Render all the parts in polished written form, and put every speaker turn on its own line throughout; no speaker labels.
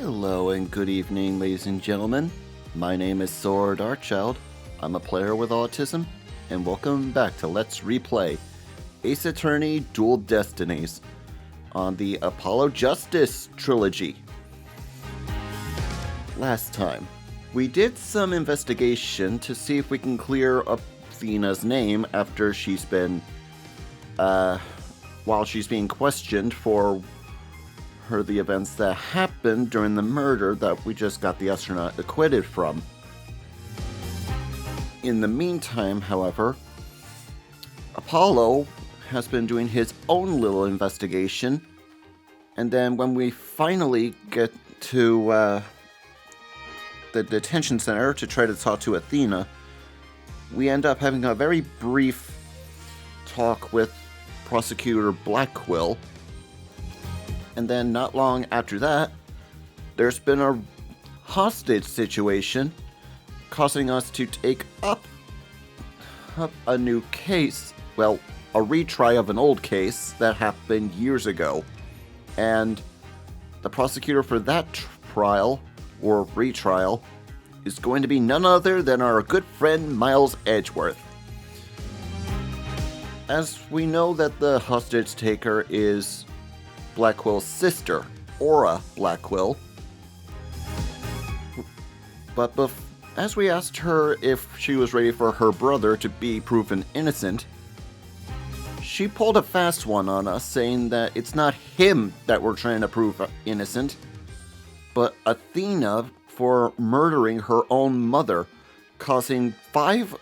Hello and good evening, ladies and gentlemen. My name is Saur Darkchylde. I'm a player with autism, and welcome back to Let's Replay Ace Attorney Dual Destinies on the Apollo Justice trilogy. Last time, we did some investigation to see if we can clear up Athena's name after she's been, while she's being questioned for the events that happened during the murder that we just got the astronaut acquitted from. In the meantime, however, Apollo has been doing his own little investigation, and then when we finally get to the detention center to try to talk to Athena, we end up having a very brief talk with Prosecutor Blackwell. And then not long after that, there's been a hostage situation causing us to take up a new case. Well, a retry of an old case that happened years ago. And the prosecutor for that trial, or retrial, is going to be none other than our good friend Miles Edgeworth. As we know that the hostage taker is Blackwell's sister, Aura Blackwell. But as we asked her if she was ready for her brother to be proven innocent, she pulled a fast one on us, saying that it's not him that we're trying to prove innocent, but Athena for murdering her own mother, causing 5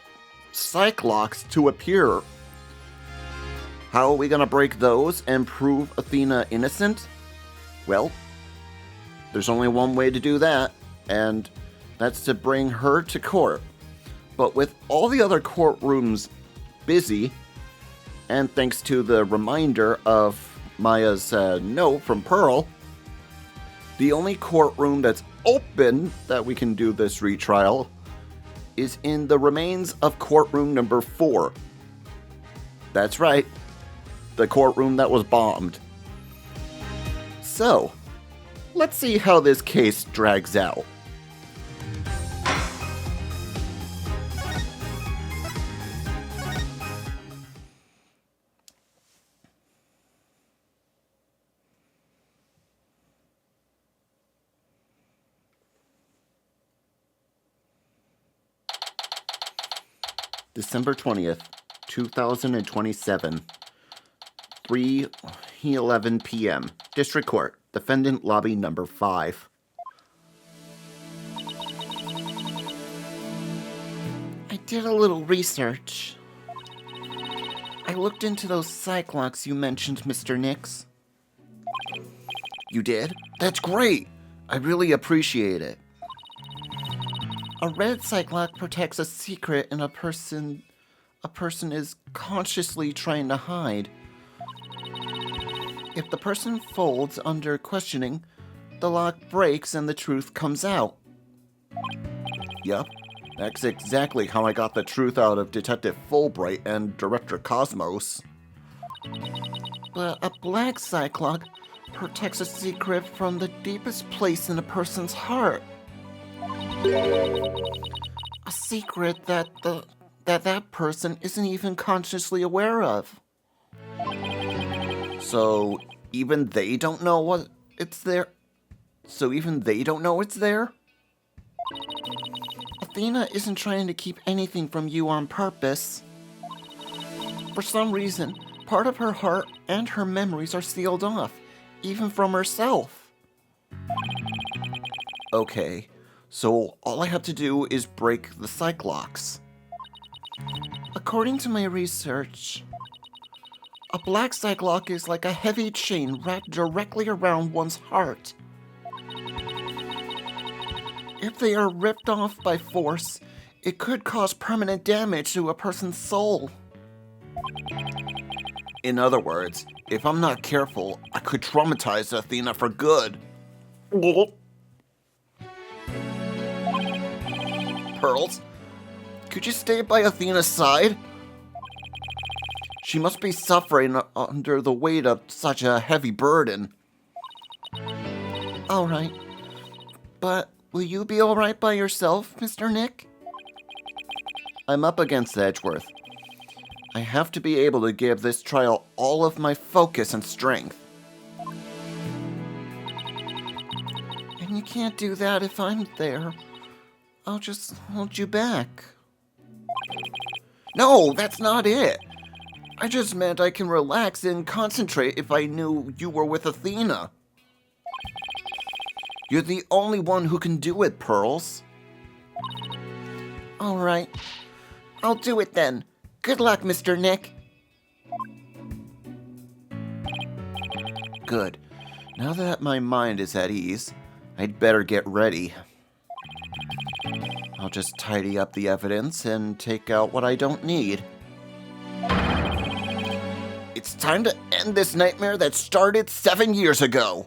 Cyclops to appear. How are we going to break those and prove Athena innocent? Well, there's only one way to do that, and that's to bring her to court. But with all the other courtrooms busy, and thanks to the reminder of Maya's note from Pearl, the only courtroom that's open that we can do this retrial is in the remains of courtroom number 4. That's right. The courtroom that was bombed. So, let's see how this case drags out. December 20th, 2027. 3:11 p.m. District Court, Defendant Lobby Number 5. I did a little research. I looked into those Cyclops you mentioned, Mr. Nix. You did? That's great! I really appreciate it. A red Cyclops protects a secret in a person is consciously trying to hide. If the person folds under questioning, the lock breaks and the truth comes out. Yep, that's exactly how I got the truth out of Detective Fulbright and Director Cosmos. But a black Cyclops protects a secret from the deepest place in a person's heart. A secret that person isn't even consciously aware of. So even they don't know it's there? Athena isn't trying to keep anything from you on purpose. For some reason, part of her heart and her memories are sealed off, even from herself. Okay, so all I have to do is break the Cyclops. According to my research, a black Cyclops is like a heavy chain wrapped directly around one's heart. If they are ripped off by force, it could cause permanent damage to a person's soul. In other words, if I'm not careful, I could traumatize Athena for good. Pearls, could you stay by Athena's side? She must be suffering under the weight of such a heavy burden. All right. But will you be all right by yourself, Mr. Nick? I'm up against Edgeworth. I have to be able to give this trial all of my focus and strength. And you can't do that if I'm there. I'll just hold you back. No, that's not it. I just meant I can relax and concentrate if I knew you were with Athena. You're the only one who can do it, Pearls. All right. I'll do it then. Good luck, Mr. Nick. Good. Now that my mind is at ease, I'd better get ready. I'll just tidy up the evidence and take out what I don't need. It's time to end this nightmare that started 7 years ago.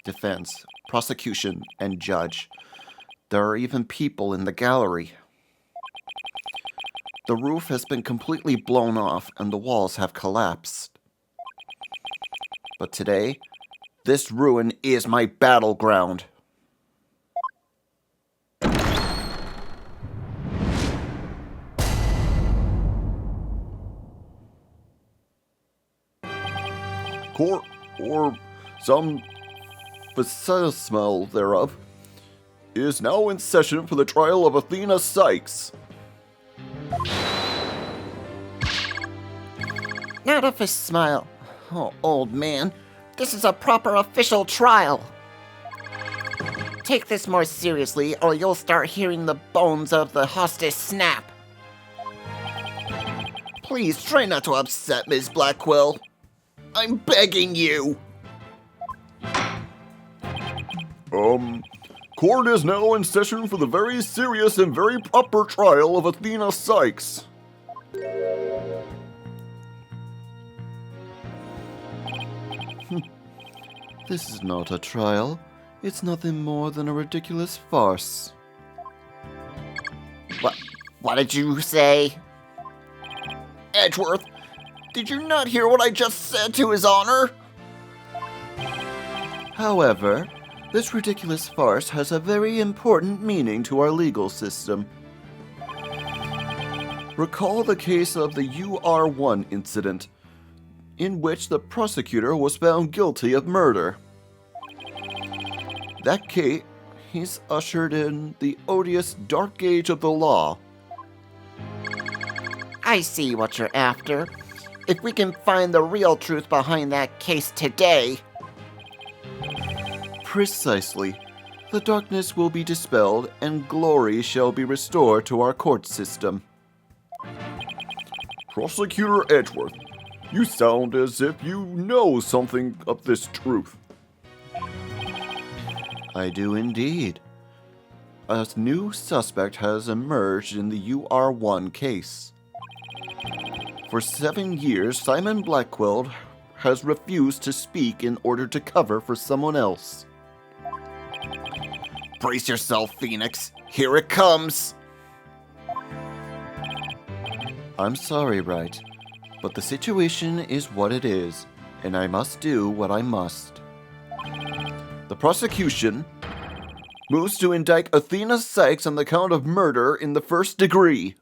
Defense, prosecution, and judge. There are even people in the gallery. The roof has been completely blown off and the walls have collapsed. But today, this ruin is my battleground. Court, or some smell thereof, is now in session for the trial of Athena Sykes. Not a fist smile. Oh, old man, this is a proper official trial. Take this more seriously, or you'll start hearing the bones of the hostage snap. Please try not to upset Ms. Blackwell. I'm begging you. Court is now in session for the very serious and very proper trial of Athena Sykes. This is not a trial. It's nothing more than a ridiculous farce. What did you say? Edgeworth, did you not hear what I just said to His Honor? However, this ridiculous farce has a very important meaning to our legal system. Recall the case of the UR1 incident, in which the prosecutor was found guilty of murder. That case, he's ushered in the odious dark age of the law. I see what you're after. If we can find the real truth behind that case today. Precisely. The darkness will be dispelled and glory shall be restored to our court system. Prosecutor Edgeworth, you sound as if you know something of this truth. I do indeed. A new suspect has emerged in the UR1 case. For 7 years, Simon Blackwell has refused to speak in order to cover for someone else. Brace yourself, Phoenix. Here it comes. I'm sorry, Wright, but the situation is what it is, and I must do what I must. The prosecution moves to indict Athena Sykes on the count of murder in the first degree.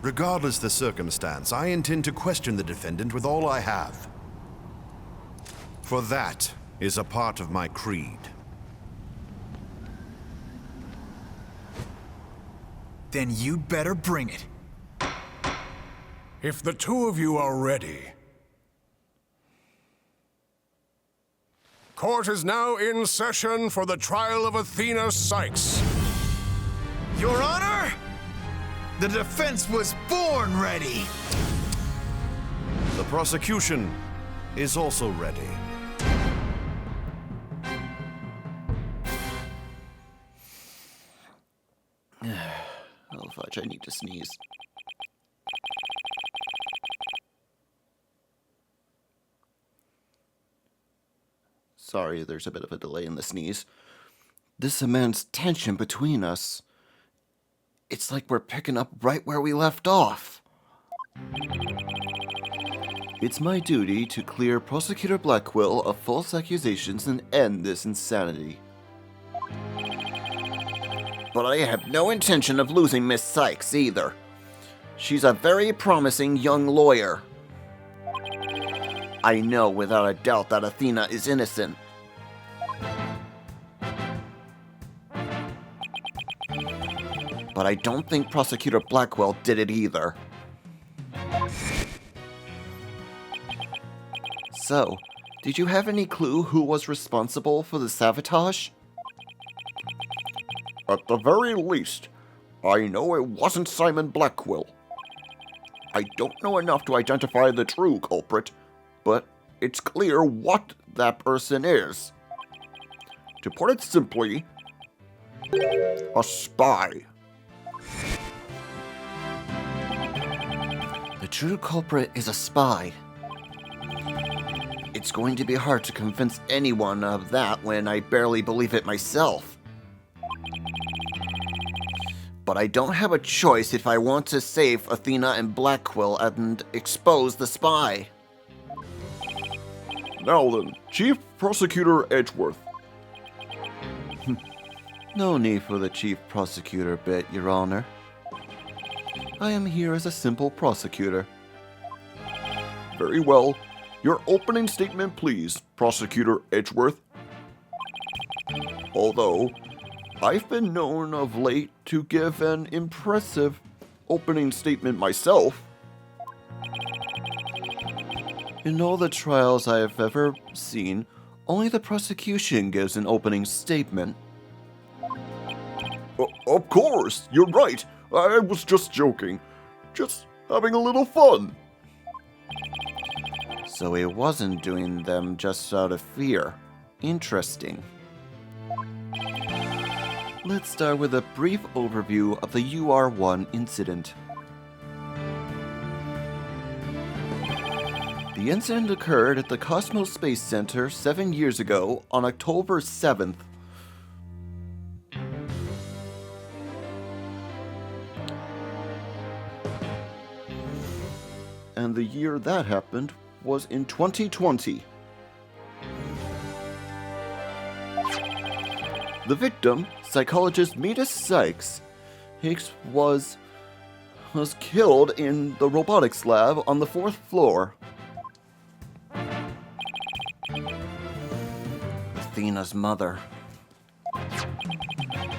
Regardless the circumstance, I intend to question the defendant with all I have. For that is a part of my creed.
Then you'd better bring it.
If the two of you are ready. Court is now in session for the trial of Athena Sykes.
Your Honor, the defense was born ready.
The prosecution is also ready.
Oh, fudge, I need to sneeze. Sorry, there's a bit of a delay in the sneeze. This immense tension between us. It's like we're picking up right where we left off. It's my duty to clear Prosecutor Blackwell of false accusations and end this insanity. But I have no intention of losing Miss Sykes either. She's a very promising young lawyer. I know without a doubt that Athena is innocent. But I don't think Prosecutor Blackwell did it either. So, did you have any clue who was responsible for the sabotage?
At the very least, I know it wasn't Simon Blackwell. I don't know enough to identify the true culprit, but it's clear what that person is. To put it simply, a spy.
The true culprit is a spy. It's going to be hard to convince anyone of that when I barely believe it myself. But I don't have a choice if I want to save Athena and Blackwell and expose the spy.
Now then, Chief Prosecutor Edgeworth.
No need for the Chief Prosecutor bit, Your Honor. I am here as a simple prosecutor.
Very well. Your opening statement, please, Prosecutor Edgeworth. Although, I've been known of late to give an impressive opening statement myself.
In all the trials I have ever seen, only the prosecution gives an opening statement.
Of course, you're right. I was just joking. Just having a little fun.
So he wasn't doing them just out of fear. Interesting. Let's start with a brief overview of the UR-1 incident. The incident occurred at the Cosmos Space Center 7 years ago on October 7th. And the year that happened was in 2020. The victim, psychologist Metis Sykes, Hicks was killed in the robotics lab on the 4th floor. Athena's mother.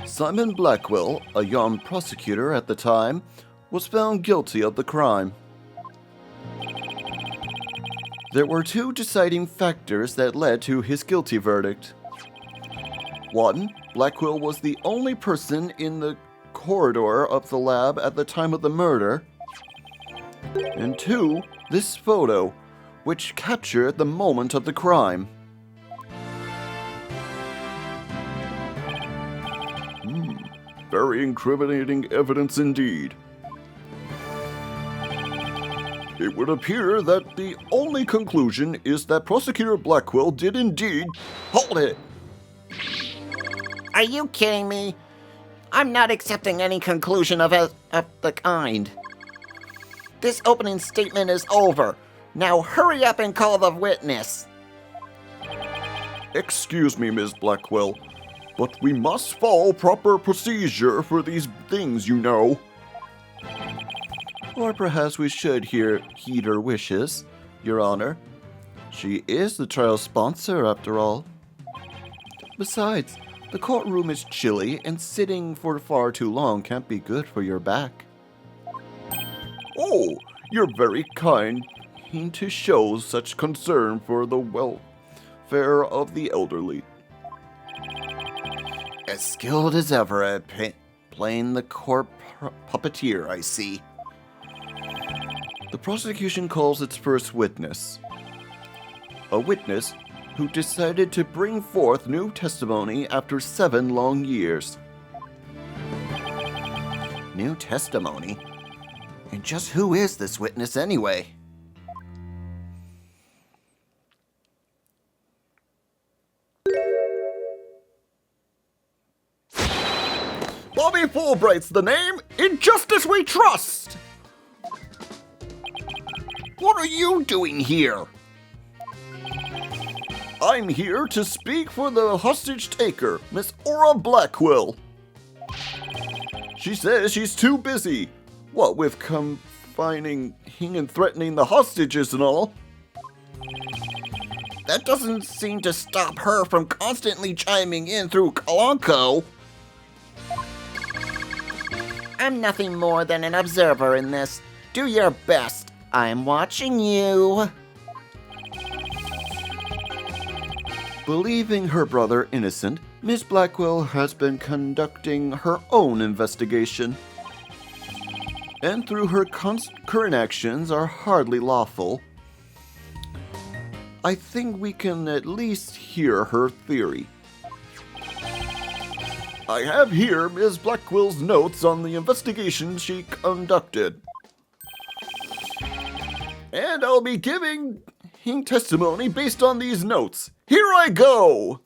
Simon Blackwell, a young prosecutor at the time, was found guilty of the crime. There were two deciding factors that led to his guilty verdict. One, Blackwell was the only person in the corridor of the lab at the time of the murder. And two, this photo, which captured the moment of the crime.
Very incriminating evidence indeed. It would appear that the only conclusion is that Prosecutor Blackwell did indeed... Hold it!
Are you kidding me? I'm not accepting any conclusion of the kind. This opening statement is over. Now hurry up and call the witness.
Excuse me, Ms. Blackwell, but we must follow proper procedure for these things, you know.
Or perhaps we should heed her wishes, Your Honor. She is the trial sponsor, after all. Besides, the courtroom is chilly, and sitting for far too long can't be good for your back.
Oh, you're very kind to show such concern for the welfare of the elderly.
As skilled as ever at playing the court puppeteer, I see. The prosecution calls its first witness. A witness who decided to bring forth new testimony after 7 long years. New testimony? And just who is this witness anyway?
Bobby Fulbright's the name. In justice we trust.
What are you doing here?
I'm here to speak for the hostage taker, Miss Aura Blackquill. She says she's too busy. What with confining and threatening the hostages and all.
That doesn't seem to stop her from constantly chiming in through Kalanko. I'm nothing more than an observer in this. Do your best. I'm watching you.
Believing her brother innocent, Miss Blackwell has been conducting her own investigation. And through her current actions are hardly lawful, I think we can at least hear her theory.
I have here Ms. Blackwell's notes on the investigation she conducted. And I'll be giving testimony based on these notes. Here I go!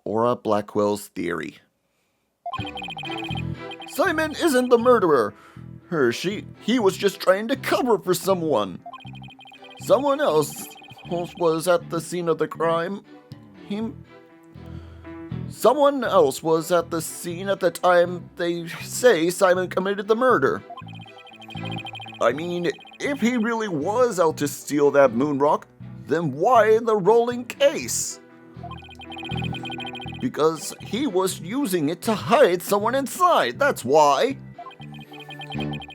Aura Blackwell's theory.
Simon isn't the murderer. He was just trying to cover for someone. Someone else was at the scene of the crime. Someone else was at the scene at the time they say Simon committed the murder. I mean, if he really was out to steal that moon rock, then why the rolling case? Because he was using it to hide someone inside, that's why.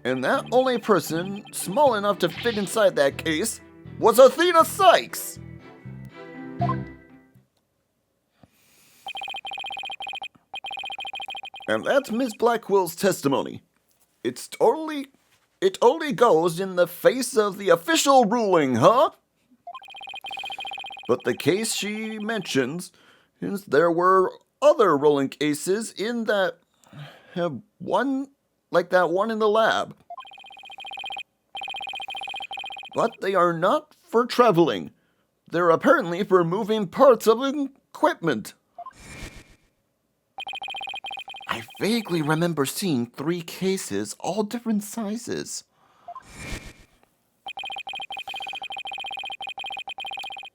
And that only person small enough to fit inside that case was Athena Sykes. And that's Miss Blackwell's testimony. It only goes in the face of the official ruling, huh? But the case she mentions is there were other rolling cases in that one, like that one in the lab. But they are not for traveling. They're apparently for moving parts of equipment.
I vaguely remember seeing 3 cases, all different sizes.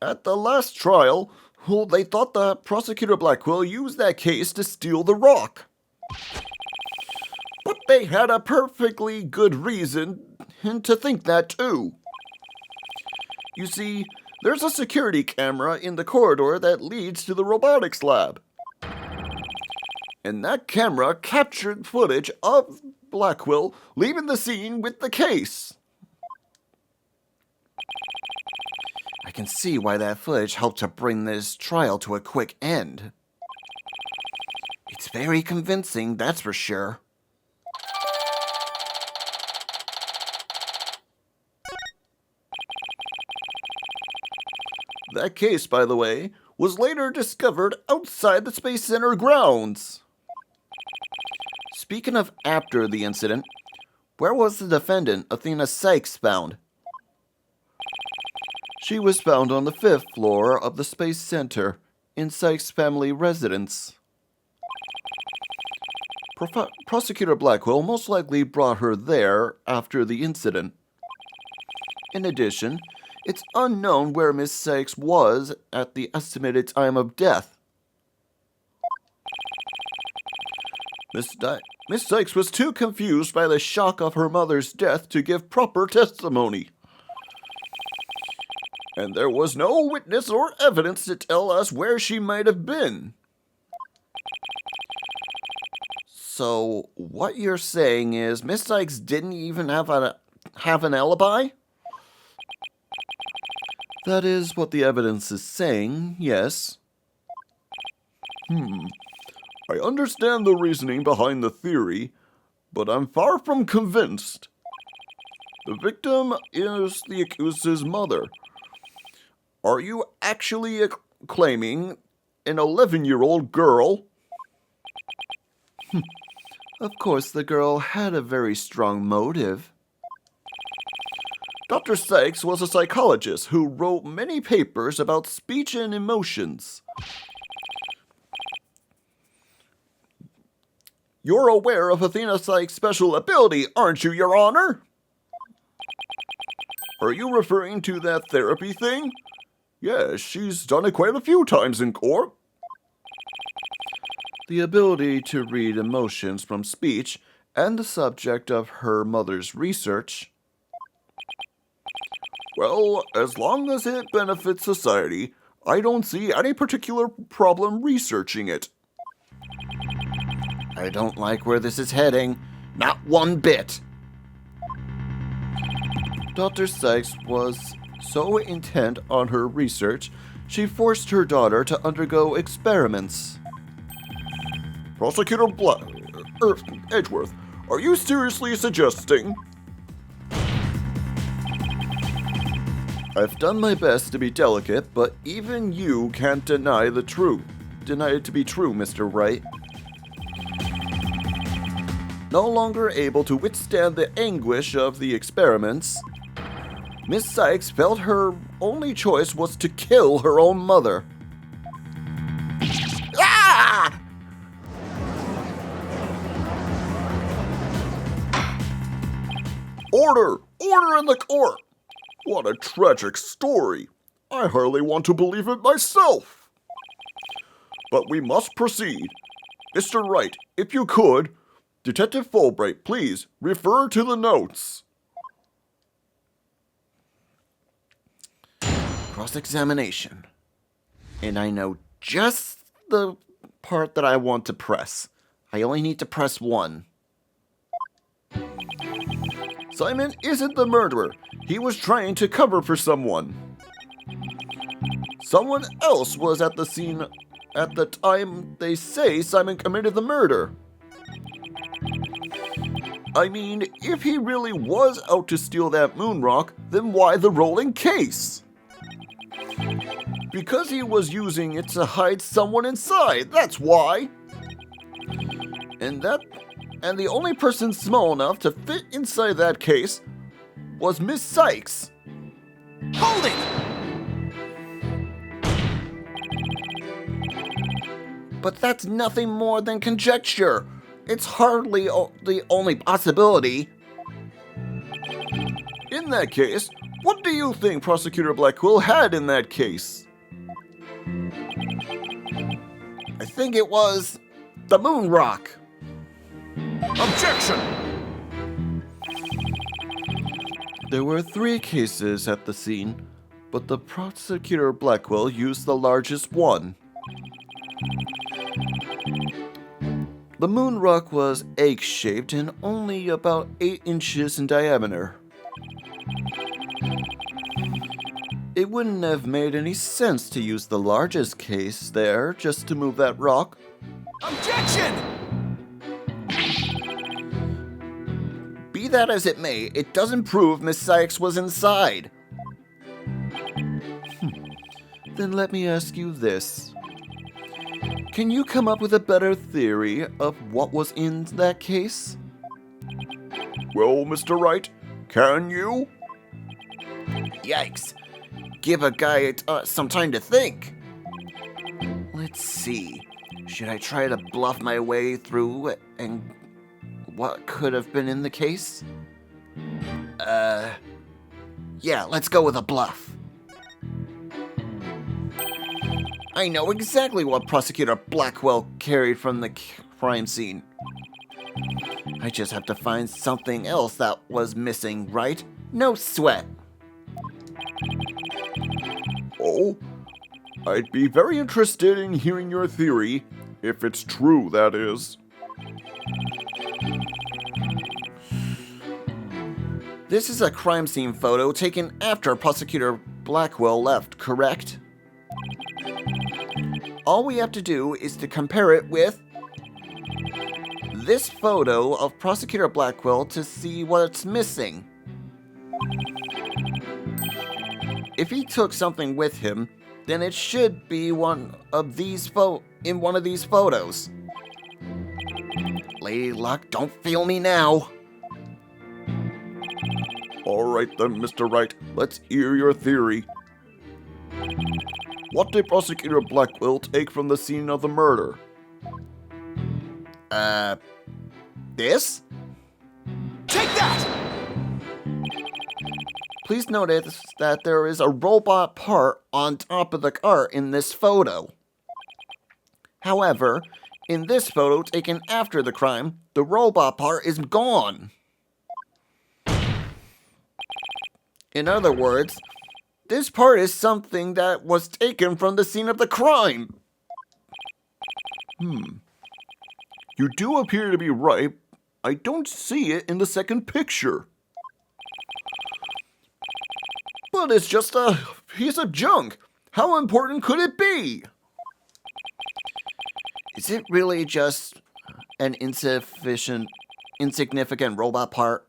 At the last trial, they thought that Prosecutor Blackwell used that case to steal the rock. But they had a perfectly good reason to think that too. You see, there's a security camera in the corridor that leads to the robotics lab. And that camera captured footage of Blackwell leaving the scene with the case.
I can see why that footage helped to bring this trial to a quick end. It's very convincing, that's for sure.
That case, by the way, was later discovered outside the Space Center grounds.
Speaking of after the incident, where was the defendant, Athena Sykes, found? She was found on the 5th floor of the Space Center, in Sykes' family residence. Prosecutor Blackwell most likely brought her there after the incident. In addition, it's unknown where Miss Sykes was at the estimated time of death.
Miss Sykes was too confused by the shock of her mother's death to give proper testimony. And there was no witness or evidence to tell us where she might have been.
So, what you're saying is Miss Sykes didn't even have an alibi? That is what the evidence is saying, yes.
I understand the reasoning behind the theory, but I'm far from convinced. The victim is the accused's mother. Are you actually claiming an 11-year-old girl?
Of course, the girl had a very strong motive. Dr. Sykes was a psychologist who wrote many papers about speech and emotions. You're aware of Athena Sykes' special ability, aren't you, Your Honor? Are you referring to that therapy thing? Yes, she's done it quite a few times in court. The ability to read emotions from speech and the subject of her mother's research. Well, as long as it benefits society, I don't see any particular problem researching it.
I don't like where this is heading. Not one bit.
Dr. Sykes was so intent on her research, she forced her daughter to undergo experiments. Prosecutor Edgeworth, are you seriously suggesting? I've done my best to be delicate, but even you can't deny it to be true, Mr. Wright. No longer able to withstand the anguish of the experiments, Miss Sykes felt her only choice was to kill her own mother.
Ah!
Order! Order in the court! What a tragic story. I hardly want to believe it myself. But we must proceed. Mr. Wright, if you could, Detective Fulbright, please refer to the notes.
Cross-examination. And I know just the part that I want to press. I only need to press one.
Simon isn't the murderer. He was trying to cover for someone. Someone else was at the scene at the time they say Simon committed the murder. I mean, if he really was out to steal that moon rock, then why the rolling case? Because he was using it to hide someone inside, that's why. And the only person small enough to fit inside that case was Miss Sykes.
Hold it!
But that's nothing more than conjecture. It's hardly the only possibility.
In that case, what do you think Prosecutor Blackwell had in that case?
I think it was the moon rock.
Objection!
There were 3 cases at the scene, but the Prosecutor Blackwell used the largest one. The moon rock was egg-shaped and only about 8 inches in diameter. It wouldn't have made any sense to use the largest case there just to move that rock.
Objection!
Be that as it may, it doesn't prove Miss Sykes was inside.
Then let me ask you this. Can you come up with a better theory of what was in that case?
Well, Mr. Wright, can you?
Yikes. Give a guy some time to think. Let's see. Should I try to bluff my way through and what could have been in the case? Yeah, let's go with a bluff. I know exactly what Prosecutor Blackwell carried from the crime scene. I just have to find something else that was missing, right? No sweat.
Oh, I'd be very interested in hearing your theory, if it's true, that is.
This is a crime scene photo taken after Prosecutor Blackwell left, correct? All we have to do is to compare it with this photo of Prosecutor Blackwell to see what's missing. If he took something with him, then it should be one of these photos. Lady Luck, don't feel me now.
All right then, Mr. Wright, let's hear your theory. What did Prosecutor Blackwell take from the scene of the murder?
This?
Take that!
Please notice that there is a robot part on top of the car in this photo. However, in this photo taken after the crime, the robot part is gone. In other words, this part is something that was taken from the scene of the crime.
You do appear to be right. I don't see it in the second picture.
But it's just a piece of junk. How important could it be? Is it really just an insignificant robot part?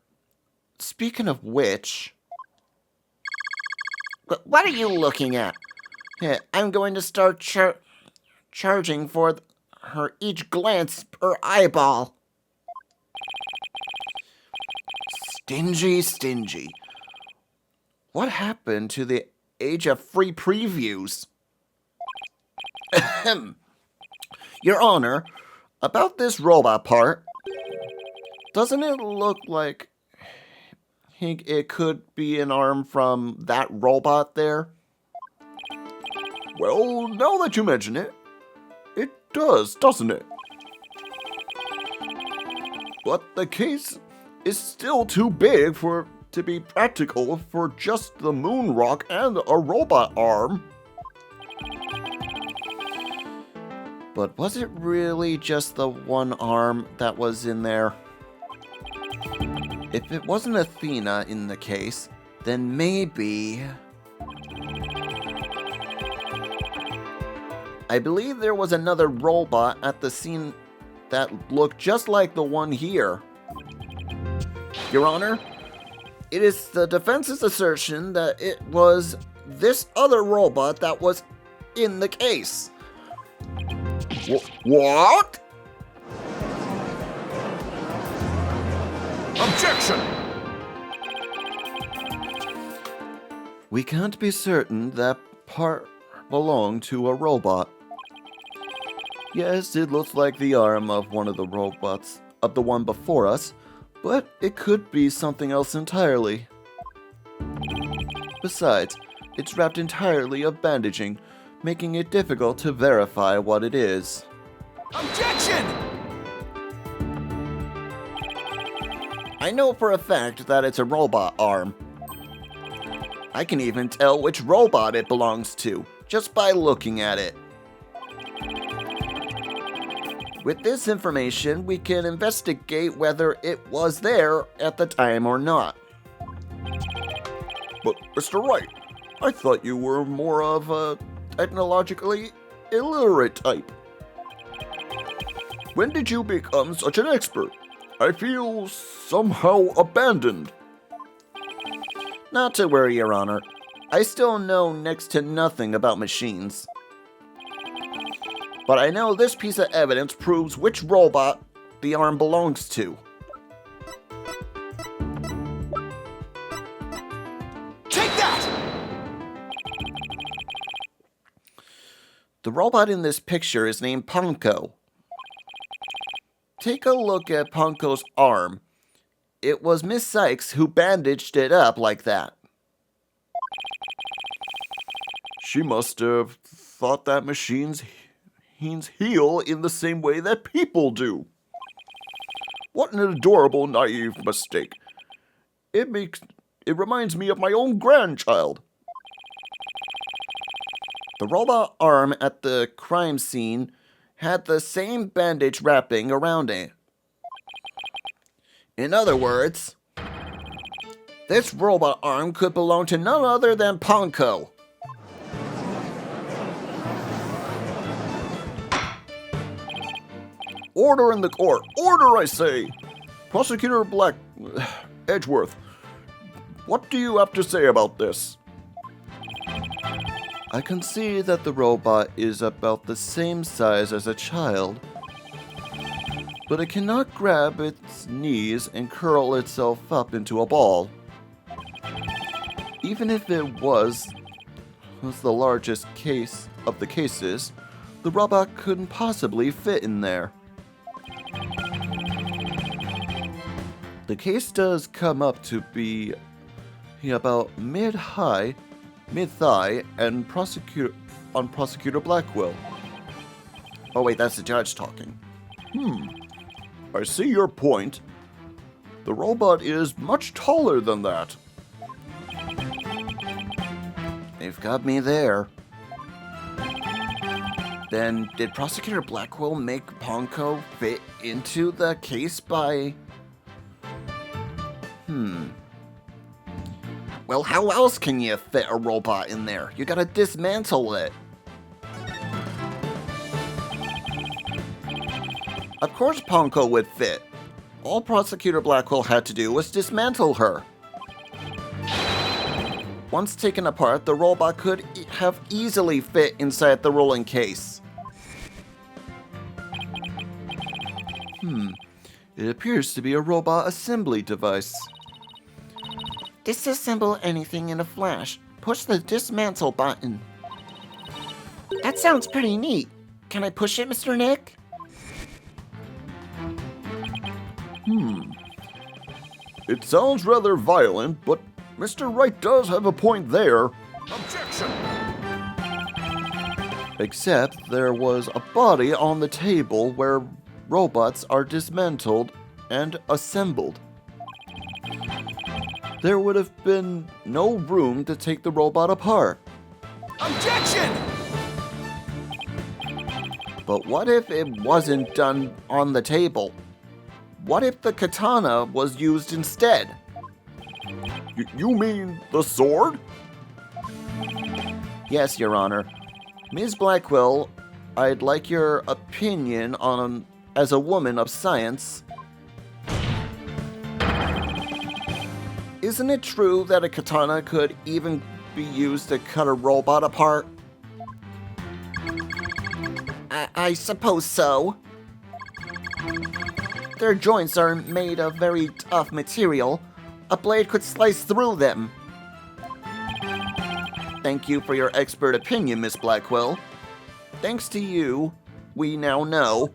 Speaking of which... What are you looking at? Yeah, I'm going to start charging for her each glance per eyeball. Stingy. What happened to the age of free previews? Your Honor, about this robot part, doesn't it look like it could be an arm from that robot there?
Well, now that you mention it, it does, doesn't it? But the case is still too big to be practical for just the moon rock and a robot arm.
But was it really just the one arm that was in there? If it wasn't Athena in the case, then maybe... I believe there was another robot at the scene that looked just like the one here. Your Honor, it is the defense's assertion that it was this other robot that was in the case.
What?
Objection!
We can't be certain that part belonged to a robot. Yes, it looks like the arm of one of the robots of the one before us, but it could be something else entirely. Besides, it's wrapped entirely of bandaging, making it difficult to verify what it is.
Objection!
I know for a fact that it's a robot arm. I can even tell which robot it belongs to, just by looking at it. With this information, we can investigate whether it was there at the time or not.
But, Mr. Wright, I thought you were more of a technologically illiterate type. When did you become such an expert? I feel somehow abandoned.
Not to worry, Your Honor. I still know next to nothing about machines. But I know this piece of evidence proves which robot the arm belongs to.
Take that!
The robot in this picture is named Ponko. Take a look at Ponko's arm. It was Miss Sykes who bandaged it up like that.
She must have thought that machines heal in the same way that people do. What an adorable, naive mistake. It reminds me of my own grandchild.
The robot arm at the crime scene had the same bandage wrapping around it. In other words, this robot arm could belong to none other than Ponko.
Order in the court. Order, I say. Prosecutor Edgeworth, what do you have to say about this?
I can see that the robot is about the same size as a child, but it cannot grab its knees and curl itself up into a ball. Even if it was the largest case of the cases, the robot couldn't possibly fit in there. The case does come up to be about mid-thigh, and Prosecutor Blackwell. Oh wait, that's the judge talking.
I see your point. The robot is much taller than that.
They've got me there. Then, did Prosecutor Blackwell make Ponko fit into the case by... Well, how else can you fit a robot in there? You gotta dismantle it. Of course Ponko would fit. All Prosecutor Blackwell had to do was dismantle her. Once taken apart, the robot could have easily fit inside the rolling case. It appears to be a robot assembly device. Disassemble anything in a flash. Push the dismantle button. That sounds pretty neat. Can I push it, Mr. Nick?
It sounds rather violent, but Mr. Wright does have a point there.
Objection!
Except there was a body on the table where robots are dismantled and assembled. There would have been no room to take the robot apart.
Objection!
But what if it wasn't done on the table? What if the katana was used instead?
You mean the sword?
Yes, Your Honor. Ms. Blackwell, I'd like your opinion on, as a woman of science. Isn't it true that a katana could even be used to cut a robot apart? I suppose so. Their joints are made of very tough material. A blade could slice through them. Thank you for your expert opinion, Miss Blackwell. Thanks to you, we now know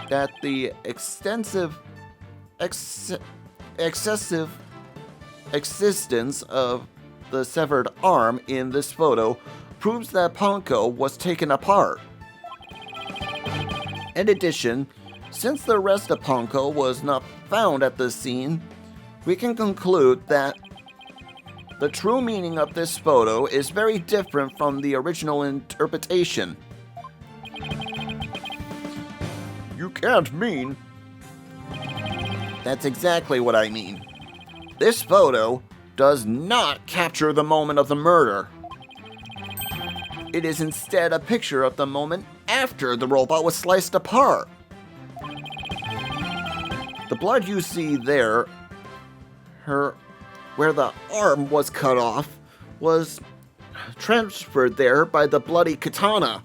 that the excessive existence of the severed arm in this photo proves that Ponko was taken apart. In addition, since the rest of Ponko was not found at the scene, we can conclude that the true meaning of this photo is very different from the original interpretation.
You can't mean...
That's exactly what I mean. This photo does not capture the moment of the murder. It is instead a picture of the moment after the robot was sliced apart. The blood you see there, where the arm was cut off, was transferred there by the bloody katana.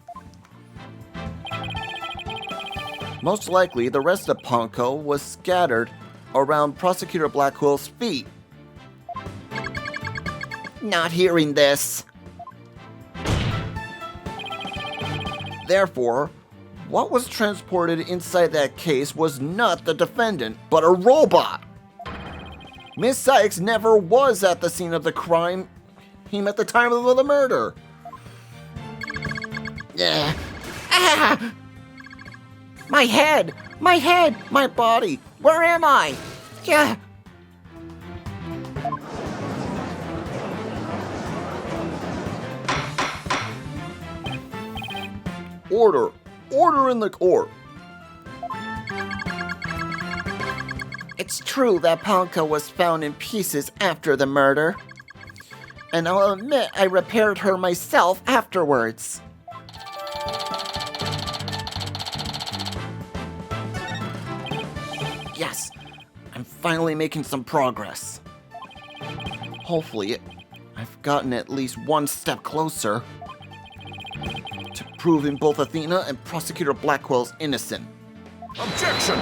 Most likely, the rest of Ponko was scattered around Prosecutor Blackwell's feet. Not hearing this. Therefore, what was transported inside that case was not the defendant, but a robot. Miss Sykes never was at the scene of the crime at the time of the murder. Ah! My head! My head! My body! Where am I? Yeah.
Order! Order in the court!
It's true that Ponko was found in pieces after the murder. And I'll admit I repaired her myself afterwards. Yes, I'm finally making some progress. Hopefully, I've gotten at least one step closer to proving both Athena and Prosecutor Blackwell's innocent.
Objection!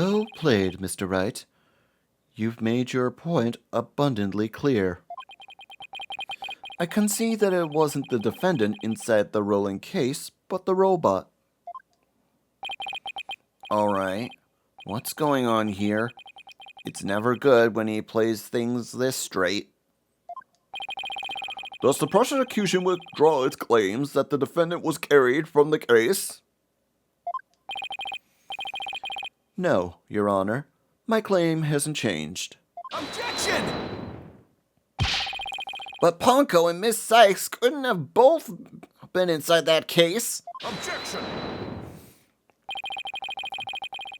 Well played, Mr. Wright. You've made your point abundantly clear. I concede that it wasn't the defendant inside the rolling case, but the robot. Alright, what's going on here? It's never good when he plays things this straight.
Does the prosecution withdraw its claims that the defendant was carried from the case?
No, Your Honor. My claim hasn't changed.
Objection!
But Ponko and Miss Sykes couldn't have both been inside that case.
Objection!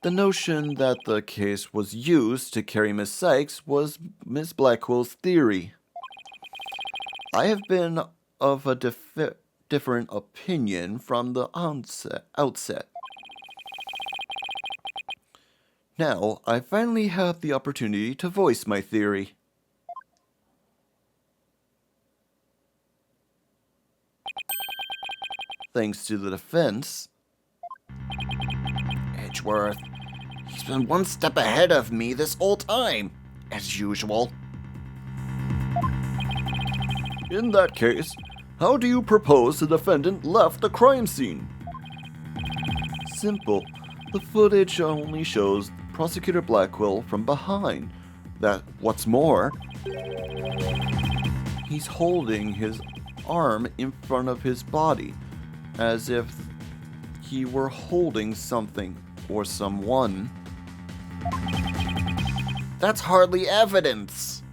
The notion that the case was used to carry Miss Sykes was Miss Blackwell's theory. I have been of a different opinion from the outset. Now, I finally have the opportunity to voice my theory. Thanks to the defense,
Edgeworth, he's been one step ahead of me this whole time, as usual.
In that case, how do you propose the defendant left the crime scene?
simple. The footage only shows Prosecutor Blackwell from behind. What's more, he's holding his arm in front of his body, as if he were holding something or someone.
That's hardly evidence.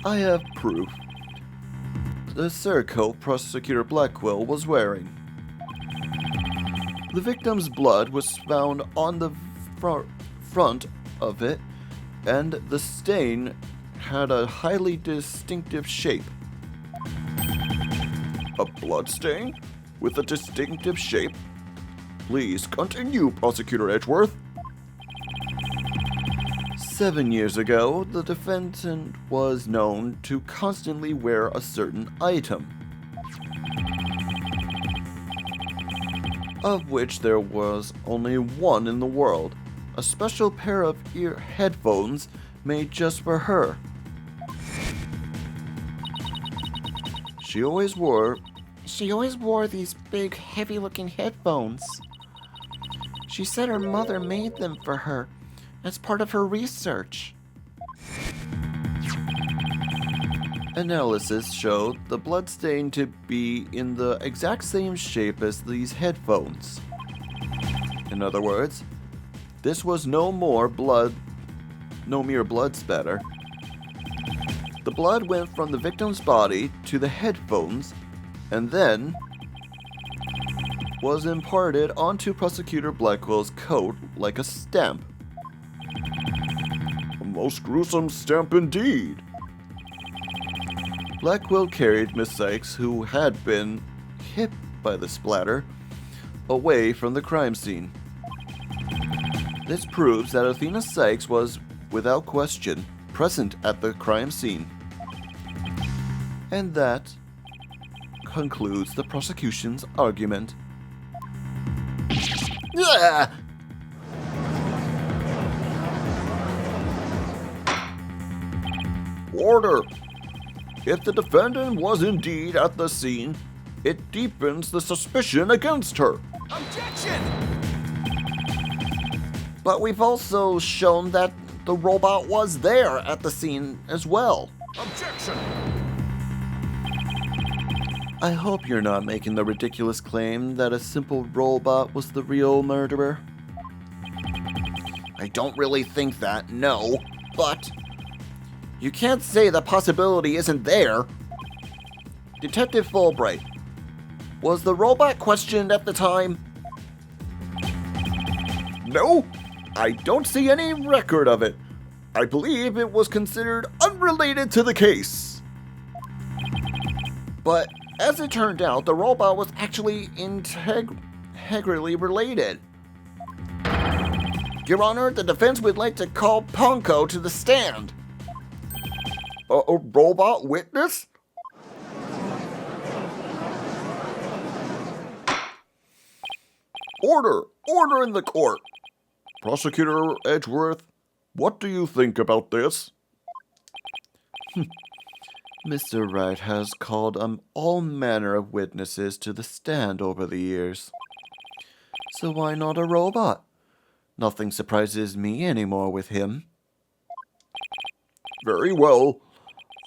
I have proof. The surcoat Prosecutor Blackwell was wearing. The victim's blood was found on the front of it, and the stain had a highly distinctive shape.
A blood stain? With a distinctive shape? Please continue, Prosecutor Edgeworth.
7 years ago, the defendant was known to constantly wear a certain item, of which there was only one in the world, a special pair of headphones made just for her. She always wore
these big, heavy-looking headphones. She said her mother made them for her as part of her research.
Analysis showed the bloodstain to be in the exact same shape as these headphones. In other words, this was no mere blood spatter. The blood went from the victim's body to the headphones and then was imparted onto Prosecutor Blackwell's coat like a stamp.
A most gruesome stamp indeed.
Blackwell carried Miss Sykes, who had been hit by the splatter, away from the crime scene. This proves that Athena Sykes was, without question, present at the crime scene. And that concludes the prosecution's argument.
Ugh!
Order! If the defendant was indeed at the scene, it deepens the suspicion against her.
Objection!
But we've also shown that the robot was there at the scene as well.
Objection!
I hope you're not making the ridiculous claim that a simple robot was the real murderer.
I don't really think that, no, but you can't say the possibility isn't there. Detective Fulbright, was the robot questioned at the time?
No, I don't see any record of it. I believe it was considered unrelated to the case.
But as it turned out, the robot was actually integrally related. Your Honor, the defense would like to call Ponko to the stand.
A robot witness? Order! Order in the court! Prosecutor Edgeworth, what do you think about this?
Mr. Wright has called all manner of witnesses to the stand over the years. So why not a robot? Nothing surprises me anymore with him.
Very well.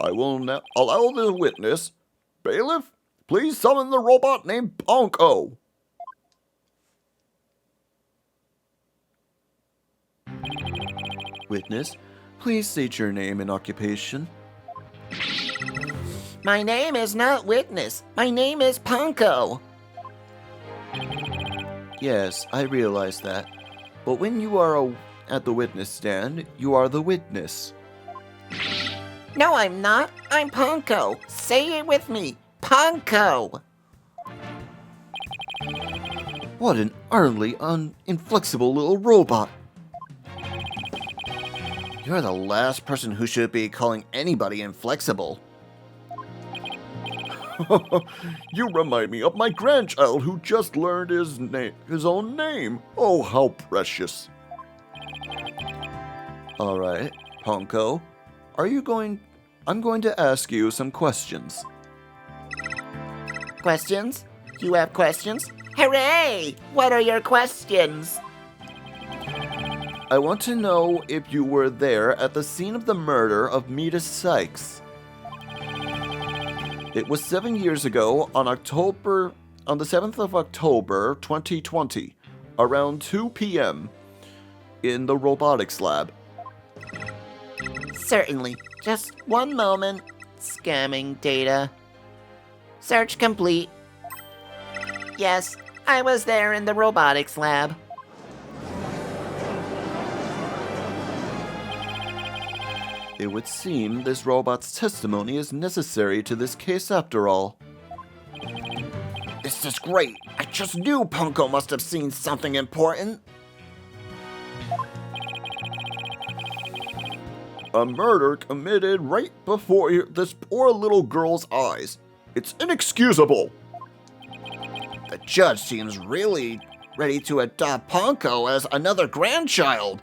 I will now allow the witness. Bailiff, please summon the robot named Ponko.
Witness, please state your name and occupation.
My name is not Witness. My name is Ponko.
Yes, I realize that. But when you are at the witness stand, you are the witness.
No, I'm not. I'm Ponko. Say it with me. Ponko.
What an utterly inflexible little robot. You're the last person who should be calling anybody inflexible.
You remind me of my grandchild who just learned his own name. Oh, how precious.
All right, Ponko, I'm going to ask you some questions.
Questions? You have questions? Hooray! What are your questions?
I want to know if you were there at the scene of the murder of Meta Sykes. It was 7 years ago on the 7th of October 2020, around 2 p.m. in the robotics lab.
Certainly. Just one moment. Scamming data. Search complete. Yes, I was there in the robotics lab.
It would seem this robot's testimony is necessary to this case after all.
This is great. I just knew Ponko must have seen something important.
A murder committed right before this poor little girl's eyes. It's inexcusable.
The judge seems really ready to adopt Ponko as another grandchild.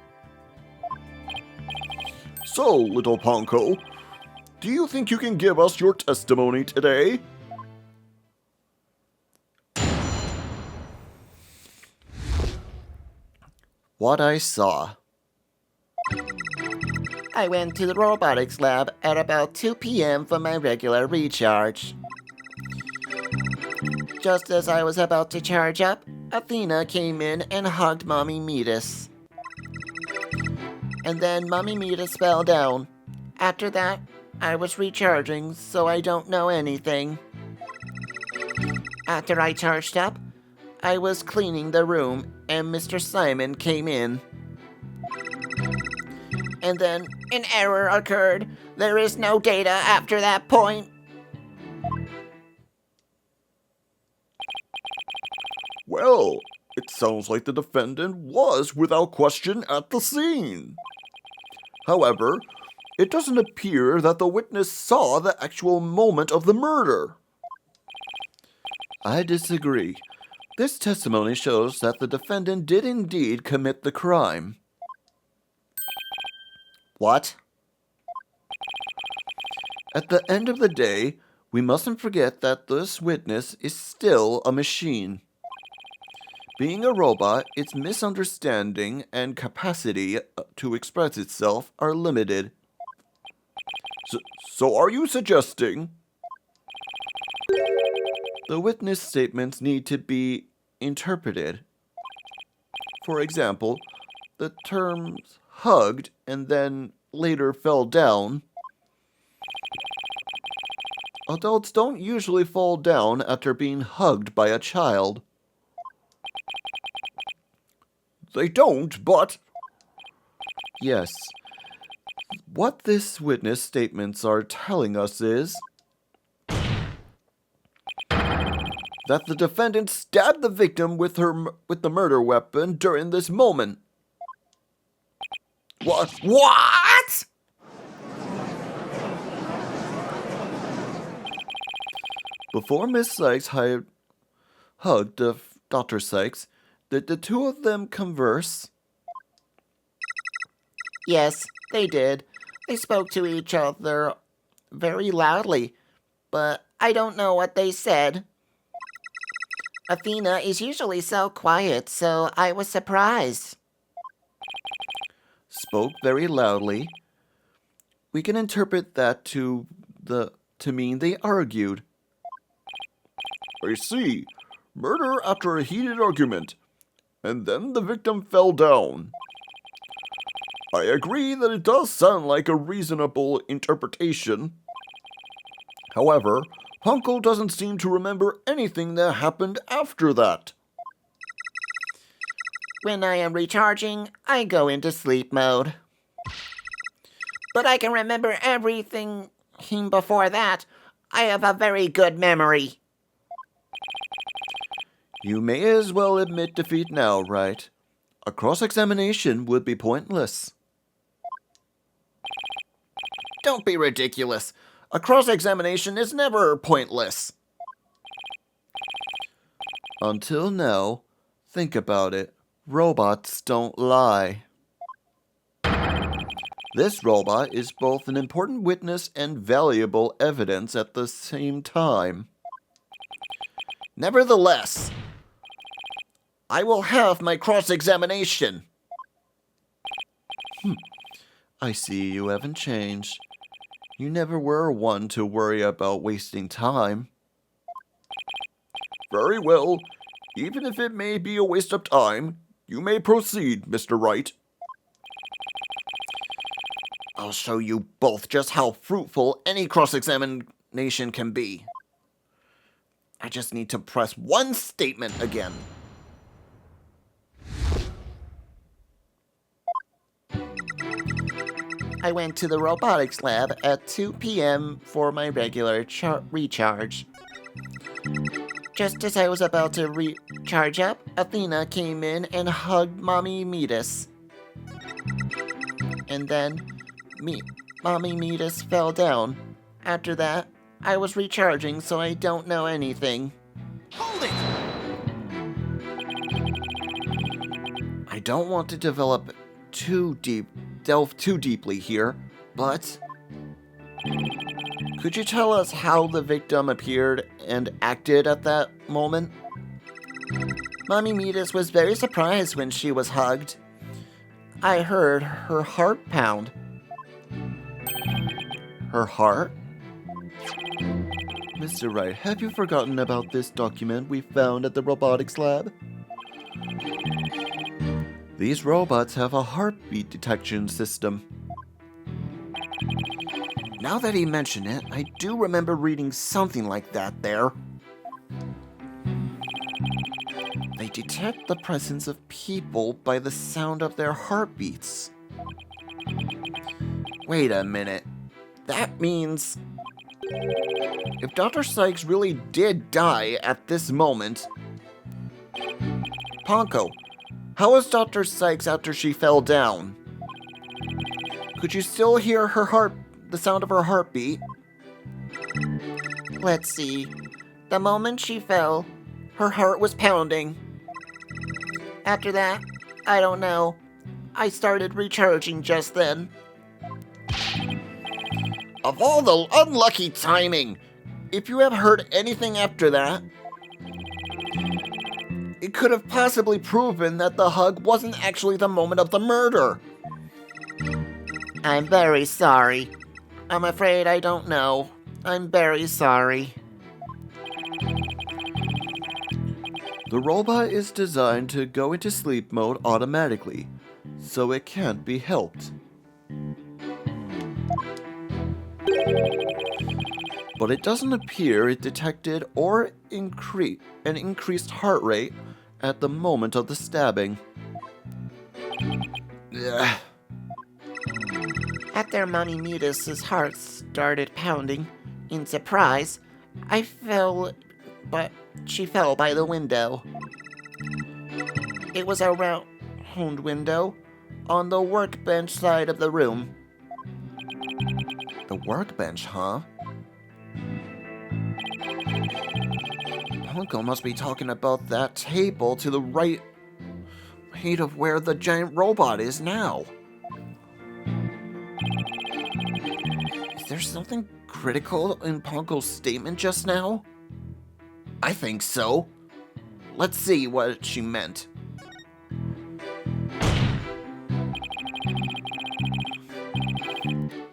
So, little Ponko, do you think you can give us your testimony today?
What I saw.
I went to the robotics lab at about 2 p.m. for my regular recharge. Just as I was about to charge up, Athena came in and hugged Mommy Metis. And then Mommy Metis fell down. After that, I was recharging, so I don't know anything. After I charged up, I was cleaning the room and Mr. Simon came in. And then an error occurred. There is no data after that point.
Well, it sounds like the defendant was without question at the scene. However, it doesn't appear that the witness saw the actual moment of the murder.
I disagree. This testimony shows that the defendant did indeed commit the crime.
What?
At the end of the day, we mustn't forget that this witness is still a machine. Being a robot, its misunderstanding and capacity to express itself are limited.
So are you suggesting?
The witness statements need to be interpreted. For example, the terms hugged and then later fell down. Adults don't usually fall down after being hugged by a child.
They don't, but...
Yes. What this witness statements are telling us is that the defendant stabbed the victim with the murder weapon during this moment.
What?
Before Miss Sykes hugged Dr. Sykes, did the two of them converse?
Yes, they did. They spoke to each other very loudly, but I don't know what they said. Athena is usually so quiet, so I was surprised.
Spoke very loudly. We can interpret that to mean they argued.
I see. Murder after a heated argument. And then the victim fell down. I agree that it does sound like a reasonable interpretation. However, Punkle doesn't seem to remember anything that happened after that.
When I am recharging, I go into sleep mode. But I can remember everything before that. I have a very good memory.
You may as well admit defeat now, right? A cross-examination would be pointless.
Don't be ridiculous. A cross-examination is never pointless.
Until now, think about it. Robots don't lie. This robot is both an important witness and valuable evidence at the same time.
Nevertheless, I will have my cross-examination.
I see you haven't changed. You never were one to worry about wasting time.
Very well. Even if it may be a waste of time, you may proceed, Mr. Wright.
I'll show you both just how fruitful any cross-examination can be. I just need to press one statement again. I went to the robotics lab at 2 p.m. for my regular recharge. Just as I was about to recharge up, Athena came in and hugged Mommy Metis. And then, Mommy Metis fell down. After that, I was recharging, so I don't know anything.
Hold it!
I don't want to delve too deeply here, but could you tell us how the victim appeared and acted at that moment?
Mommy Metis was very surprised when she was hugged. I heard her heart pound.
Her heart? Mr. Wright, have you forgotten about this document we found at the robotics lab? These robots have a heartbeat detection system.
Now that he mentioned it, I do remember reading something like that there. They detect the presence of people by the sound of their heartbeats. Wait a minute. That means if Dr. Sykes really did die at this moment... Ponko, how was Dr. Sykes after she fell down? Could you still hear the sound of her heartbeat? Let's see. The moment she fell, her heart was pounding. After that, I don't know. I started recharging just then. Of all the unlucky timing! If you have heard anything after that, it could have possibly proven that the hug wasn't actually the moment of the murder. I'm very sorry. I'm afraid I don't know. I'm very sorry.
The robot is designed to go into sleep mode automatically, so it can't be helped. But it doesn't appear it detected or an increased heart rate at the moment of the stabbing. Ugh.
After Mommy Metis' heart started pounding, in surprise, I fell, but she fell by the window. It was a round window on the workbench side of the room. The workbench, huh? Uncle must be talking about that table to the right of where the giant robot is now.
there something critical in Ponko's statement just now? I think so. Let's see what she meant.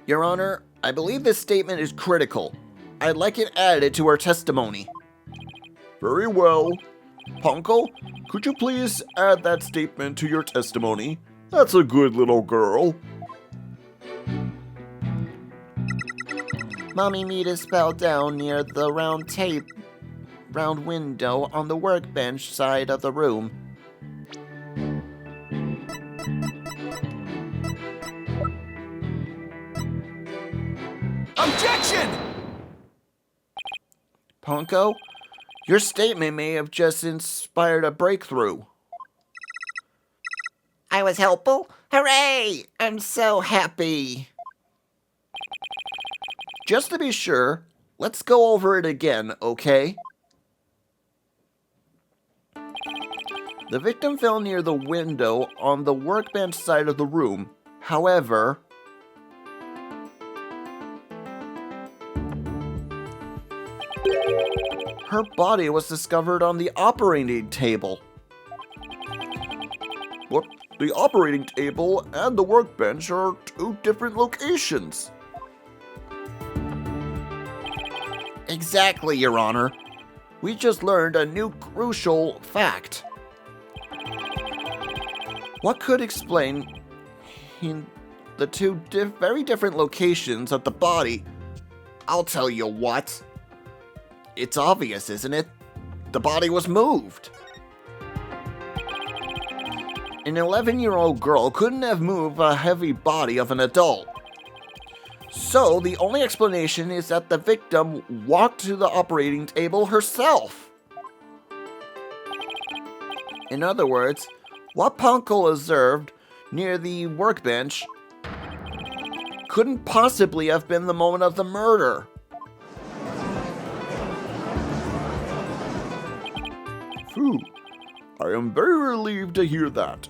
Your Honor, I believe this statement is critical. I'd like it added to her testimony.
Very well. Ponko, could you please add that statement to your testimony? That's a good little girl.
Mommy Midas fell down near the round window on the workbench side of the room.
Objection!
Ponko, your statement may have just inspired a breakthrough.
I was helpful? Hooray! I'm so happy.
Just to be sure, let's go over it again, okay? The victim fell near the window on the workbench side of the room. However, her body was discovered on the operating table.
But the operating table and the workbench are two different locations.
Exactly, Your Honor. We just learned a new crucial fact. What could explain in the two very different locations of the body? I'll tell you what. It's obvious, isn't it? The body was moved. An 11-year-old girl couldn't have moved a heavy body of an adult. So the only explanation is that the victim walked to the operating table herself. In other words, what Ponko observed near the workbench couldn't possibly have been the moment of the murder.
Phew. I am very relieved to hear that.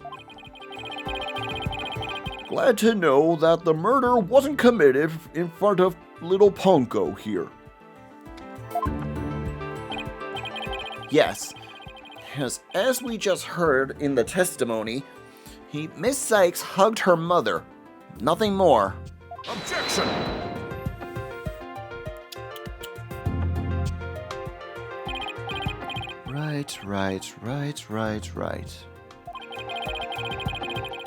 Glad to know that the murder wasn't committed in front of little Ponko here.
Yes, as we just heard in the testimony, Miss Sykes hugged her mother. Nothing more.
Objection!
Right.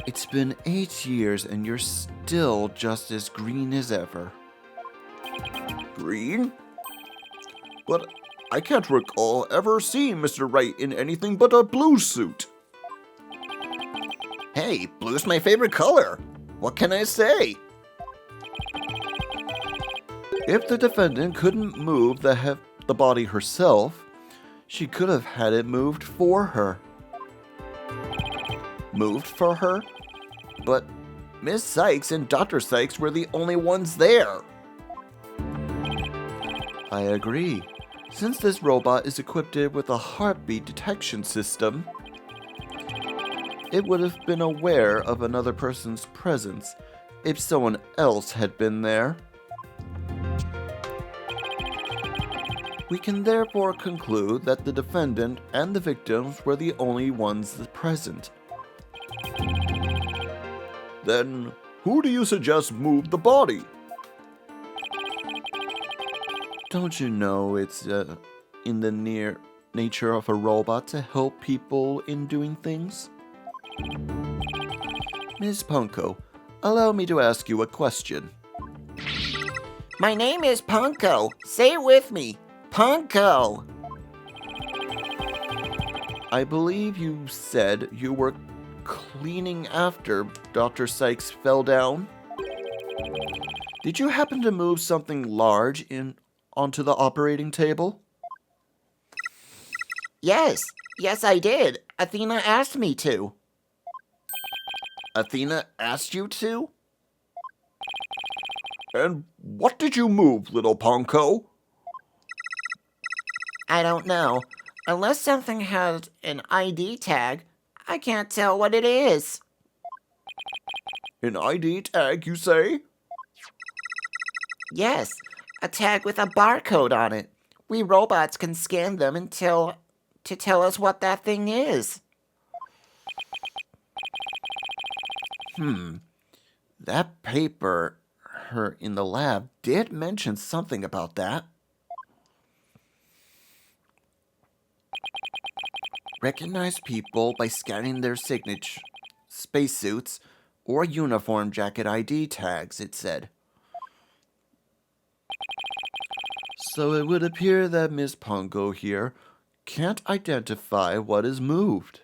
It's been 8 years and you're still just as green as ever.
Green? But I can't recall ever seeing Mr. Wright in anything but a blue suit.
Hey, blue's my favorite color. What can I say? If the defendant couldn't move the body herself, she could have had it moved for her. Moved for her? But Miss Sykes and Dr. Sykes were the only ones there. I agree. Since this robot is equipped with a heartbeat detection system, it would have been aware of another person's presence if someone else had been there. We can therefore conclude that the defendant and the victims were the only ones present.
Then, who do you suggest moved the body?
Don't you know it's in the nature of a robot to help people in doing things? Ms. Ponko, allow me to ask you a question.
My name is Ponko. Say it with me. Ponko.
I believe you said you were cleaning after Dr. Sykes fell down. Did you happen to move something large onto the operating table?
Yes, I did. Athena asked me to.
Athena asked you to?
And what did you move, little Ponko?
I don't know. Unless something has an ID tag, I can't tell what it is.
An ID tag, you say?
Yes, a tag with a barcode on it. We robots can scan them to tell us what that thing is.
That paper her in the lab did mention something about that. Recognize people by scanning their signature, spacesuits, or uniform jacket ID tags, it said. So it would appear that Miss Pongo here can't identify what is moved.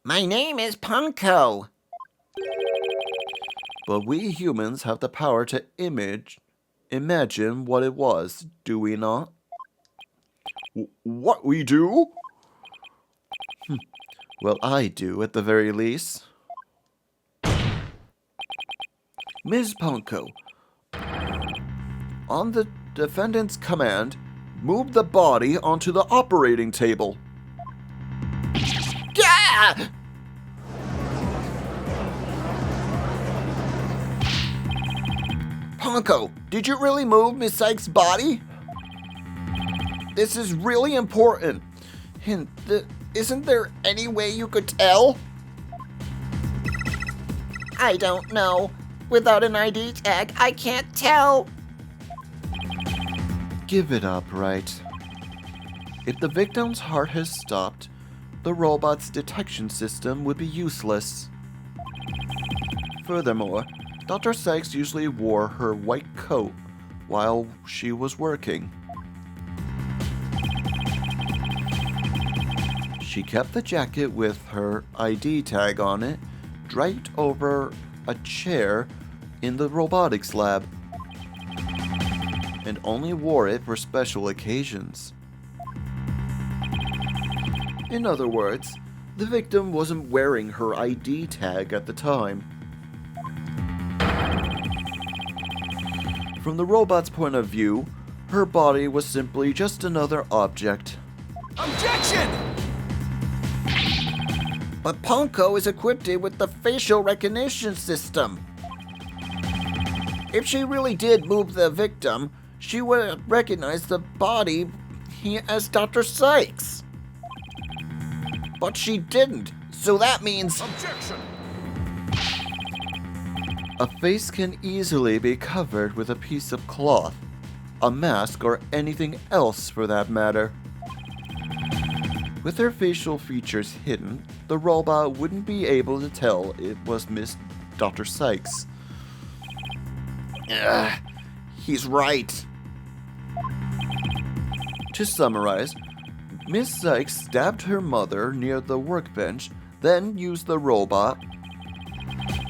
My name is Punko.
But we humans have the power to imagine what it was, do we not?
What we do?
Well, I do, at the very least. Ms. Ponko, on the defendant's command, move the body onto the operating table.
Ah!
Ponko, did you really move Miss Sykes' body? This is really important. And isn't there any way you could tell?
I don't know. Without an ID tag, I can't tell.
Give it up, right? If the victim's heart has stopped, the robot's detection system would be useless. Furthermore, Dr. Sykes usually wore her white coat while she was working. She kept the jacket with her ID tag on it draped over a chair in the robotics lab, and only wore it for special occasions. In other words, the victim wasn't wearing her ID tag at the time. From the robot's point of view, her body was simply just another object.
Objection!
But Ponko is equipped with the facial recognition system. If she really did move the victim, she would have recognized the body as Dr. Sykes. But she didn't, so that means...
Objection!
A face can easily be covered with a piece of cloth, a mask, or anything else for that matter. With her facial features hidden, the robot wouldn't be able to tell it was Miss Dr. Sykes.
He's right.
To summarize, Miss Sykes stabbed her mother near the workbench, then used the robot.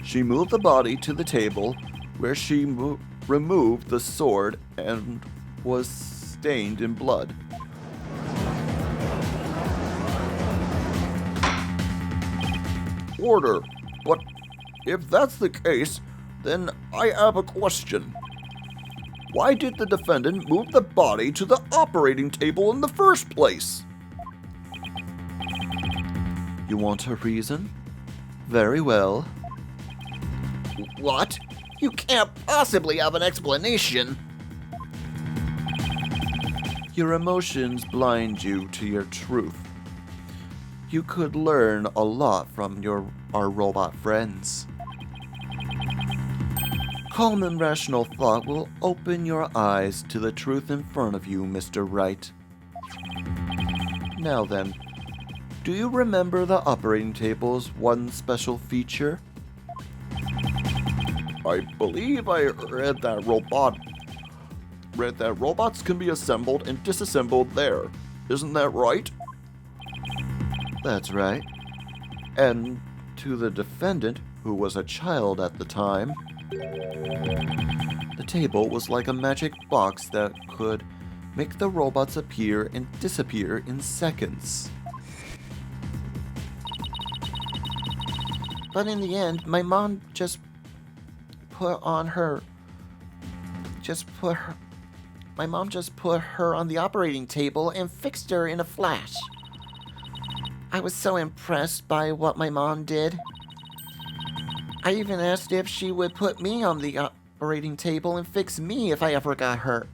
She moved the body to the table, where she removed the sword and was stained in blood.
Order. But if that's the case, then I have a question. Why did the defendant move the body to the operating table in the first place?
You want a reason? Very well.
What? You can't possibly have an explanation.
Your emotions blind you to your truth. You could learn a lot from our robot friends. Calm and rational thought will open your eyes to the truth in front of you, Mr. Wright. Now then, do you remember the operating table's one special feature?
I believe I read that robots can be assembled and disassembled there. Isn't that right?
That's right. And to the defendant, who was a child at the time, the table was like a magic box that could make the robots appear and disappear in seconds. But in the end, my mom just put her on the operating table and fixed her in a flash. I was so impressed by what my mom did. I even asked if she would put me on the
operating table and fix me if I ever got hurt.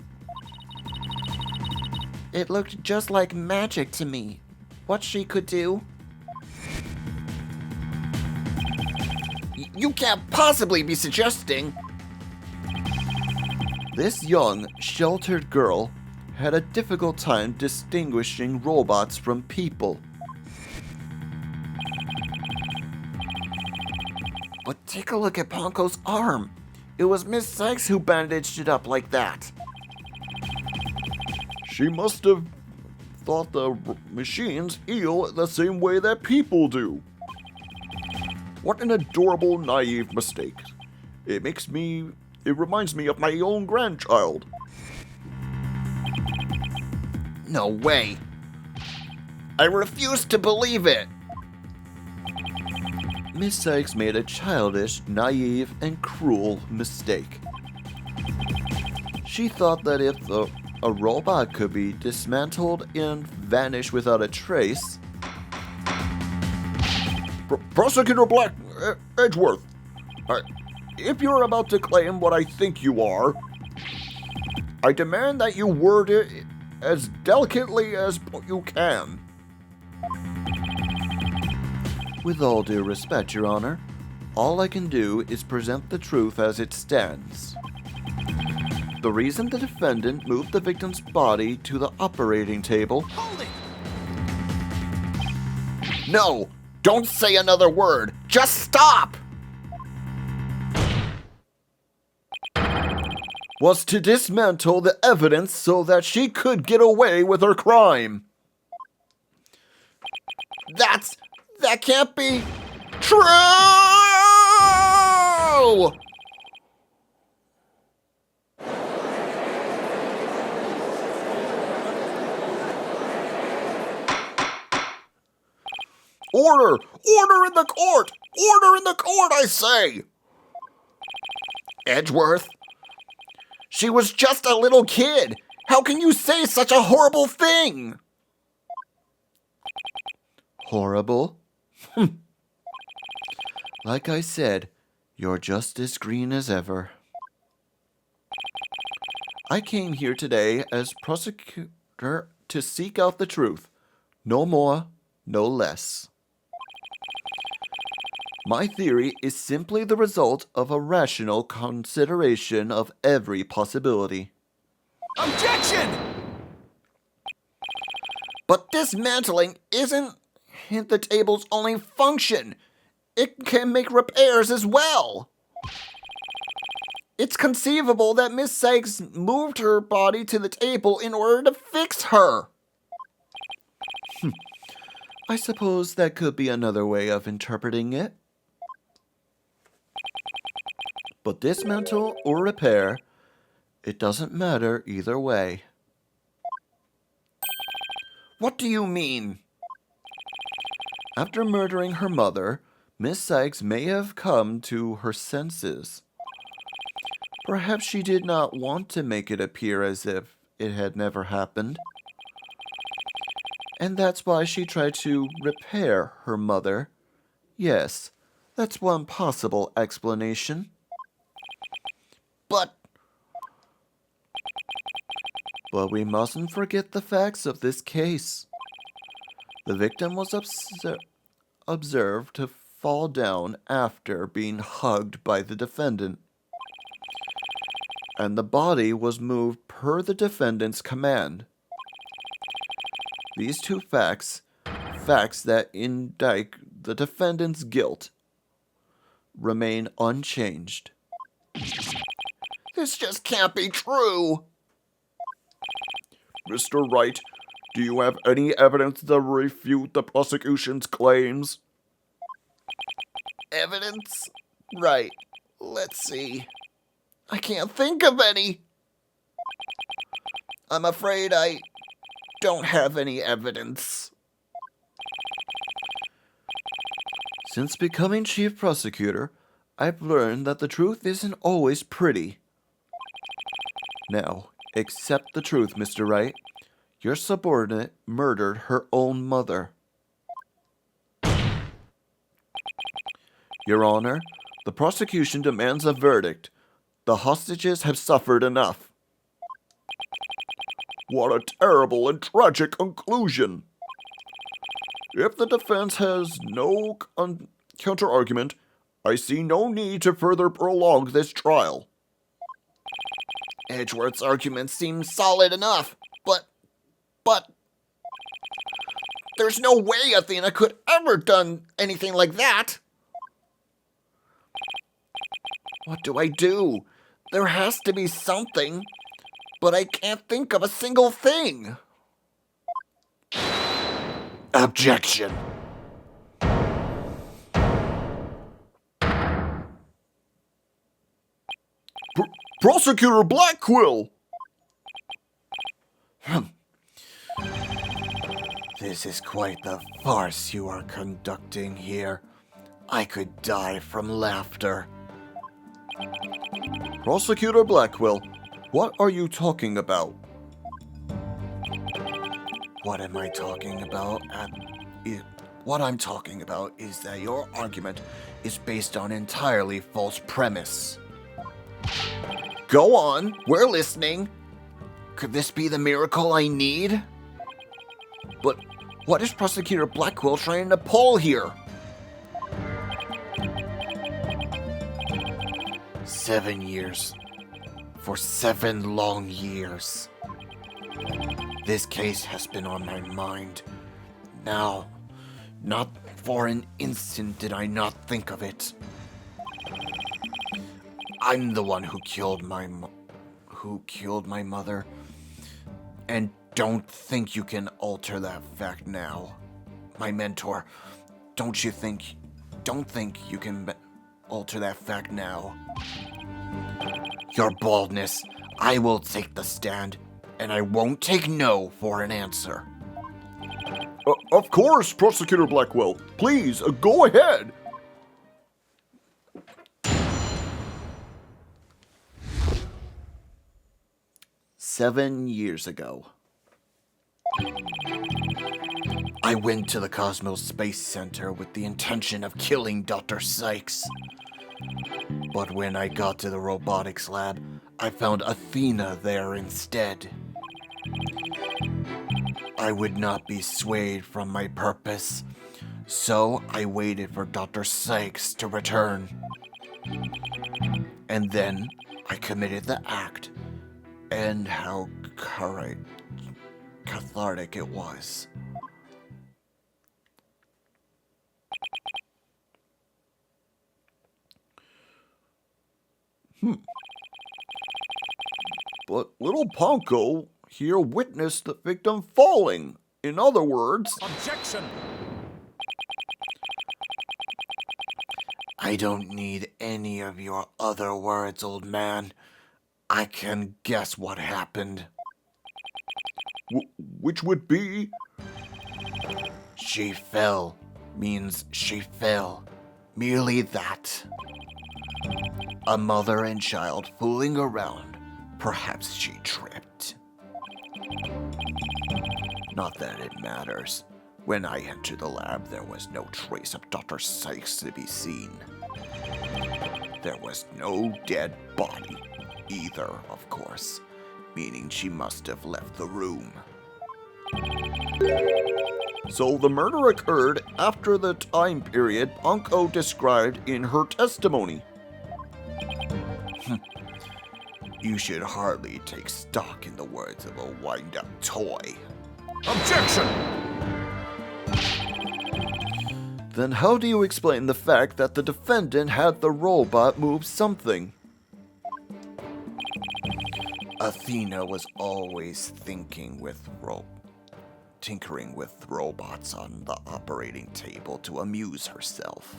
It looked just like magic to me. What she could do. You can't possibly be suggesting.
This young, sheltered girl had a difficult time distinguishing robots from people.
But take a look at Ponko's arm. It was Miss Sykes who bandaged it up like that.
She must have thought the machines heal the same way that people do. What an adorable, naive mistake. It reminds me of my own grandchild.
No way. I refuse to believe it.
Miss Sykes made a childish, naive, and cruel mistake. She thought that if a robot could be dismantled and vanish without a trace.
Prosecutor Edgeworth, if you're about to claim what I think you are, I demand that you word it as delicately as you can.
With all due respect, Your Honor, all I can do is present the truth as it stands. The reason the defendant moved the victim's body to the operating table.
Hold it!
No! Don't say another word! Just stop!
Was to dismantle the evidence so that she could get away with her crime.
That can't be true!
Order! Order in the court! Order in the court, I say!
Edgeworth, she was just a little kid. How can you say such a horrible thing?
Horrible? Like I said, you're just as green as ever. I came here today as prosecutor to seek out the truth. No more, no less. My theory is simply the result of a rational consideration of every possibility.
Objection!
But dismantling isn't the table's only function. It can make repairs as well. It's conceivable that Miss Sykes moved her body to the table in order to fix her.
I suppose that could be another way of interpreting it. But dismantle or repair, it doesn't matter either way.
What do you mean?
After murdering her mother, Miss Sykes may have come to her senses. Perhaps she did not want to make it appear as if it had never happened. And that's why she tried to repair her mother. Yes, that's one possible explanation. But we mustn't forget the facts of this case. The victim was observed to fall down after being hugged by the defendant. And the body was moved per the defendant's command. These two facts that indict the defendant's guilt, remain unchanged.
This just can't be true.
Mr. Wright, do you have any evidence to refute the prosecution's claims?
Evidence? Right. Let's see. I can't think of any. I'm afraid I don't have any evidence.
Since becoming chief prosecutor, I've learned that the truth isn't always pretty. Now, accept the truth, Mr. Wright. Your subordinate murdered her own mother. Your Honor, the prosecution demands a verdict. The hostages have suffered enough.
What a terrible and tragic conclusion. If the defense has no counter-argument, I see no need to further prolong this trial.
Edgeworth's argument seems solid enough, but there's no way Athena could ever done anything like that. What do I do? There has to be something, but I can't think of a single thing.
Objection.
Prosecutor Blackquill!
This is quite the farce you are conducting here. I could die from laughter. Prosecutor Blackquill, what are you talking about? What am I talking about? What I'm talking about is that your argument is based on entirely false premise.
Go on, we're listening. Could this be the miracle I need? But what is Prosecutor Blackquill trying to pull here?
7 years. For 7 long years. This case has been on my mind. Now, not for an instant did I not think of it. I'm the one who killed my mother. And don't think you can alter that fact now. My mentor, don't think you can alter that fact now. Your baldness, I will take the stand, and I won't take no for an answer.
Of course, Prosecutor Blackwell. Please, go ahead.
"7 years ago, I went to the Cosmos Space Center with the intention of killing Dr. Sykes. But when I got to the robotics lab, I found Athena there instead. I would not be swayed from my purpose, so I waited for Dr. Sykes to return. And then I committed the act, and how cathartic it was.
But little Ponko here witnessed the victim falling. In other words...
Objection!
I don't need any of your other words, old man. I can guess what happened.
Which would be...
She fell means she fell. Merely that. A mother and child fooling around. Perhaps she tripped. Not that it matters. When I entered the lab, there was no trace of Dr. Sykes to be seen. There was no dead body either, of course, meaning she must have left the room.
So the murder occurred after the time period Ponko described in her testimony.
You should hardly take stock in the words of a wind-up toy.
Objection!
Then how do you explain the fact that the defendant had the robot move something? Athena was always tinkering with robots on the operating table to amuse herself.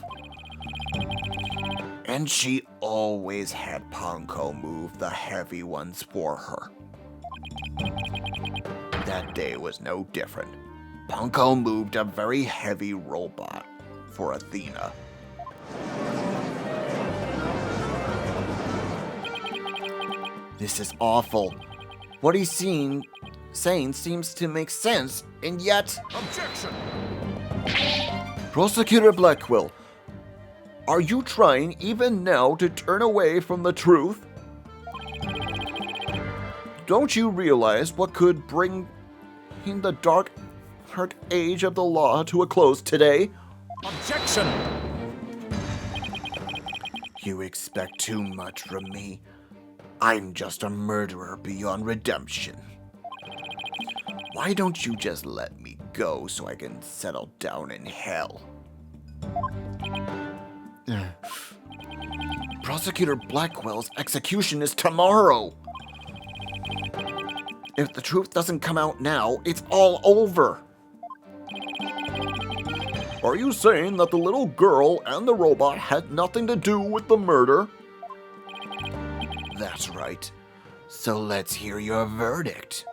And she always had Ponko move the heavy ones for her. That day was no different. Ponko moved a very heavy robot for Athena. This is awful. What he's saying seems to make sense, and yet...
Objection!
Prosecutor Blackwell, are you trying even now to turn away from the truth? Don't you realize what could bring the dark age of the law to a close today?
Objection!
You expect too much from me. I'm just a murderer beyond redemption. Why don't you just let me go so I can settle down in hell? Prosecutor Blackwell's execution is tomorrow. If the truth doesn't come out now, it's all over.
Are you saying that the little girl and the robot had nothing to do with the murder?
That's right. So let's hear your verdict.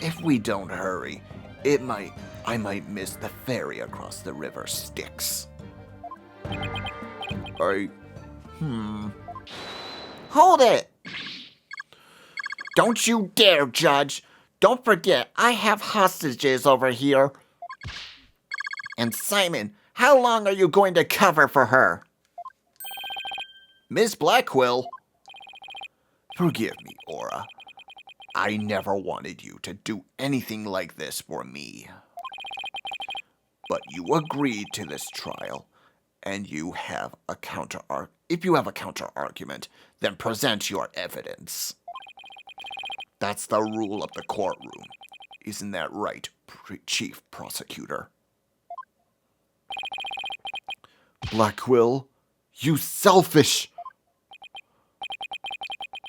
If we don't hurry, I might miss the ferry across the river Styx.
Hold it! Don't you dare, Judge! Don't forget, I have hostages over here. And Simon, how long are you going to cover for her?
Miss Blackwell?
Forgive me, Aura. I never wanted you to do anything like this for me. But you agreed to this trial, and you have a if you have a counter-argument, then present your evidence. That's the rule of the courtroom. Isn't that right, Chief Prosecutor?
Blackwell, you selfish!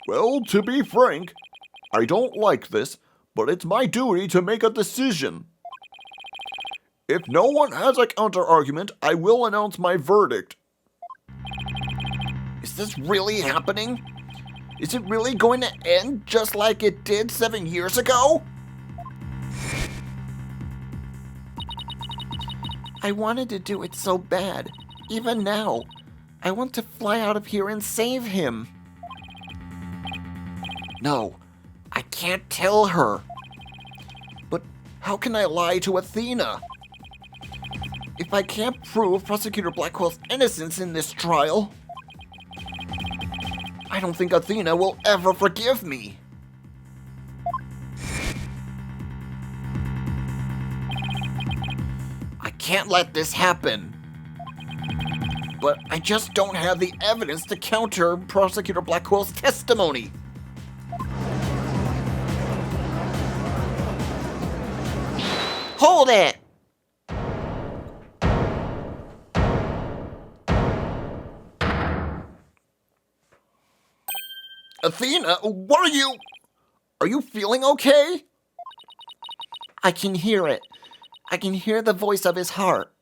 Well, to be frank, I don't like this, but it's my duty to make a decision. If no one has a counter-argument, I will announce my verdict.
Is this really happening? Is it really going to end just like it did 7 years ago? I wanted to do it so bad. Even now, I want to fly out of here and save him. No, I can't tell her. But how can I lie to Athena? If I can't prove Prosecutor Blackwell's innocence in this trial, I don't think Athena will ever forgive me. I can't let this happen. But I just don't have the evidence to counter Prosecutor Blackwell's testimony. Hold it! Athena, what are you? Are you feeling okay? I can hear it. I can hear the voice of his heart.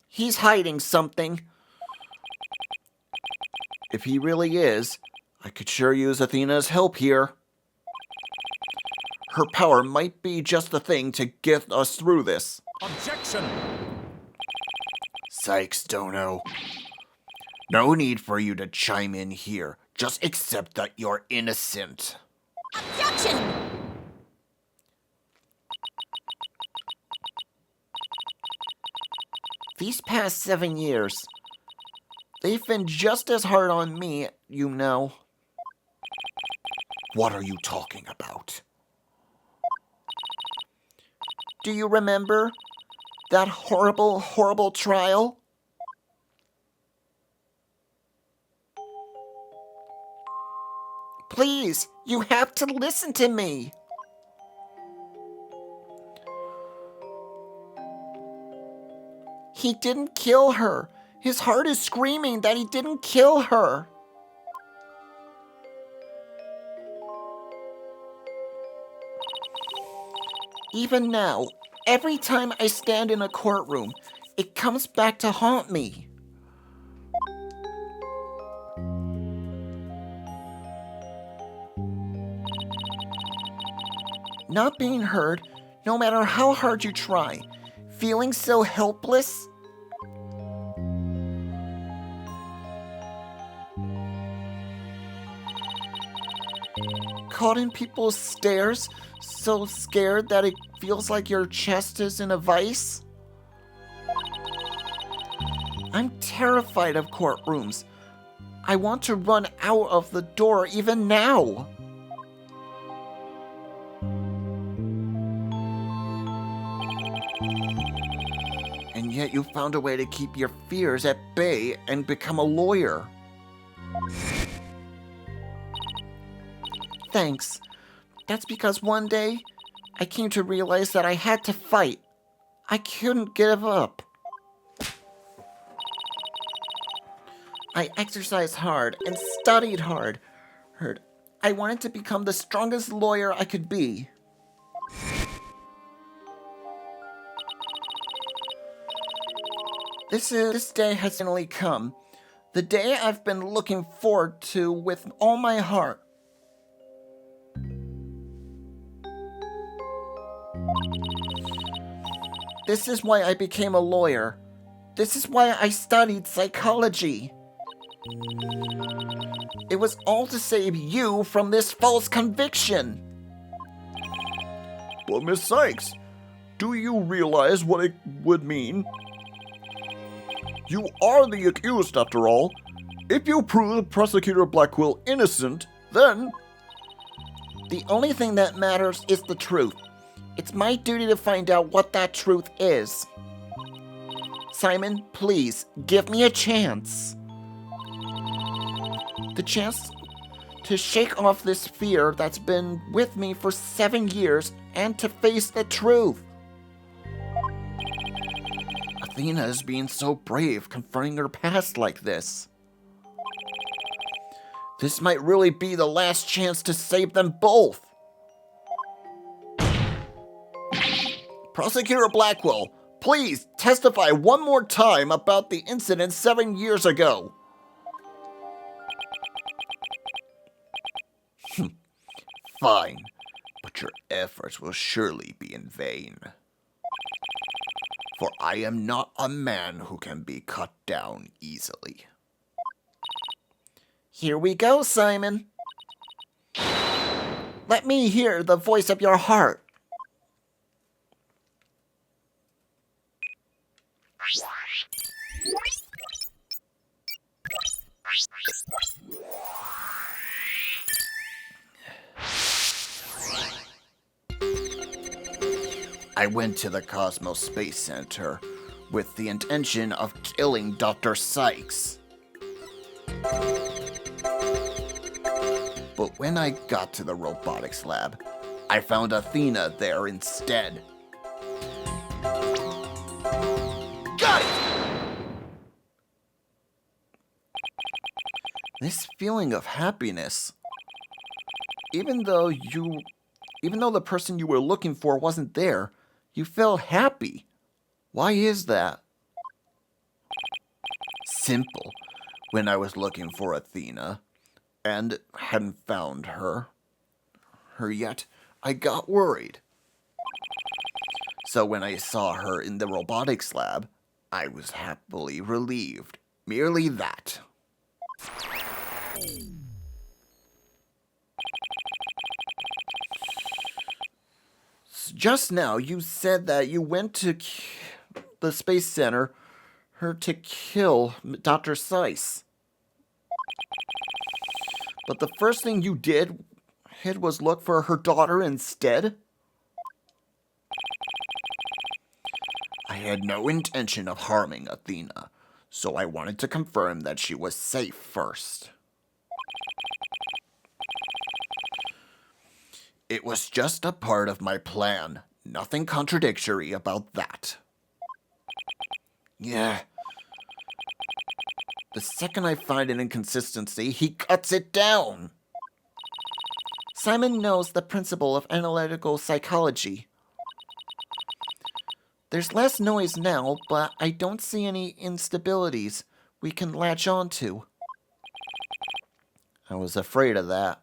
He's hiding something.
If he really is, I could sure use Athena's help here. Her power might be just the thing to get us through this.
Objection!
Sykes, Dono. No need for you to chime in here. Just accept that you're innocent.
Objection!
These past 7 years, they've been just as hard on me, you know.
What are you talking about?
Do you remember that horrible, horrible trial? Please, you have to listen to me. He didn't kill her. His heart is screaming that he didn't kill her. Even now, every time I stand in a courtroom, it comes back to haunt me. Not being heard, no matter how hard you try. Feeling so helpless. Caught in people's stares, so scared that it feels like your chest is in a vice. I'm terrified of courtrooms. I want to run out of the door even now.
And yet you found a way to keep your fears at bay and become a lawyer. Thanks. That's because one day, I came to realize that I had to fight. I couldn't give up. I exercised hard and studied hard. I wanted to become the strongest lawyer I could be. This day has finally come. The day I've been looking forward to with all my heart. This is why I became a lawyer. This is why I studied psychology. It was all to save you from this false conviction.
But Miss Sykes, do you realize what it would mean? You are the accused, after all. If you prove Prosecutor Blackwell innocent, then...
The only thing that matters is the truth. It's my duty to find out what that truth is. Simon, please, give me a chance. The chance to shake off this fear that's been with me for 7 years and to face the truth. Athena is being so brave, confronting her past like this. This might really be the last chance to save them both. Prosecutor Blackwell, please testify one more time about the incident 7 years ago. Fine, but your efforts will surely be in vain. For I am not a man who can be cut down easily. Here we go, Simon. Let me hear the voice of your heart. I went to the Cosmos Space Center with the intention of killing Dr. Sykes. But when I got to the robotics lab, I found Athena there instead. Got it! This feeling of happiness, even though the person you were looking for wasn't there, you felt happy. Why is that? Simple. When I was looking for Athena and hadn't found her yet, I got worried. So when I saw her in the robotics lab, I was happily relieved. Merely that. Just now, you said that you went to the Space Center to kill Dr. Sykes. But the first thing you did was look for her daughter instead? I had no intention of harming Athena, so I wanted to confirm that she was safe first. It was just a part of my plan. Nothing contradictory about that. Yeah. The second I find an inconsistency, he cuts it down. Simon knows the principle of analytical psychology. There's less noise now, but I don't see any instabilities we can latch onto. I was afraid of that.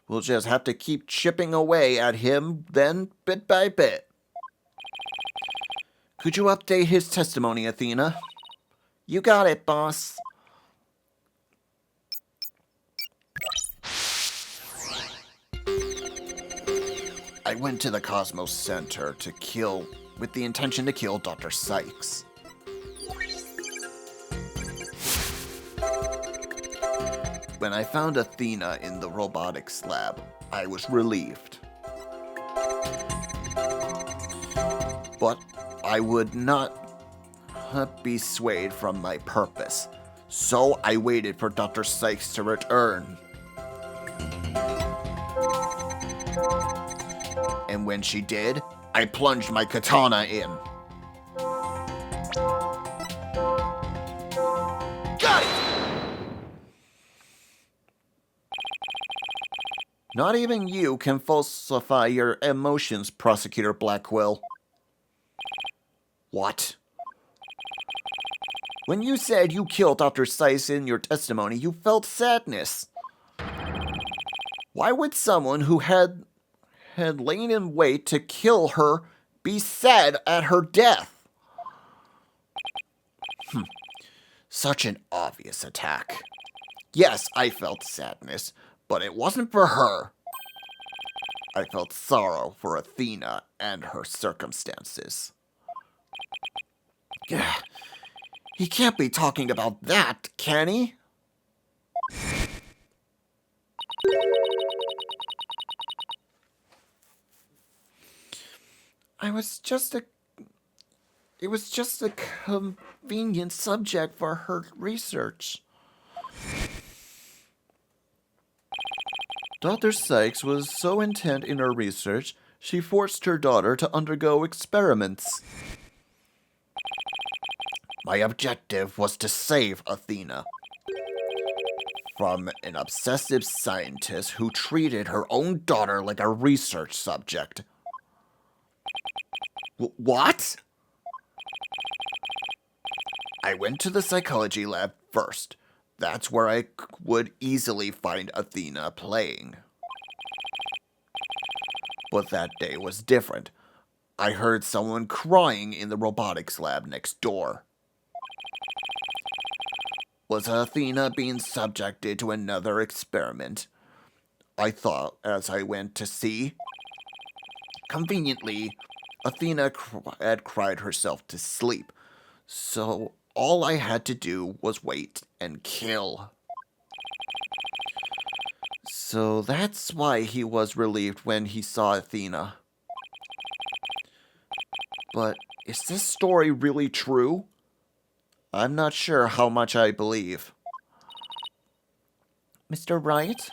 We'll just have to keep chipping away at him, then bit by bit. Could you update his testimony, Athena? You got it, boss. I went to the Cosmos Center with the intention to kill Dr. Sykes. When I found Athena in the robotics lab, I was relieved. But I would not be swayed from my purpose, so I waited for Dr. Sykes to return. And when she did, I plunged my katana in. Got it! Not even you can falsify your emotions, Prosecutor Blackwell. What? When you said you killed Dr. Sykes in your testimony, you felt sadness. Why would someone who had lain in wait to kill her be sad at her death? Such an obvious attack. Yes, I felt sadness, but it wasn't for her. I felt sorrow for Athena and her circumstances. He can't be talking about that, can he? It was just a convenient subject for her research. Dr. Sykes was so intent in her research, she forced her daughter to undergo experiments. My objective was to save Athena from an obsessive scientist who treated her own daughter like a research subject. What? I went to the psychology lab first. That's where I would easily find Athena playing. But that day was different. I heard someone crying in the robotics lab next door. Was Athena being subjected to another experiment? I thought as I went to see. Conveniently, Athena had cried herself to sleep, so all I had to do was wait and kill. So that's why he was relieved when he saw Athena. But is this story really true? I'm not sure how much I believe. Mr. Wright?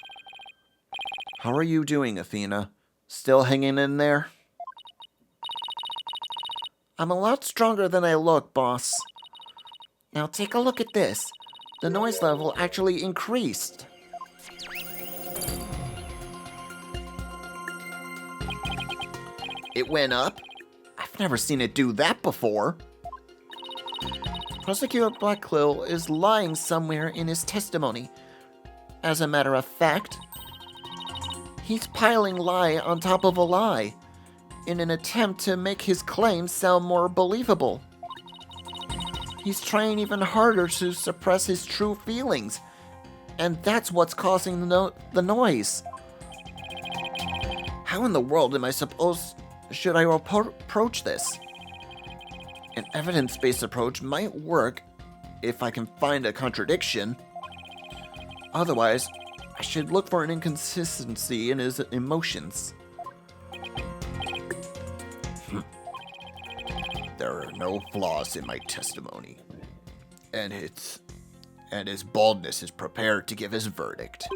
How are you doing, Athena? Still hanging in there? I'm a lot stronger than I look, boss. Now take a look at this. The noise level actually increased. It went up? I've never seen it do that before. Prosecutor Blackwell is lying somewhere in his testimony. As a matter of fact, he's piling lie on top of a lie in an attempt to make his claims sound more believable. He's trying even harder to suppress his true feelings, and that's what's causing the noise. How in the world should I approach this? An evidence-based approach might work if I can find a contradiction. Otherwise, I should look for an inconsistency in his emotions. There are no flaws in my testimony, and his baldness is prepared to give his verdict.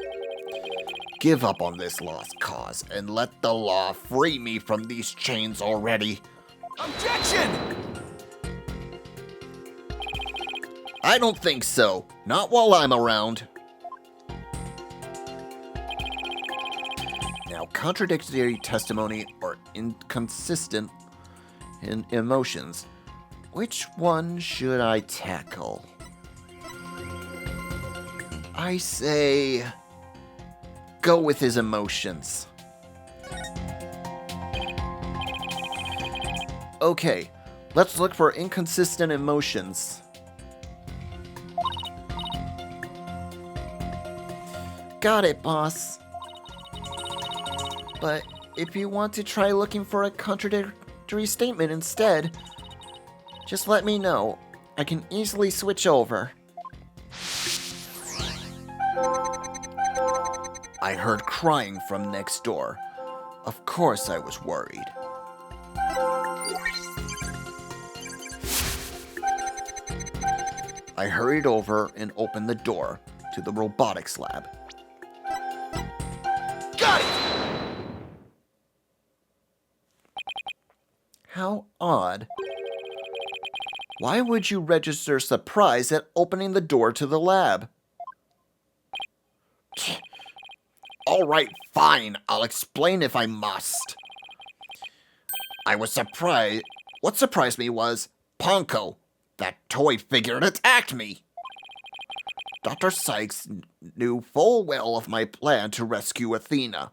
Give up on this lost cause and let the law free me from these chains already.
Objection!
I don't think so. Not while I'm around. Now, contradictory testimony or inconsistent in emotions. Which one should I tackle? I say, go with his emotions. Okay, let's look for inconsistent emotions. Got it, boss. But if you want to try looking for a contradictory statement instead, just let me know. I can easily switch over. I heard crying from next door. Of course I was worried. I hurried over and opened the door to the robotics lab.
Got it!
How odd. Why would you register surprise at opening the door to the lab?
All right, fine. I'll explain if I must. I was surprised. What surprised me was Ponko, that toy figure, attacked me. Dr. Sykes knew full well of my plan to rescue Athena.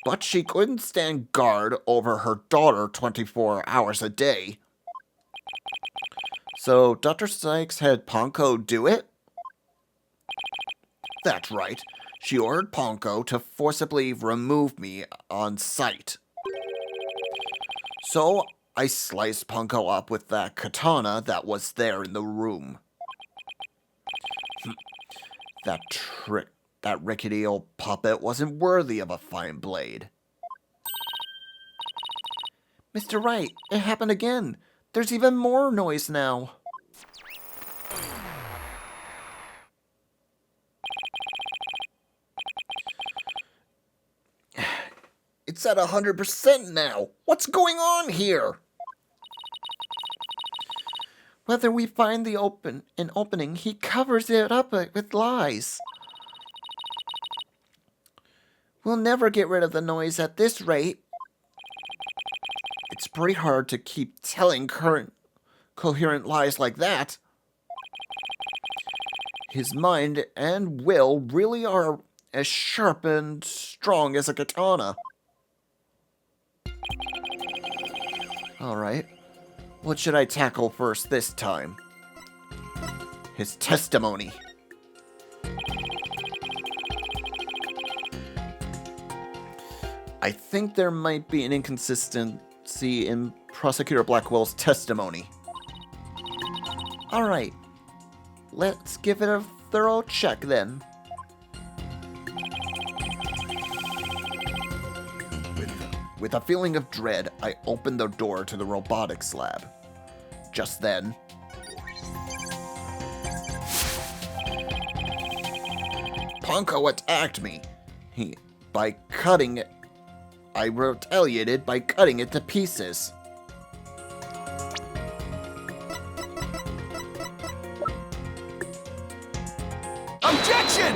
But she couldn't stand guard over her daughter 24 hours a day.
So Dr. Sykes had Ponko do it?
That's right. She ordered Ponko to forcibly remove me on sight. So I sliced Ponko up with that katana that was there in the room. That rickety old puppet wasn't worthy of a fine blade.
Mr. Wright, it happened again. There's even more noise now.
It's at 100% now. What's going on here?
Whether we find an opening, he covers it up with lies. We'll never get rid of the noise at this rate.
It's pretty hard to keep telling coherent lies like that. His mind and will really are as sharp and strong as a katana.
All right. What should I tackle first this time?
His testimony.
I think there might be an inconsistency in Prosecutor Blackwell's testimony. All right. Let's give it a thorough check then.
With a feeling of dread, I opened the door to the robotics lab. Just then, Ponko attacked me. I retaliated by cutting it to pieces.
Objection!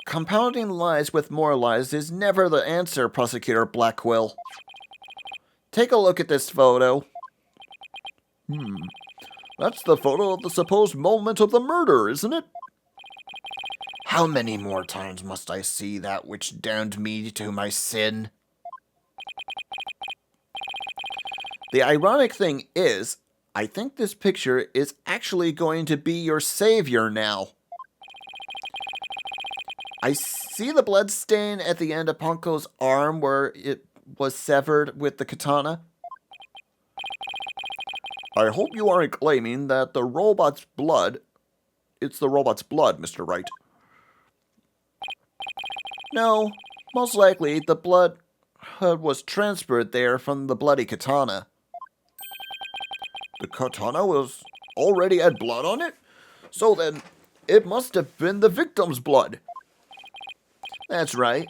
Compounding lies with more lies is never the answer, Prosecutor Blackwell. Take a look at this photo.
That's the photo of the supposed moment of the murder, isn't it?
How many more times must I see that which damned me to my sin?
The ironic thing is, I think this picture is actually going to be your savior now. I see the blood stain at the end of Ponko's arm where it was severed with the katana.
I hope you aren't claiming that the robot's blood... It's the robot's blood, Mr. Wright.
No, most likely the blood was transferred there from the bloody katana.
The katana already had blood on it? So then, it must have been the victim's blood.
That's right.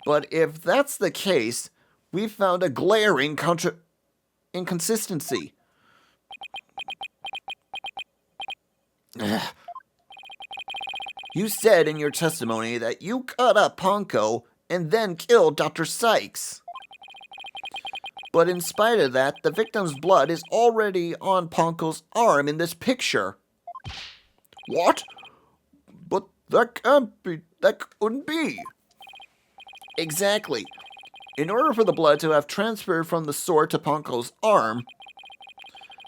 But if that's the case, we found a glaring inconsistency. You said in your testimony that you cut up Ponko and then killed Dr. Sykes. But in spite of that, the victim's blood is already on Ponko's arm in this picture.
What? But that can't be... That couldn't be.
Exactly. In order for the blood to have transferred from the sword to Ponko's arm,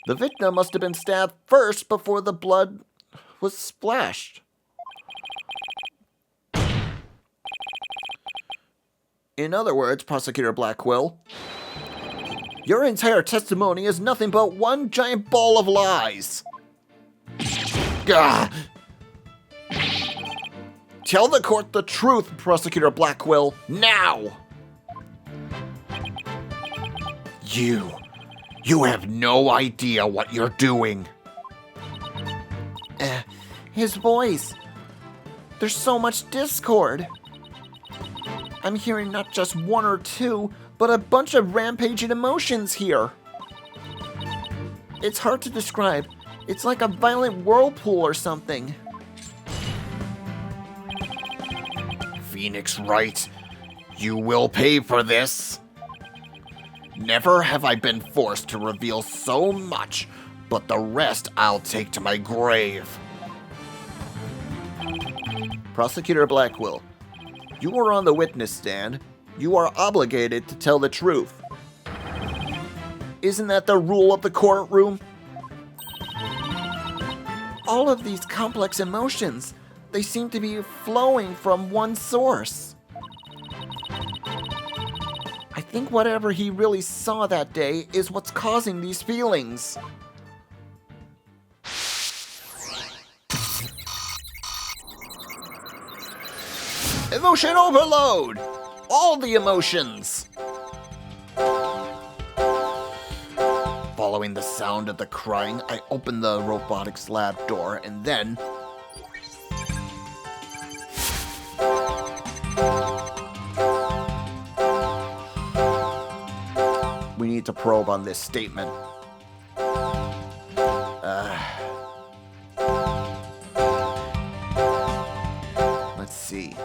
the victim must have been stabbed first before the blood was splashed. In other words, Prosecutor Blackwell, your entire testimony is nothing but one giant ball of lies.
Gah! Tell the court the truth, Prosecutor Blackwell, now!
You have no idea what you're doing.
His voice. There's so much discord. I'm hearing not just one or two, but a bunch of rampaging emotions here. It's hard to describe. It's like a violent whirlpool or something.
Phoenix Wright, you will pay for this. Never have I been forced to reveal so much, but the rest I'll take to my grave.
Prosecutor Blackwell, you are on the witness stand. You are obligated to tell the truth. Isn't that the rule of the courtroom?
All of these complex emotions, they seem to be flowing from one source. I think whatever he really saw that day is what's causing these feelings.
Emotion overload! All the emotions! Following the sound of the crying, I open the robotics lab door and then... we need to probe on this statement. Let's see.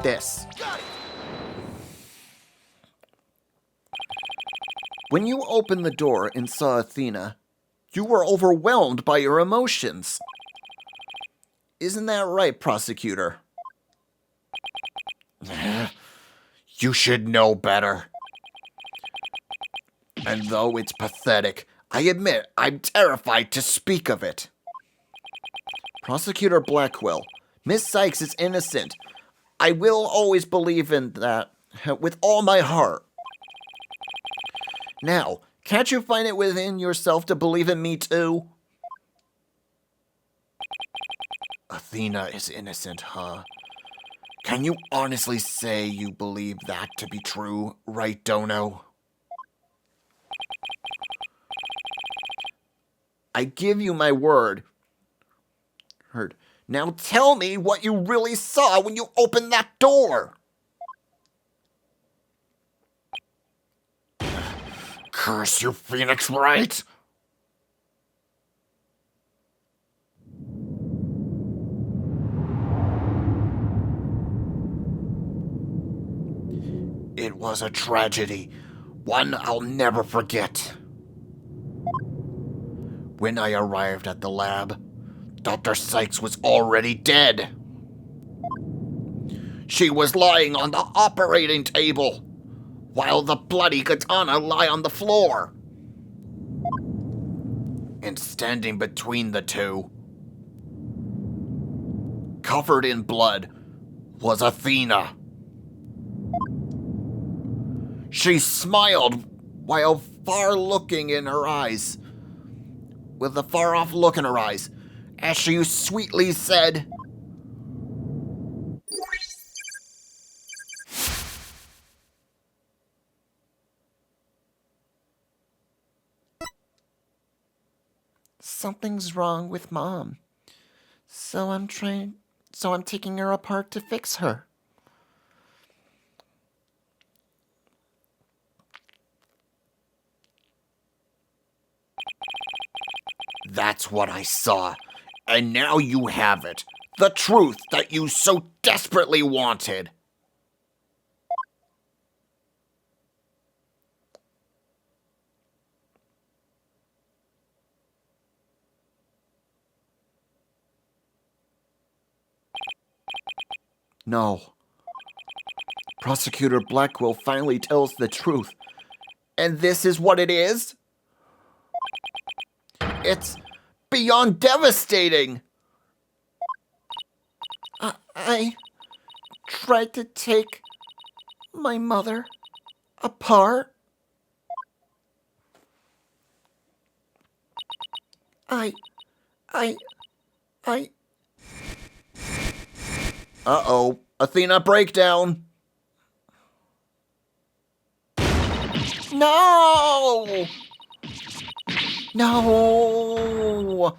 This. When you opened the door and saw Athena, you were overwhelmed by your emotions. Isn't that right, prosecutor?
You should know better.
And though it's pathetic, I admit I'm terrified to speak of it. Prosecutor Blackwell, Miss Sykes is innocent. I will always believe in that with all my heart. Now, can't you find it within yourself to believe in me too?
Athena is innocent, huh? Can you honestly say you believe that to be true, right, Dono?
I give you my word. Heard. Now tell me what you really saw when you opened that door.
Curse you, Phoenix Wright! It was a tragedy, one I'll never forget. When I arrived at the lab, Dr. Sykes was already dead. She was lying on the operating table, while the bloody katana lay on the floor. And standing between the two, covered in blood, was Athena. She smiled while far looking in her eyes, with a far-off look in her eyes, as she sweetly said,
Something's wrong with Mom. So I'm taking her apart to fix her.
That's what I saw. And now you have it. The truth that you so desperately wanted.
No. Prosecutor Blackwell finally tells the truth. And this is what it is? It's beyond devastating.
I tried to take my mother apart. I...
Uh-oh. Athena breakdown.
No! No!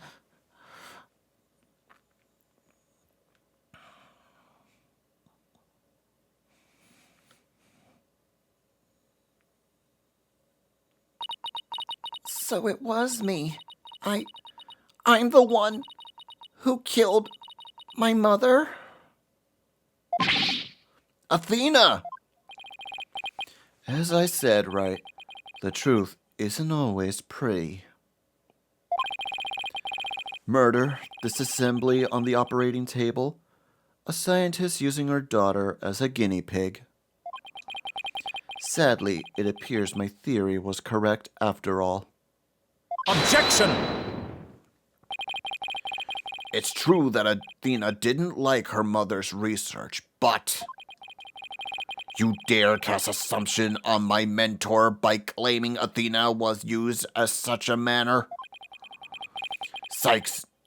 So it was me. I'm the one who killed my mother?
Athena! As I said, right, the truth isn't always pretty. Murder, disassembly on the operating table, a scientist using her daughter as a guinea pig. Sadly, it appears my theory was correct after all.
Objection!
It's true that Athena didn't like her mother's research, but you dare cast assumption on my mentor by claiming Athena was used as such a manner?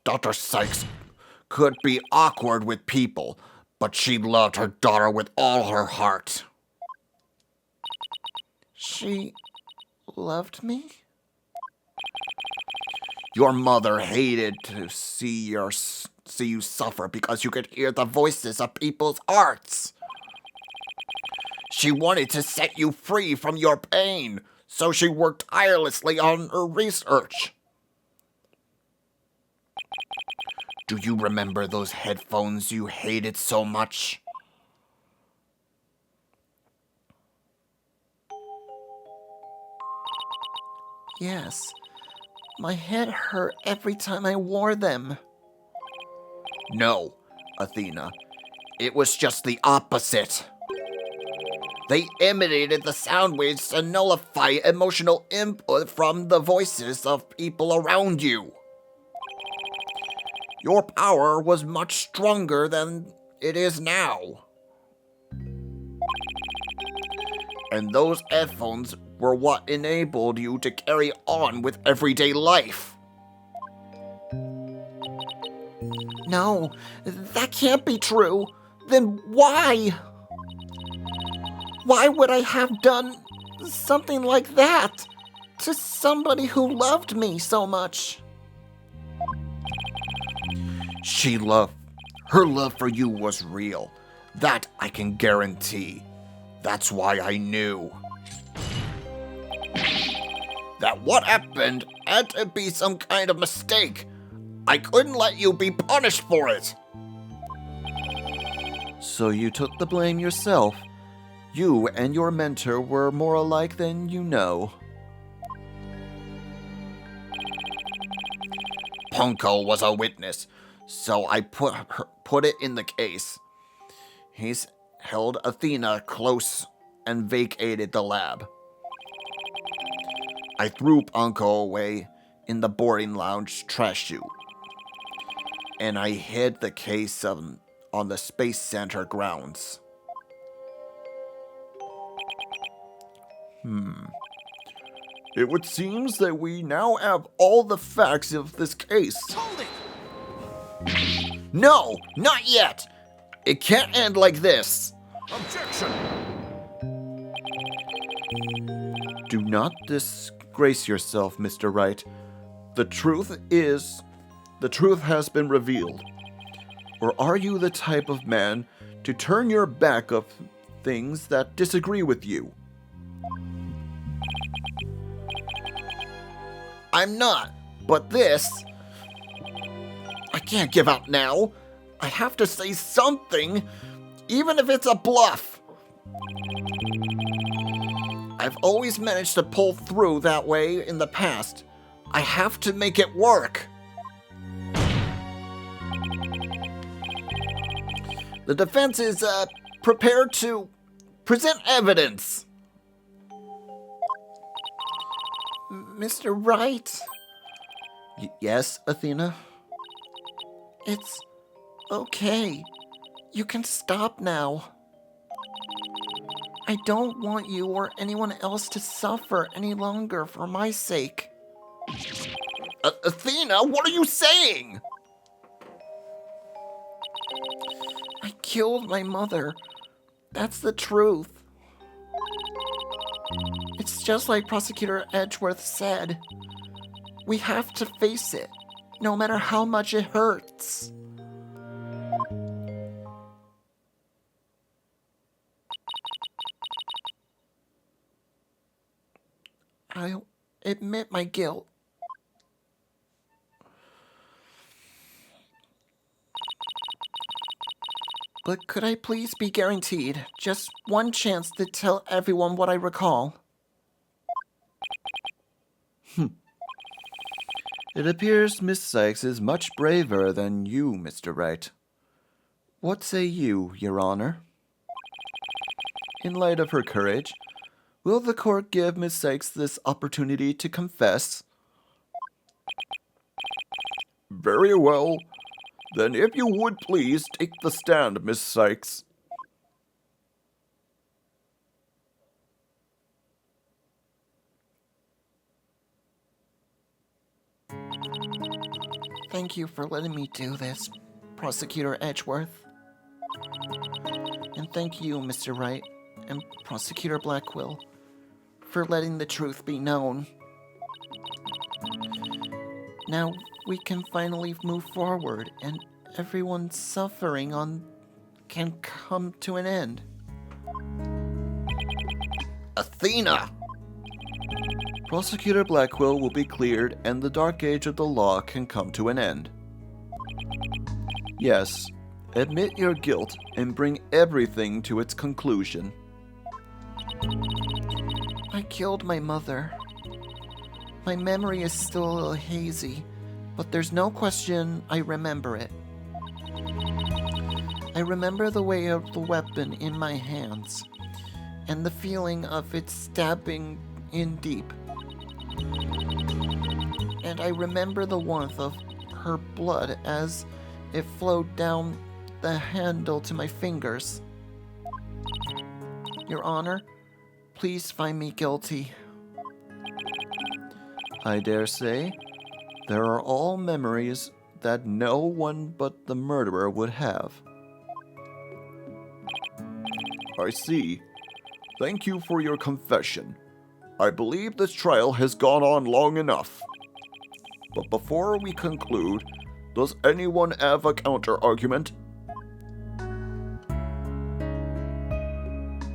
Dr. Sykes could be awkward with people, but she loved her daughter with all her heart.
She loved me?
Your mother hated to see you suffer because you could hear the voices of people's hearts. She wanted to set you free from your pain, so she worked tirelessly on her research. Do you remember those headphones you hated so much?
Yes. My head hurt every time I wore them.
No, Athena. It was just the opposite. They emanated the sound waves to nullify emotional input from the voices of people around you. Your power was much stronger than it is now. And those headphones were what enabled you to carry on with everyday life.
No, that can't be true. Then why? Why would I have done something like that to somebody who loved me so much?
Her love for you was real. That I can guarantee. That's why I knew that what happened had to be some kind of mistake. I couldn't let you be punished for it. So you took the blame yourself. You and your mentor were more alike than you know. Punko was a witness, so I put it in the case. He's held Athena close and vacated the lab. I threw Punko away in the boarding lounge trash chute, and I hid the case on the Space Center grounds. It would seem that we now have all the facts of this case.
Hold it!
No, not yet! It can't end like this.
Objection!
Do not disgrace yourself, Mr. Wright. The truth has been revealed. Or are you the type of man to turn your back on things that disagree with you? I'm not, but this... I can't give out now. I have to say something, even if it's a bluff. I've always managed to pull through that way in the past. I have to make it work. The defense is prepared to present evidence.
Mr. Wright,
Yes, Athena?
it's okay. You can stop now. I don't want you or anyone else to suffer any longer for my sake.
Athena, what are you saying?
I killed my mother. That's the truth. It's It's just like Prosecutor Edgeworth said. We have to face it, no matter how much it hurts. I'll admit my guilt. But could I please be guaranteed just one chance to tell everyone what I recall?
It appears Miss Sykes is much braver than you, Mr. Wright. What say you, Your Honor? In light of her courage, will the court give Miss Sykes this opportunity to confess?
Very well. Then if you would please take the stand, Miss Sykes.
Thank you for letting me do this, Prosecutor Edgeworth. And thank you, Mr. Wright and Prosecutor Blackwell, for letting the truth be known. Now we can finally move forward, and everyone's suffering can come to an end.
Athena!
Prosecutor Blackwell will be cleared, and the dark age of the law can come to an end. Yes, admit your guilt and bring everything to its conclusion.
I killed my mother. My memory is still a little hazy, but there's no question I remember it. I remember the weight of the weapon in my hands, and the feeling of it stabbing in deep. And I remember the warmth of her blood as it flowed down the handle to my fingers. Your Honor, please find me guilty.
I dare say there are all memories that no one but the murderer would have.
I see. Thank you for your confession. I believe this trial has gone on long enough. But before we conclude, does anyone have a counter-argument?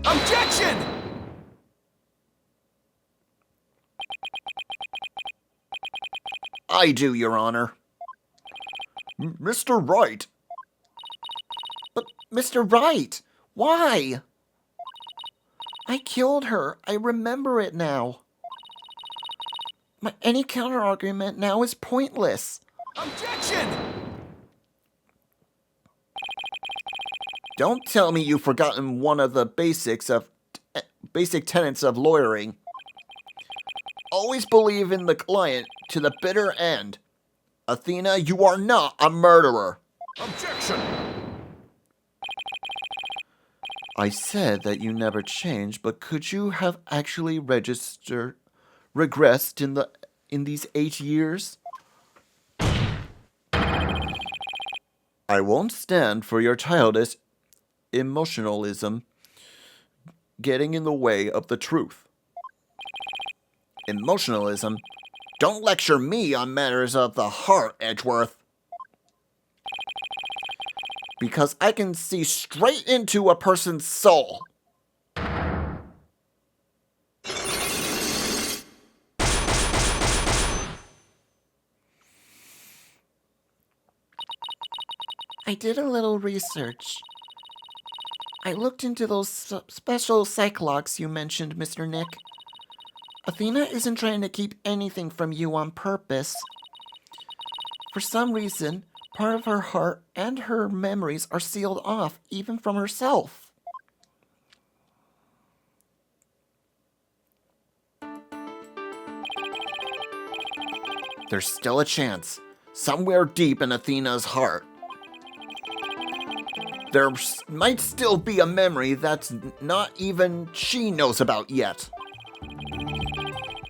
Objection!
I do, Your Honor.
Mr. Wright!
But, Mr. Wright, why? I killed her. I remember it now. Any counter-argument now is pointless.
Objection!
Don't tell me you've forgotten one of the basic tenets of lawyering. Always believe in the client to the bitter end. Athena, you are not a murderer.
Objection!
I said that you never changed, but could you have actually regressed in these 8 years? I won't stand for your childish emotionalism getting in the way of the truth.
Emotionalism? Don't lecture me on matters of the heart, Edgeworth. Because I can see straight into a person's soul. I did a little research. I looked into those special cyclocks you mentioned, Mr. Nick. Athena isn't trying to keep anything from you on purpose. For some reason, part of her heart and her memories are sealed off, even from herself. There's still a chance, somewhere deep in Athena's heart. There might still be a memory that's not even she knows about yet.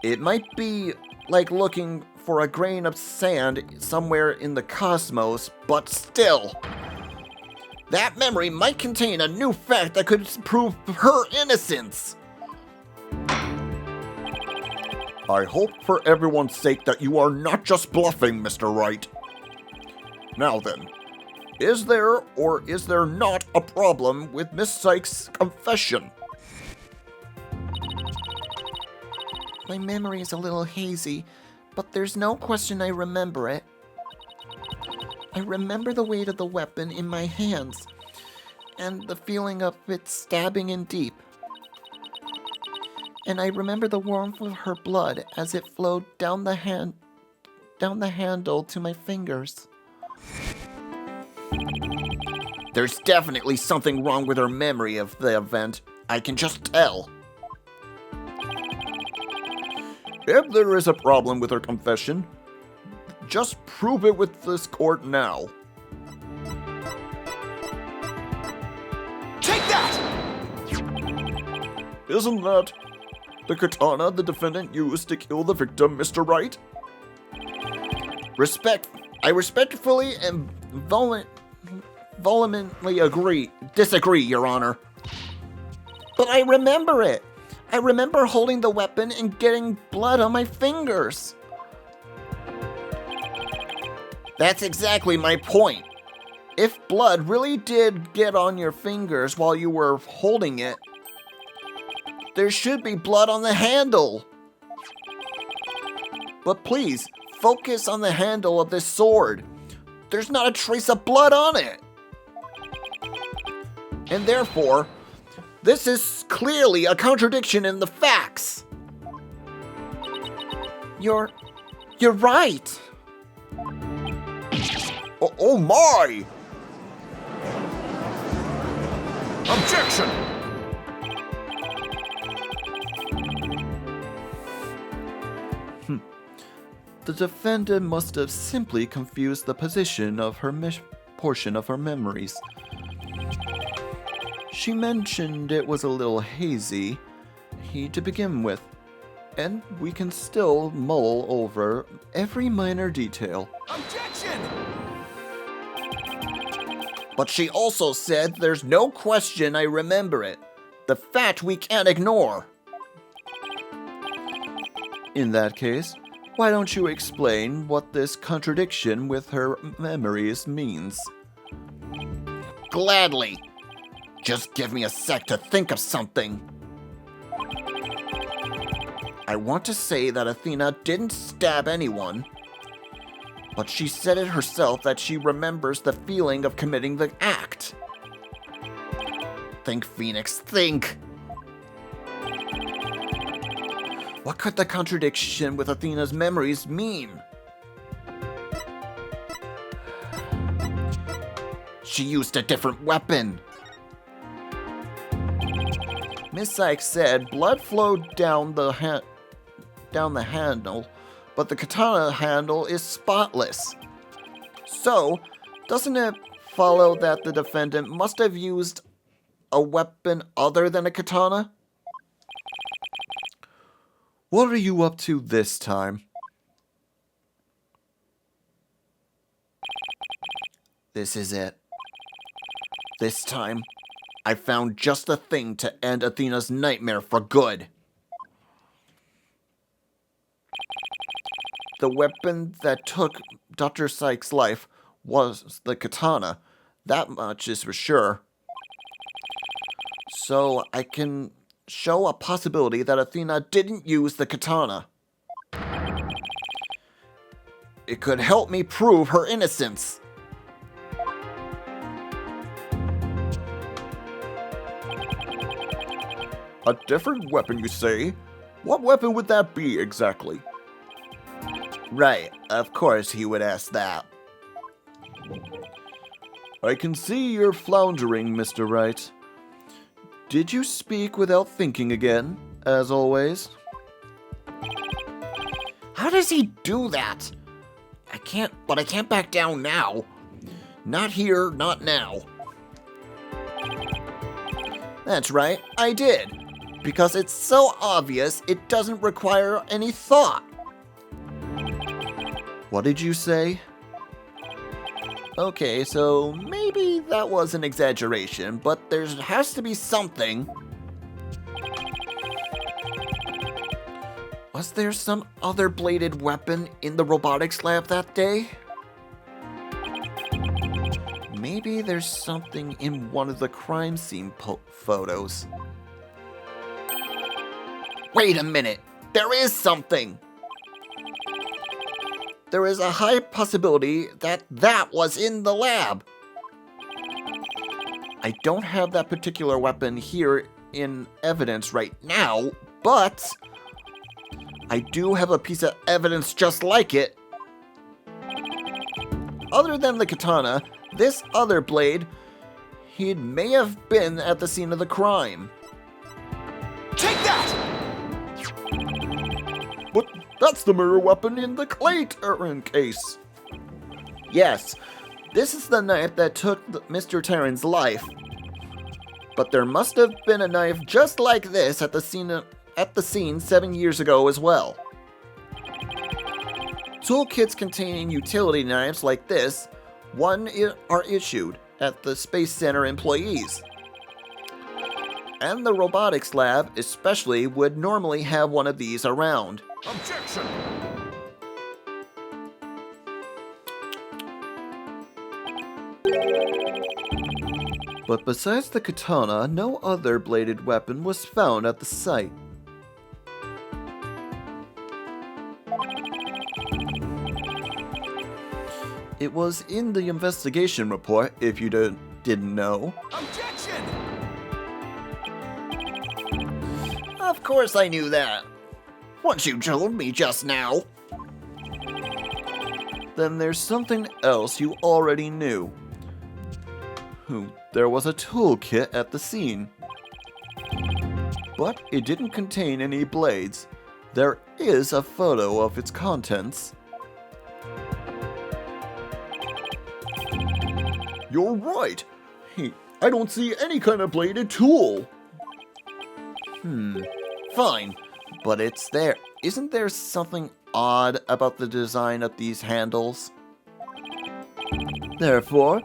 It might be like looking for a grain of sand somewhere in the cosmos, but still. That memory might contain a new fact that could prove her innocence.
I hope for everyone's sake that you are not just bluffing, Mr. Wright. Now then, is there or is there not a problem with Miss Sykes' confession?
My memory is a little hazy, but there's no question I remember it. I remember the weight of the weapon in my hands, and the feeling of it stabbing in deep. And I remember the warmth of her blood as it flowed down the handle to my fingers.
There's definitely something wrong with her memory of the event. I can just tell. If there is a problem with her confession, just prove it with this court now.
Take that!
Isn't that the katana the defendant used to kill the victim, Mr. Wright?
I respectfully and vehemently disagree, Your Honor. But I remember it. I remember holding the weapon and getting blood on my fingers. That's exactly my point. If blood really did get on your fingers while you were holding it, there should be blood on the handle. But please, focus on the handle of this sword. There's not a trace of blood on it. And therefore, this is clearly a contradiction in the facts. You're right.
Oh my! Objection!
The defendant must have simply confused the position of her portion of her memories. She mentioned it was a little hazy to begin with, and we can still mull over every minor detail.
Objection!
But she also said there's no question I remember it. The fact we can't ignore.
In that case, why don't you explain what this contradiction with her memories means?
Gladly. Just give me a sec to think of something. I want to say that Athena didn't stab anyone, but she said it herself that she remembers the feeling of committing the act. Think, Phoenix, think! What could the contradiction with Athena's memories mean? She used a different weapon. Miss Sykes said blood flowed down the handle, but the katana handle is spotless. So, doesn't it follow that the defendant must have used a weapon other than a katana?
What are you up to this time?
This is it. This time, I found just the thing to end Athena's nightmare for good. The weapon that took Dr. Sykes' life was the katana. That much is for sure. So I can show a possibility that Athena didn't use the katana. It could help me prove her innocence.
A different weapon, you say? What weapon would that be exactly?
Right, of course he would ask that.
I can see you're floundering, Mr. Wright. Did you speak without thinking again, as always?
How does he do that? I can't back down now. Not here, not now. That's right, I did. Because it's so obvious it doesn't require any thought.
What did you say?
Okay, so maybe that was an exaggeration, but there has to be something.
Was there some other bladed weapon in the robotics lab that day? Maybe there's something in one of the crime scene photos.
Wait a minute! There is something! There is a high possibility that that was in the lab.
I don't have that particular weapon here in evidence right now, but I do have a piece of evidence just like it. Other than the katana, this other blade, he may have been at the scene of the crime.
Take that!
But that's the mirror weapon in the clay case.
Yes, this is the knife that took Mr. Terran's life. But there must have been a knife just like this at the scene 7 years ago as well. Toolkits containing utility knives like this are issued at the Space Center employees. And the robotics lab especially would normally have one of these around.
Objection!
But besides the katana, no other bladed weapon was found at the site. It was in the investigation report, if you didn't know.
Objection!
Of course I knew that. Once you told me just now.
Then there's something else you already knew. There was a toolkit at the scene. But it didn't contain any blades. There is a photo of its contents.
You're right. I don't see any kind of bladed tool.
Fine, but it's there. Isn't there something odd about the design of these handles? Therefore,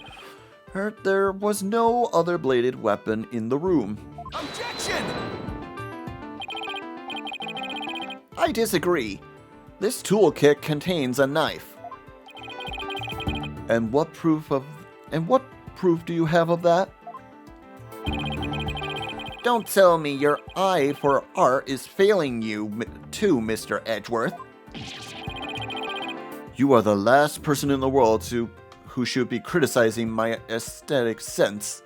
there was no other bladed weapon in the room.
Objection!
I disagree. This toolkit contains a knife. And what proof do you have of that?
Don't tell me your eye for art is failing you too, Mr. Edgeworth.
You are the last person in the world who should be criticizing my aesthetic sense.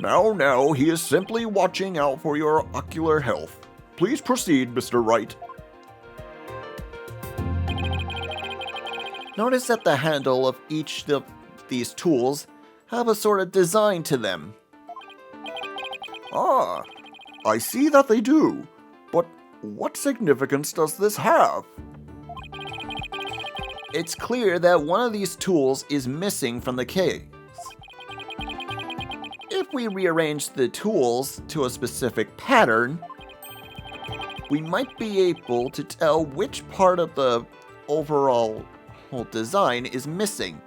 Now, he is simply watching out for your ocular health. Please proceed, Mr. Wright.
Notice that the handle of each of these tools have a sort of design to them.
Ah, I see that they do. But what significance does this have?
It's clear that one of these tools is missing from the case. If we rearrange the tools to a specific pattern, we might be able to tell which part of the overall design is missing.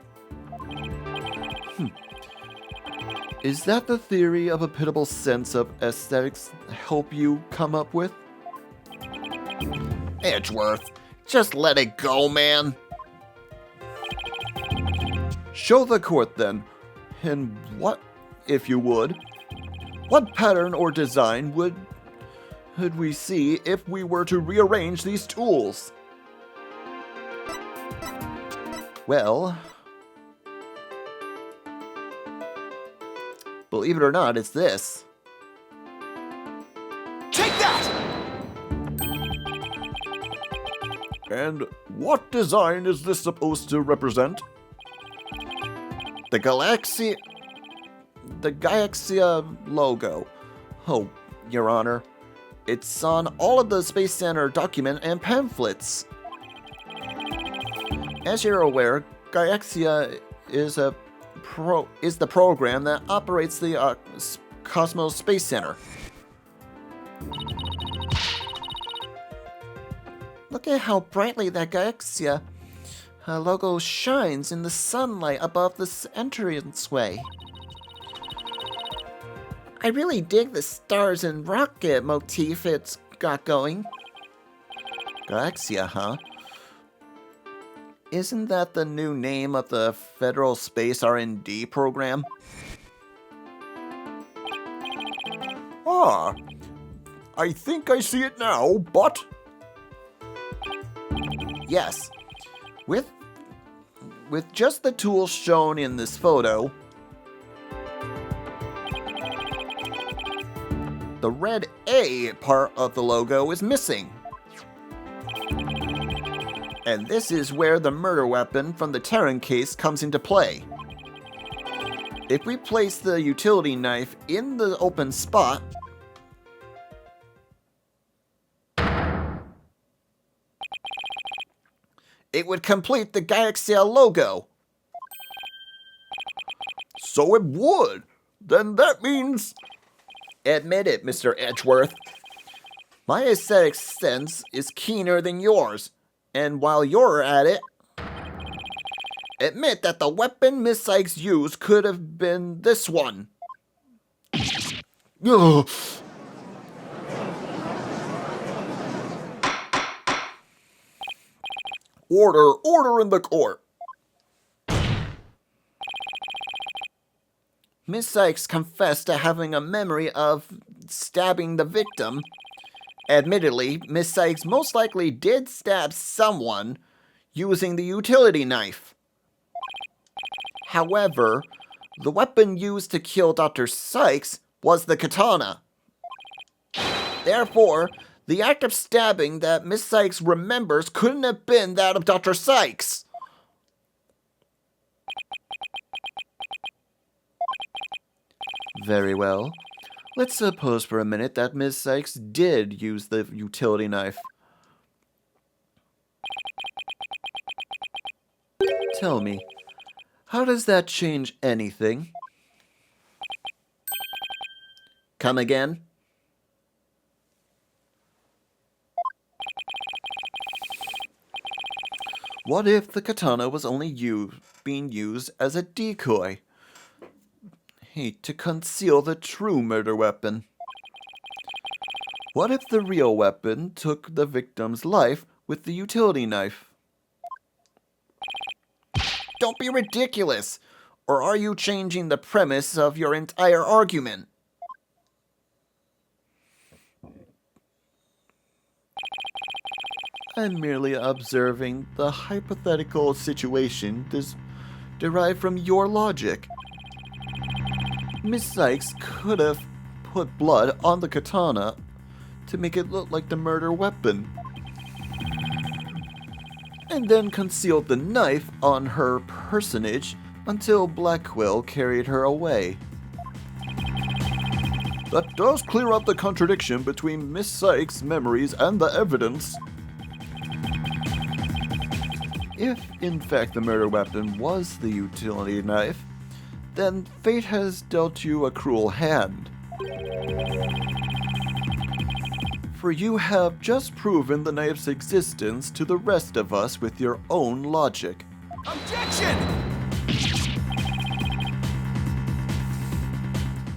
Is that the theory of a pitiable sense of aesthetics help you come up with?
Edgeworth, just let it go, man.
Show the court then, and what, if you would, what pattern or design would we see if we were to rearrange these tools? Well, believe it or not, it's this.
Take that!
And what design is this supposed to represent?
The Galaxia logo. Oh, Your Honor. It's on all of the Space Center document and pamphlets. As you're aware, Galaxia is the program that operates the Cosmos Space Center. Look at how brightly that Galaxia logo shines in the sunlight above the entranceway. I really dig the stars and rocket motif it's
got going.
Galaxia, huh? Isn't that the new name of the Federal Space R&D program?
Ah, I think I see it now, but...
Yes. With just the tools shown in this photo, the red A part of the logo is missing. And this is where the murder weapon from the Terran case comes into play. If we place the utility knife in the open spot, it would complete the Galaxia logo.
So it would. Then that means...
Admit it, Mr. Edgeworth. My aesthetic sense is keener than yours, and while you're at it, admit that the weapon Miss Sykes used could have been this one.
Ugh. Order in the court.
Miss Sykes confessed to having a memory of stabbing the victim. Admittedly, Miss Sykes most likely did stab someone using the utility knife. However, the weapon used to kill Dr. Sykes was the katana. Therefore, the act of stabbing that Miss Sykes remembers couldn't have been that of Dr. Sykes. Very well. Let's suppose for a minute that Miss Sykes did use the utility knife. Tell me, how does that change anything? Come again? What if the katana was only being used as a decoy? To conceal the true murder weapon. What if the real weapon took the victim's life with the utility knife? Don't be ridiculous! Or are you changing the premise of your entire argument? I'm merely observing the hypothetical situation derived from your logic. Miss Sykes could have put blood on the katana to make it look like the murder weapon, and then concealed the knife on her personage until Blackwell carried her away.
That does clear up the contradiction between Miss Sykes' memories and the evidence.
If, in fact, the murder weapon was the utility knife, then fate has dealt you a cruel hand. For you have just proven the knife's existence to the rest of us with your own logic.
Objection!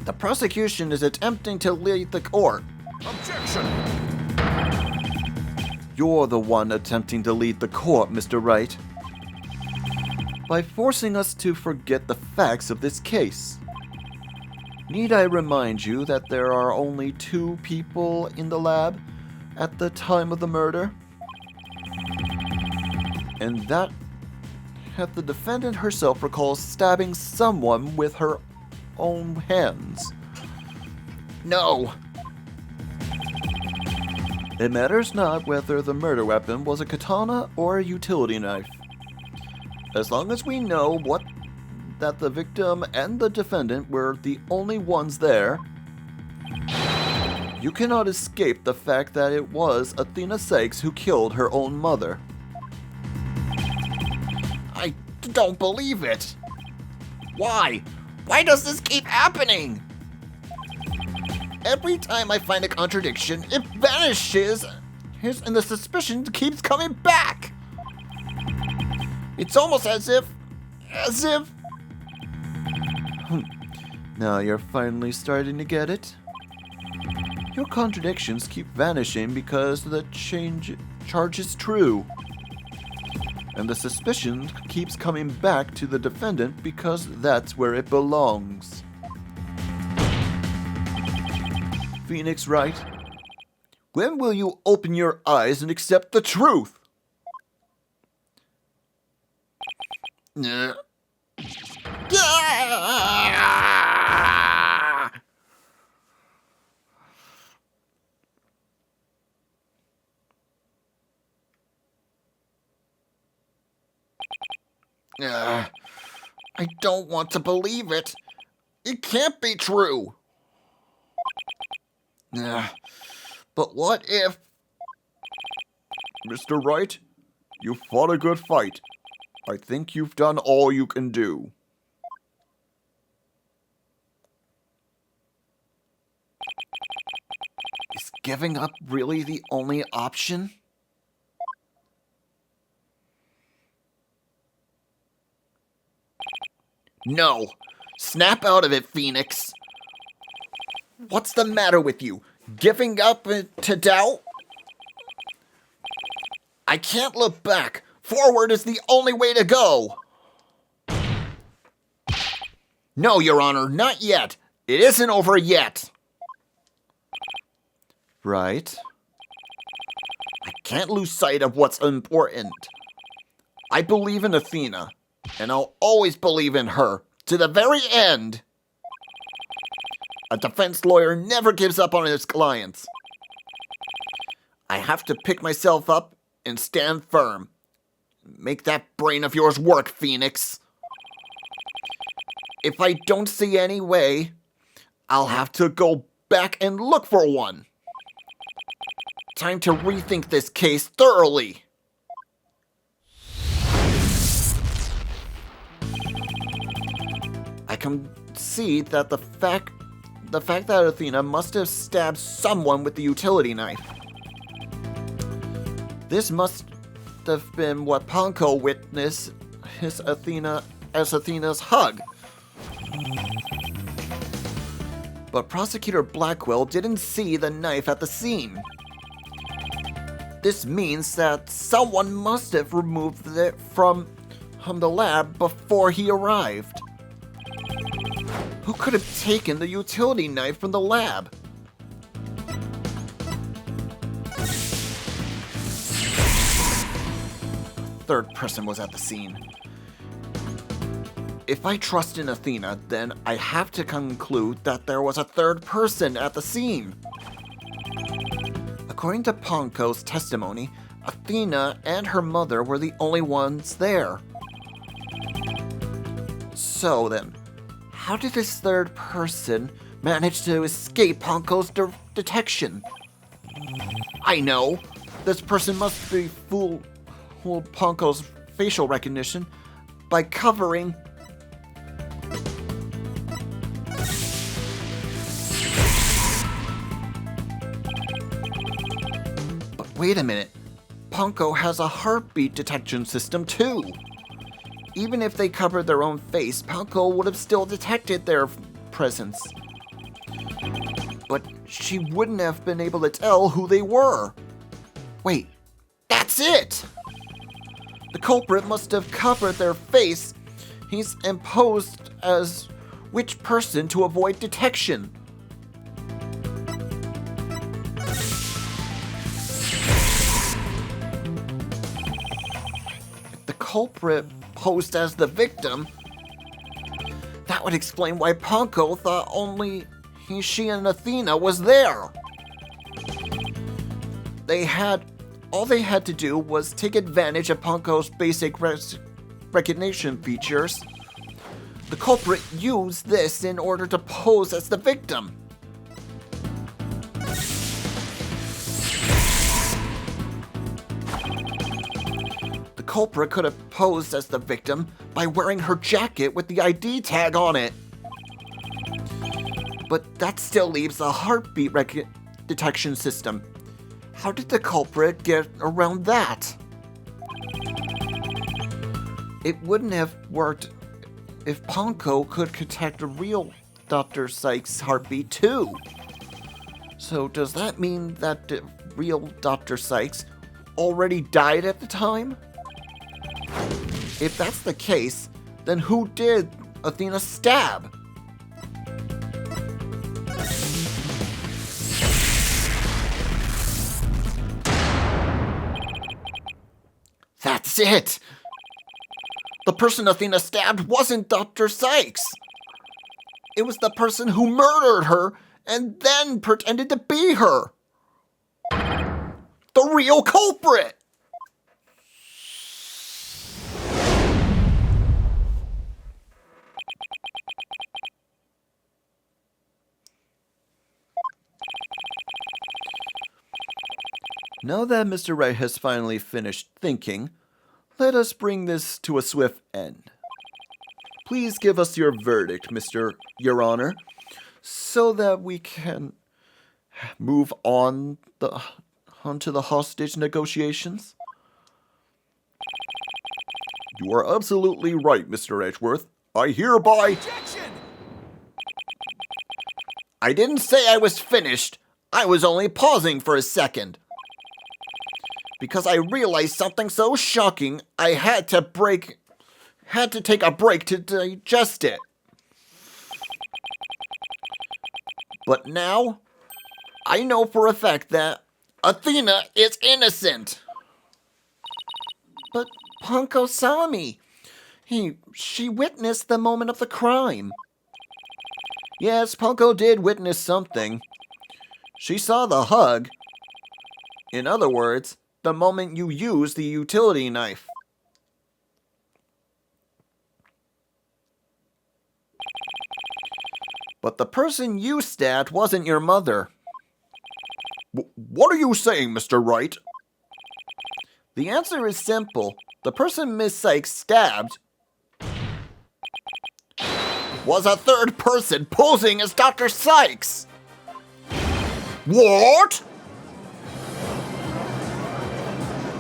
The prosecution is attempting to lead the court.
Objection!
You're the one attempting to lead the court, Mr. Wright, by forcing us to forget the facts of this case. Need I remind you that there are only 2 people in the lab at the time of the murder? And that the defendant herself recalls stabbing someone with her own hands. No! It matters not whether the murder weapon was a katana or a utility knife. As long as we know that the victim and the defendant were the only ones there, you cannot escape the fact that it was Athena Sykes who killed her own mother.
I don't believe it. Why? Why does this keep happening? Every time I find a contradiction, it vanishes, and the suspicion keeps coming back. It's almost as if...
Now you're finally starting to get it? Your contradictions keep vanishing because the charge is true. And the suspicion keeps coming back to the defendant because that's where it belongs. Phoenix Wright, when will you open your eyes and accept the truth?
Yeah. I don't want to believe it. It can't be true. But what if...
Mr. Wright, you fought a good fight. I think you've done all you can do.
Is giving up really the only option? No. Snap out of it, Phoenix. What's the matter with you? Giving up to doubt? I can't look back. Forward is the only way to go. No, Your Honor, not yet. It isn't over yet.
Right.
I can't lose sight of what's important. I believe in Athena, and I'll always believe in her, to the very end. A defense lawyer never gives up on his clients. I have to pick myself up and stand firm. Make that brain of yours work, Phoenix. If I don't see any way, I'll have to go back and look for one. Time to rethink this case thoroughly. I can see that the fact that Athena must have stabbed someone with the utility knife. This must have been what Ponko witnessed as Athena's hug. But Prosecutor Blackwell didn't see the knife at the scene. This means that someone must have removed it from the lab before he arrived. Who could have taken the utility knife from the lab? Third person was at the scene. If I trust in Athena, then I have to conclude that there was a third person at the scene. According to Ponko's testimony, Athena and her mother were the only ones there. So then, how did this third person manage to escape Ponko's detection? I know! This person must be fooled Ponko's facial recognition by covering... But wait a minute. Ponko has a heartbeat detection system too. Even if they covered their own face, Ponko would have still detected their presence. But she wouldn't have been able to tell who they were. Wait, that's it! The culprit must have covered their face. He's imposed as which person to avoid detection. If the culprit posed as the victim, that would explain why Ponko thought only she and Athena was there. All they had to do was take advantage of Ponko's basic recognition features. The culprit used this in order to pose as the victim. The culprit could have posed as the victim by wearing her jacket with the ID tag on it. But that still leaves a heartbeat detection system. How did the culprit get around that? It wouldn't have worked if Ponko could detect a real Dr. Sykes' heartbeat too.
So does that mean that the real Dr. Sykes already died at the time? If that's the case, then who did Athena stab? That's it! The person Athena stabbed wasn't Dr. Sykes! It was the person who murdered her and then pretended to be her! The real culprit! Now that Mr. Wright has finally finished thinking, let us bring this to a swift end. Please give us your verdict, Your Honor, so that we can move on onto the hostage negotiations.
You are absolutely right, Mr. Edgeworth. I hereby...
Objection!
I didn't say I was finished. I was only pausing for a second. Because I realized something so shocking, I had to take a break to digest it. But now, I know for a fact that Athena is innocent. But Punko saw me. She witnessed the moment of the crime. Yes, Punko did witness something. She saw the hug. In other words, the moment you used the utility knife. But the person you stabbed wasn't your mother.
What are you saying, Mr. Wright?
The answer is simple. The person Miss Sykes stabbed was a third person posing as Dr. Sykes.
What?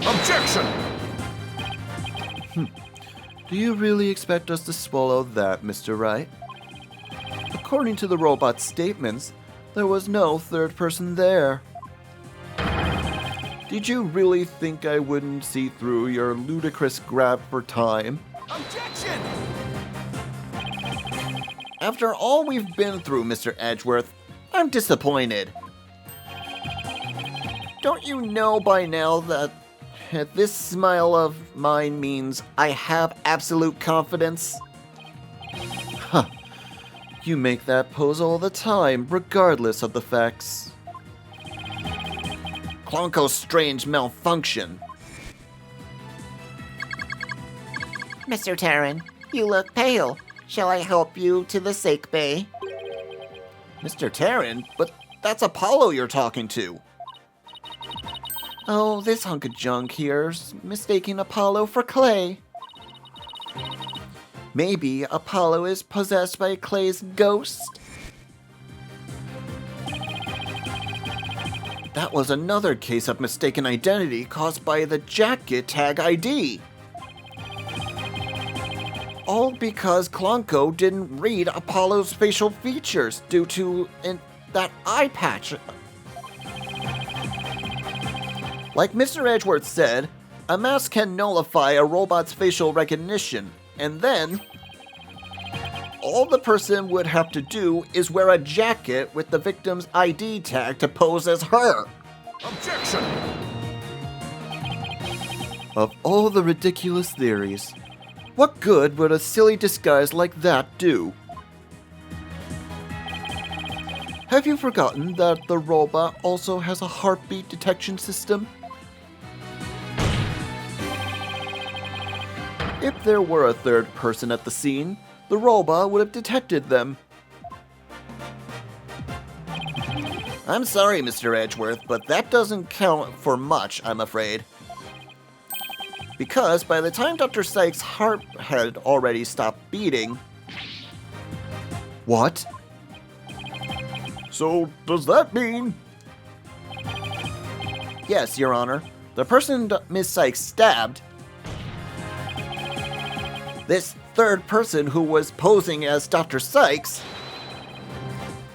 Objection!
Do you really expect us to swallow that, Mr. Wright? According to the robot's statements, there was no third person there. Did you really think I wouldn't see through your ludicrous grab for time?
Objection!
After all we've been through, Mr. Edgeworth, I'm disappointed. Don't you know by now that this smile of mine means I have absolute confidence? Huh. You make that pose all the time, regardless of the facts. Clonko's strange malfunction.
Mr. Terran, you look pale. Shall I help you to the sick bay?
Mr. Terran? But that's Apollo you're talking to. Oh, this hunk of junk here's mistaking Apollo for Clay. Maybe Apollo is possessed by Clay's ghost? That was another case of mistaken identity caused by the jacket tag ID. All because Clonko didn't read Apollo's facial features due to that eye patch. Like Mr. Edgeworth said, a mask can nullify a robot's facial recognition, and then all the person would have to do is wear a jacket with the victim's ID tag to pose as her.
Objection!
Of all the ridiculous theories, what good would a silly disguise like that do? Have you forgotten that the robot also has a heartbeat detection system? If there were a third person at the scene, the robot would have detected them. I'm sorry, Mr. Edgeworth, but that doesn't count for much, I'm afraid. Because by the time Dr. Sykes' heart had already stopped beating... What?
So, does that mean...
Yes, Your Honor. The person Miss Sykes stabbed... This third person who was posing as Dr. Sykes...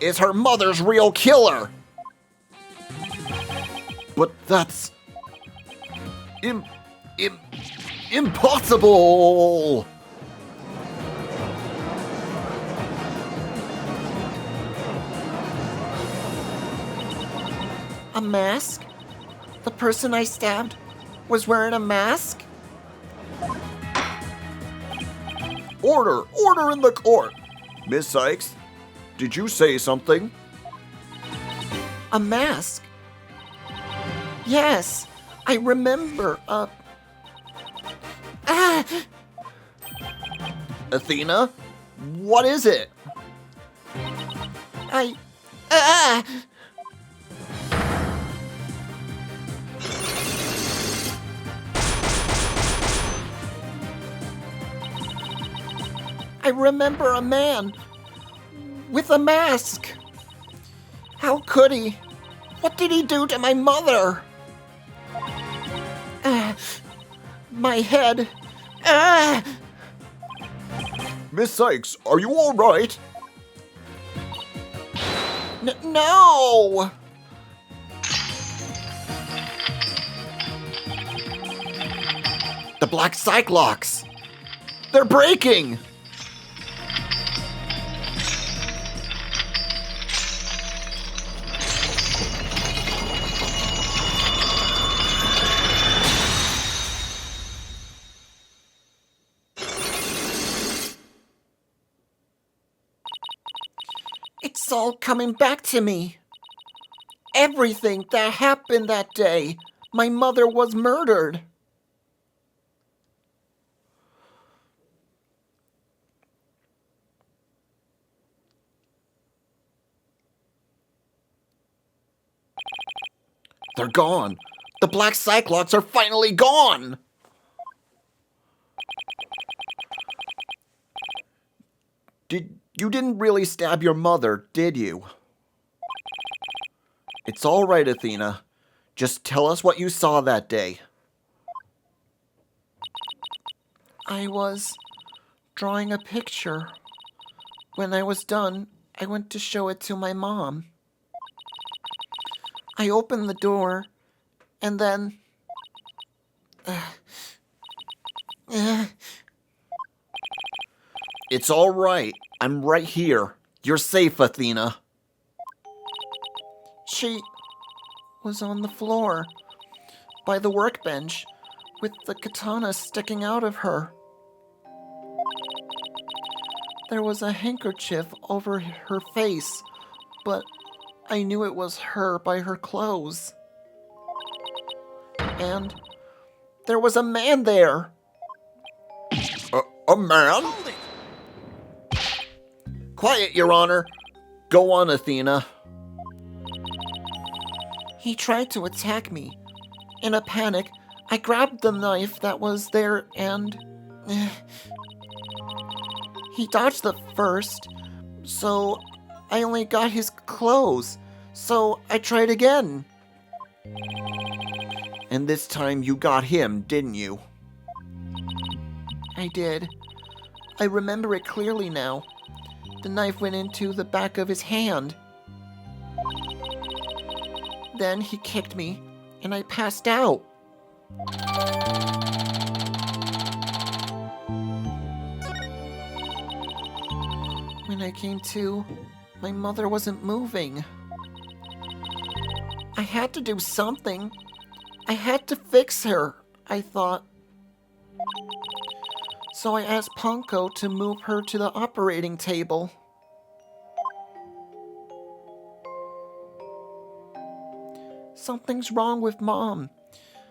is her mother's real killer! But that's... impossible!
A mask? The person I stabbed was wearing a mask?
Order! Order in the court! Miss Sykes, did you say something?
A mask? Yes, I remember.
Athena? What is it?
I remember a man with a mask. How could he? What did he do to my mother? My head.
Miss Sykes, are you all right?
No!
The Black Cyclops! They're breaking!
It's all coming back to me. Everything that happened that day. My mother was murdered.
They're gone! The Black Cyclops are finally gone! You didn't really stab your mother, did you? It's all right, Athena. Just tell us what you saw that day.
I was drawing a picture. When I was done, I went to show it to my mom. I opened the door, and then...
It's all right. I'm right here. You're safe, Athena.
She was on the floor, by the workbench, with the katana sticking out of her. There was a handkerchief over her face, but I knew it was her by her clothes. And there was a man there.
A man?
Quiet, Your Honor. Go on, Athena.
He tried to attack me. In a panic, I grabbed the knife that was there and... He dodged it first, so I only got his clothes. So I tried again.
And this time you got him, didn't you?
I did. I remember it clearly now. The knife went into the back of his hand. Then he kicked me, and I passed out. When I came to, my mother wasn't moving. I had to do something. I had to fix her, I thought. So I asked Ponko to move her to the operating table. Something's wrong with Mom,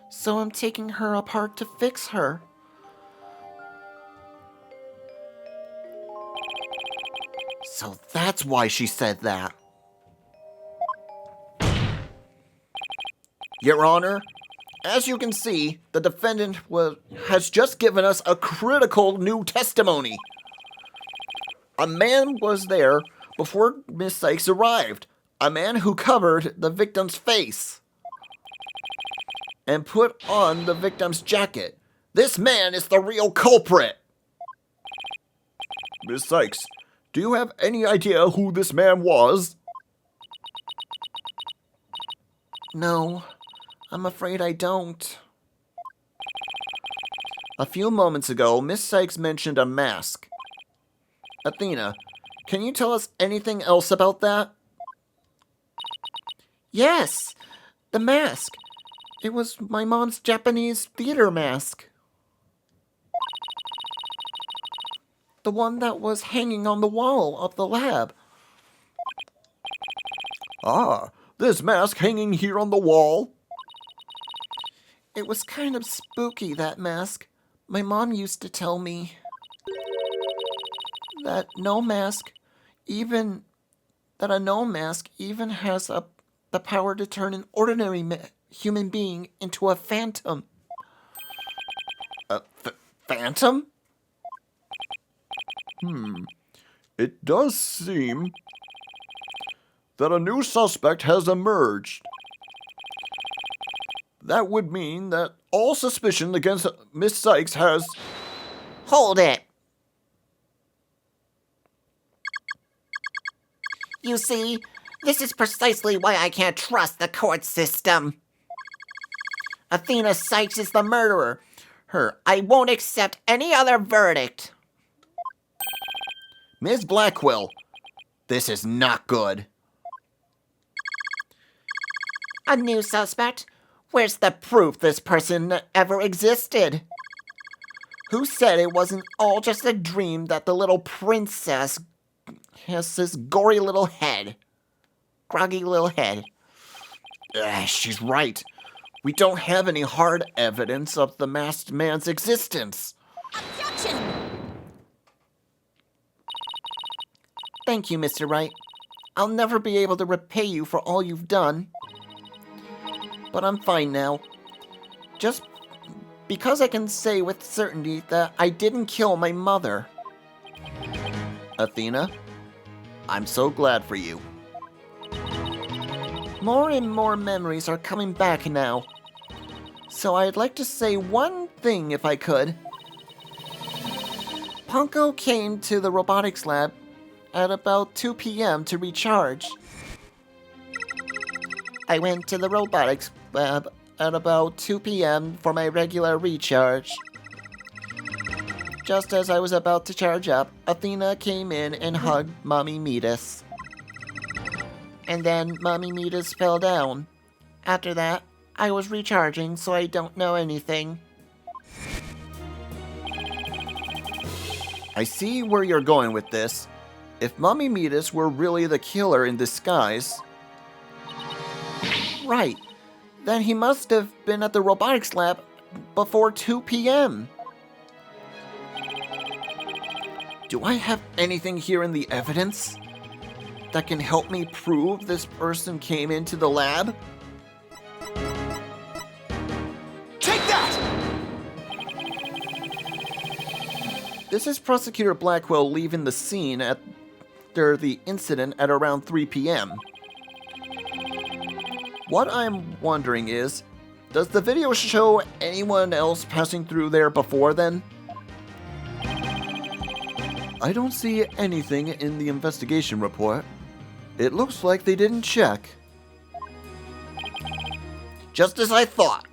so I'm taking her apart to fix her.
So that's why she said that. Your Honor, as you can see, the defendant has just given us a critical new testimony. A man was there before Miss Sykes arrived. A man who covered the victim's face and put on the victim's jacket. This man is the real culprit.
Miss Sykes, do you have any idea who this man was?
No,
I'm afraid I don't. A few moments ago, Miss Sykes mentioned a mask. Athena, can you tell us anything else about that? Yes, the mask. It was my mom's Japanese theater mask. The one that was hanging on the wall of the lab.
Ah, this mask hanging here on the wall?
It was kind of spooky, that mask. My mom used to tell me that a gnome mask even has the power to turn an ordinary human being into a phantom.
A phantom? It does seem that a new suspect has emerged. That would mean that all suspicion against Miss Sykes has...
Hold it! You see, this is precisely why I can't trust the court system. Athena Sykes is the murderer. I won't accept any other verdict.
Miss Blackwell, this is not good.
A new suspect? Where's the proof this person ever existed? Who said it wasn't all just a dream that the little princess has this gory little head? Groggy little head.
She's right. We don't have any hard evidence of the masked man's existence.
Objection!
Thank you, Mr. Wright. I'll never be able to repay you for all you've done. But I'm fine now. Just because I can say with certainty that I didn't kill my mother. Athena, I'm so glad for you. More and more memories are coming back now. So I'd like to say one thing if I could. Punko came to the robotics lab at about 2 p.m. to recharge. I went to the robotics lab at about 2 p.m. for my regular recharge. Just as I was about to charge up, Athena came in and hugged Mommy Metis. And then Mommy Metis fell down. After that, I was recharging, so I don't know anything. I see where you're going with this. If Mommy Metis were really the killer in disguise... Right. Then he must have been at the robotics lab before 2 p.m. Do I have anything here in the evidence that can help me prove this person came into the lab?
Take that!
This is Prosecutor Blackwell leaving the scene after the incident at around 3 p.m. What I'm wondering is, does the video show anyone else passing through there before then? I don't see anything in the investigation report. It looks like they didn't check. Just as I thought.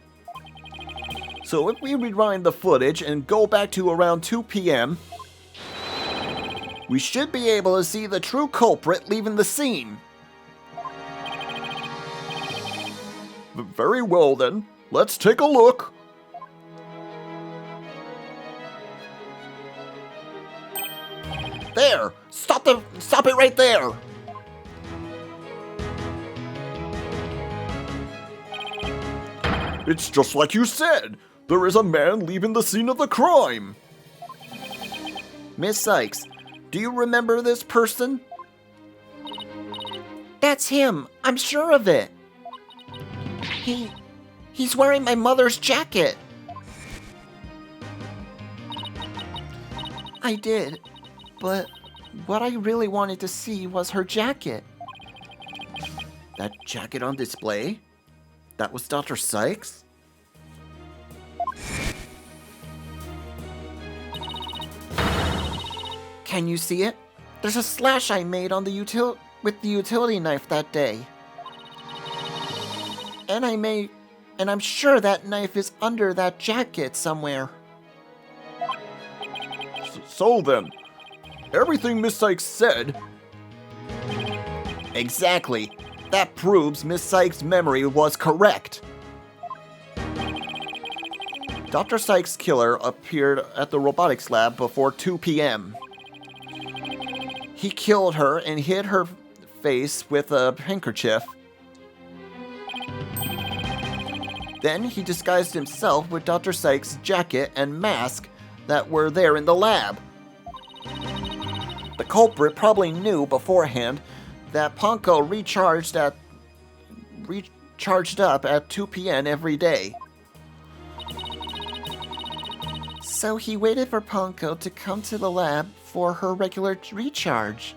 So if we rewind the footage and go back to around 2 p.m., we should be able to see the true culprit leaving the scene.
Very well then, let's take a look.
There! Stop it right there!
It's just like you said. There is a man leaving the scene of the crime.
Miss Sykes, do you remember this person? That's him. I'm sure of it. He's wearing my mother's jacket. I did, but what I really wanted to see was her jacket. That jacket on display? That was Dr. Sykes? Can you see it? There's a slash I made on the with the utility knife that day. And
And I'm sure that knife is under that jacket somewhere.
So then, everything Miss Sykes said...
Exactly. That proves Miss Sykes' memory was correct. Dr. Sykes' killer appeared at the robotics lab before 2 p.m. He killed her and hid her face with a handkerchief. Then he disguised himself with Dr. Sykes' jacket and mask that were there in the lab. The culprit probably knew beforehand that Ponko recharged up at 2 p.m. every day. So he waited for Ponko to come to the lab for her regular recharge.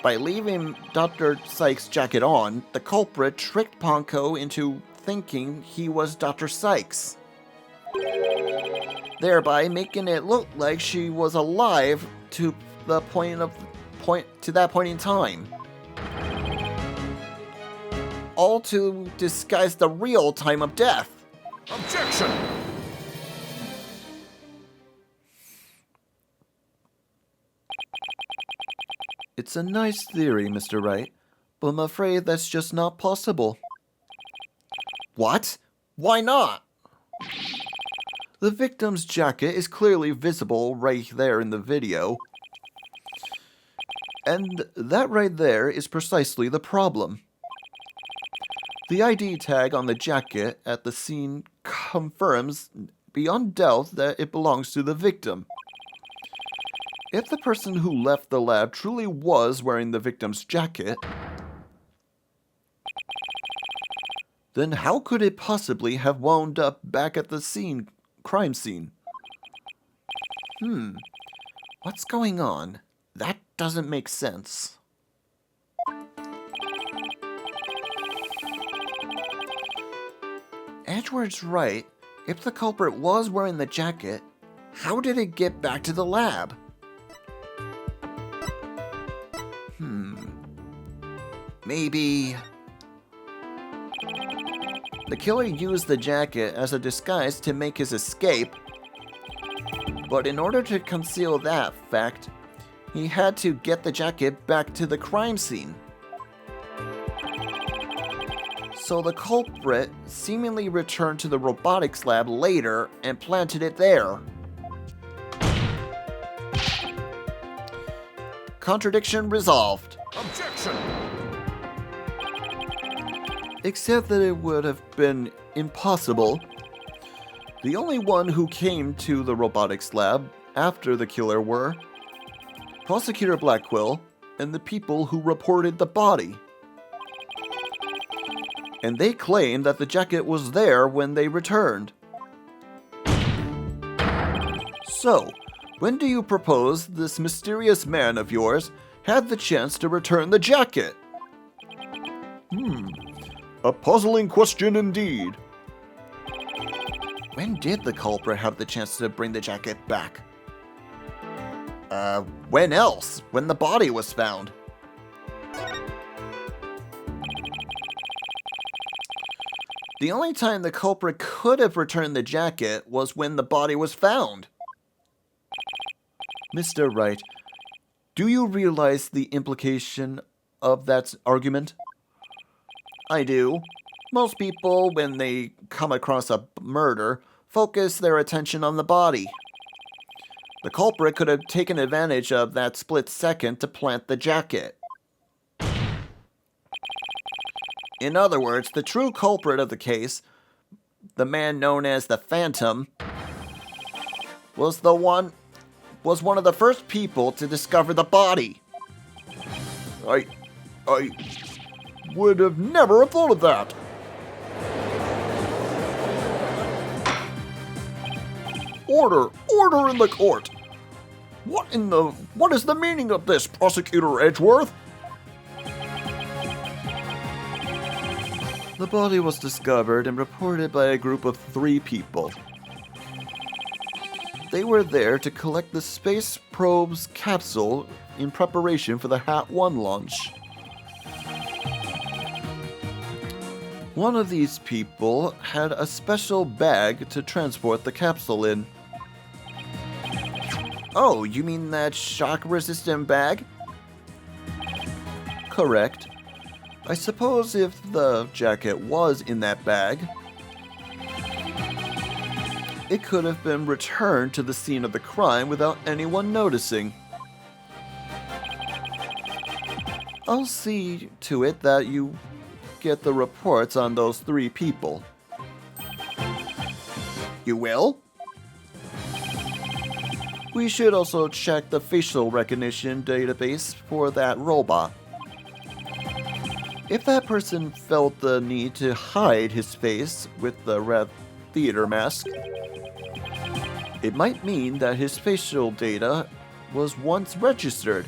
By leaving Dr. Sykes' jacket on, the culprit tricked Ponko into thinking he was Dr. Sykes, thereby making it look like she was alive to that point in time. All to disguise the real time of death.
Objection!
It's a nice theory, Mr. Wright, but I'm afraid that's just not possible.
What? Why not?
The victim's jacket is clearly visible right there in the video. And that right there is precisely the problem. The ID tag on the jacket at the scene confirms beyond doubt that it belongs to the victim. If the person who left the lab truly was wearing the victim's jacket, then how could it possibly have wound up back at the crime scene? What's going on? That doesn't make sense. Edward's right. If the culprit was wearing the jacket, how did it get back to the lab? Maybe... The killer used the jacket as a disguise to make his escape, but in order to conceal that fact, he had to get the jacket back to the crime scene. So the culprit seemingly returned to the robotics lab later and planted it there. Contradiction resolved.
Objection!
Except that it would have been impossible. The only one who came to the robotics lab after the killer were Prosecutor Blackwell and the people who reported the body. And they claimed that the jacket was there when they returned. So, when do you propose this mysterious man of yours had the chance to return the jacket?
A puzzling question indeed.
When did the culprit have the chance to bring the jacket back?
When else? When the body was found. The only time the culprit could have returned the jacket was when the body was found.
Mr. Wright, do you realize the implication of that argument?
I do. Most people, when they come across a murder, focus their attention on the body. The culprit could have taken advantage of that split second to plant the jacket. In other words, the true culprit of the case, the man known as the Phantom, was one of the first people to discover the body.
I would have never thought of that. Order in the court. What is the meaning of this, Prosecutor Edgeworth?
The body was discovered and reported by a group of 3 people. They were there to collect the space probe's capsule in preparation for the Hat 1 launch. One of these people had a special bag to transport the capsule in.
Oh, you mean that shock-resistant bag?
Correct. I suppose if the jacket was in that bag, it could have been returned to the scene of the crime without anyone noticing. I'll see to it that you get the reports on those 3 people.
You will?
We should also check the facial recognition database for that robot. If that person felt the need to hide his face with the red theater mask, it might mean that his facial data was once registered.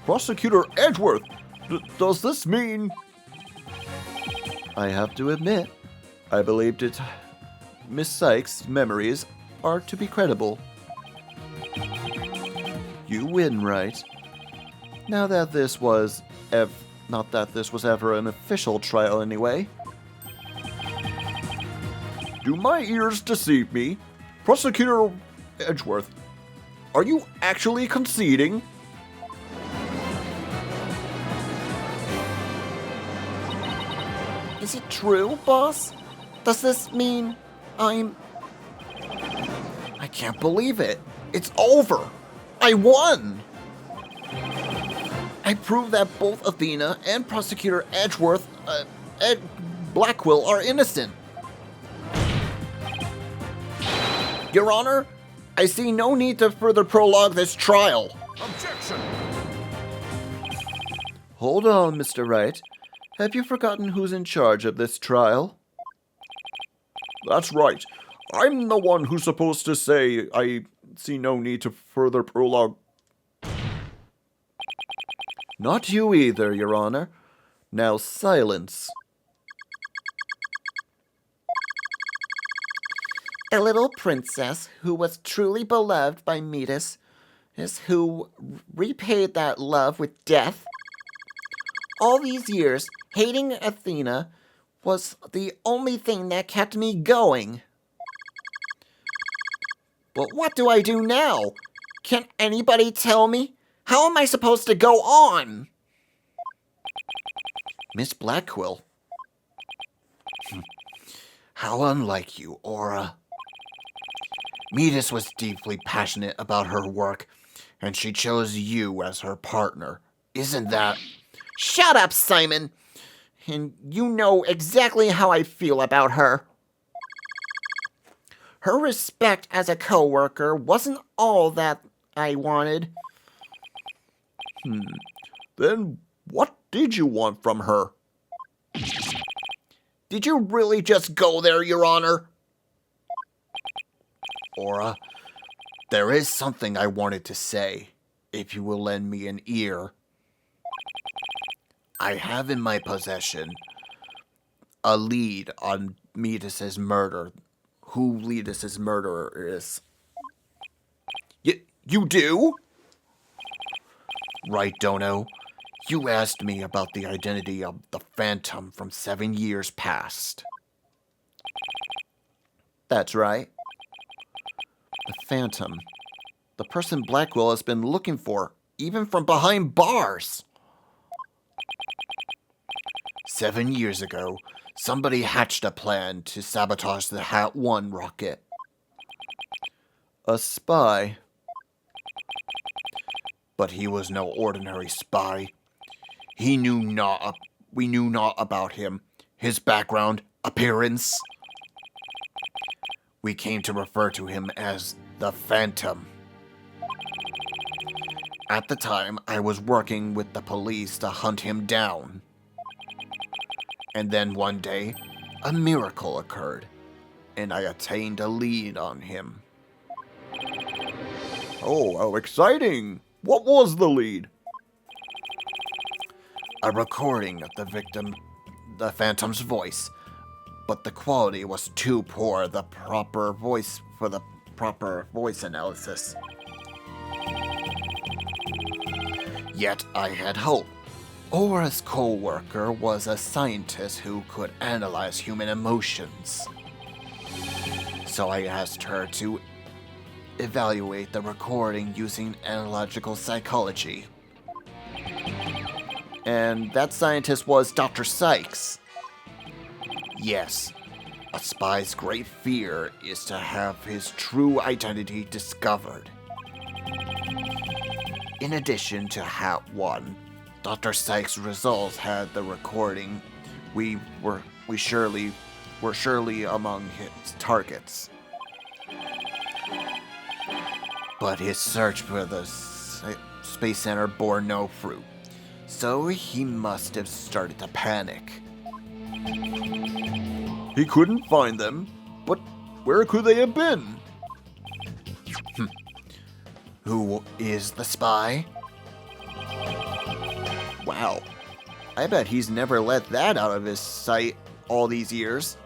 Prosecutor Edgeworth, does this mean...
I have to admit, I believed it. Miss Sykes' memories are to be credible. You win, right? Now that this was not that this was ever an official trial anyway.
Do my ears deceive me? Prosecutor Edgeworth, are you actually conceding?
Is it true, boss? Does this mean I can't believe it. It's over. I won! I proved that both Athena and Prosecutor Edgeworth, Ed Blackwell are innocent. Your Honor, I see no need to further prologue this trial.
Objection!
Hold on, Mr. Wright. Have you forgotten who's in charge of this trial?
That's right. I'm the one who's supposed to say I see no need to further prologue.
Not you either, Your Honor. Now silence.
The little princess who was truly beloved by Metis is who repaid that love with death. All these years, hating Athena was the only thing that kept me going. But what do I do now? Can anybody tell me? How am I supposed to go on?
Miss Blackwell. How unlike you, Aura. Metis was deeply passionate about her work, and she chose you as her partner. Isn't that...
Shut up, Simon! And you know exactly how I feel about her. Her respect as a co-worker wasn't all that I wanted.
Then what did you want from her?
Did you really just go there, Your Honor?
Aura, there is something I wanted to say, if you will lend me an ear. I have in my possession a lead on Metis's murder, who Metis's murderer is.
You do?
Right, Dono? You asked me about the identity of the Phantom from 7 years past. That's right. The Phantom. The person Blackwell has been looking for, even from behind bars. 7 years ago, somebody hatched a plan to sabotage the Hat 1 rocket. A spy. But he was no ordinary spy. We knew not about him, his background, appearance. We came to refer to him as the Phantom. At the time, I was working with the police to hunt him down. And then one day, a miracle occurred, and I attained a lead on him.
Oh, how exciting! What was the lead?
A recording of the Phantom's voice, but the quality was too poor for the proper voice analysis. Yet I had hope. Aura's co-worker was a scientist who could analyze human emotions. So I asked her to evaluate the recording using analogical psychology. And that scientist was Dr. Sykes. Yes, a spy's great fear is to have his true identity discovered. In addition to Hat 1, Dr. Sykes' results had the recording. We were surely among his targets. But his search for the Space Center bore no fruit, so he must have started to panic.
He couldn't find them, but where could they have been?
Who is the spy? Wow, I bet he's never let that out of his sight all these years.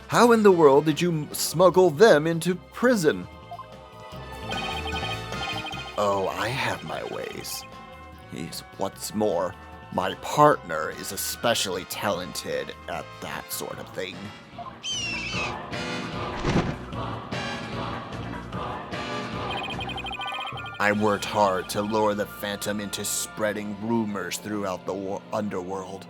How in the world did you smuggle them into prison? Oh, I have my ways. What's more, my partner is especially talented at that sort of thing. I worked hard to lure the Phantom into spreading rumors throughout the underworld.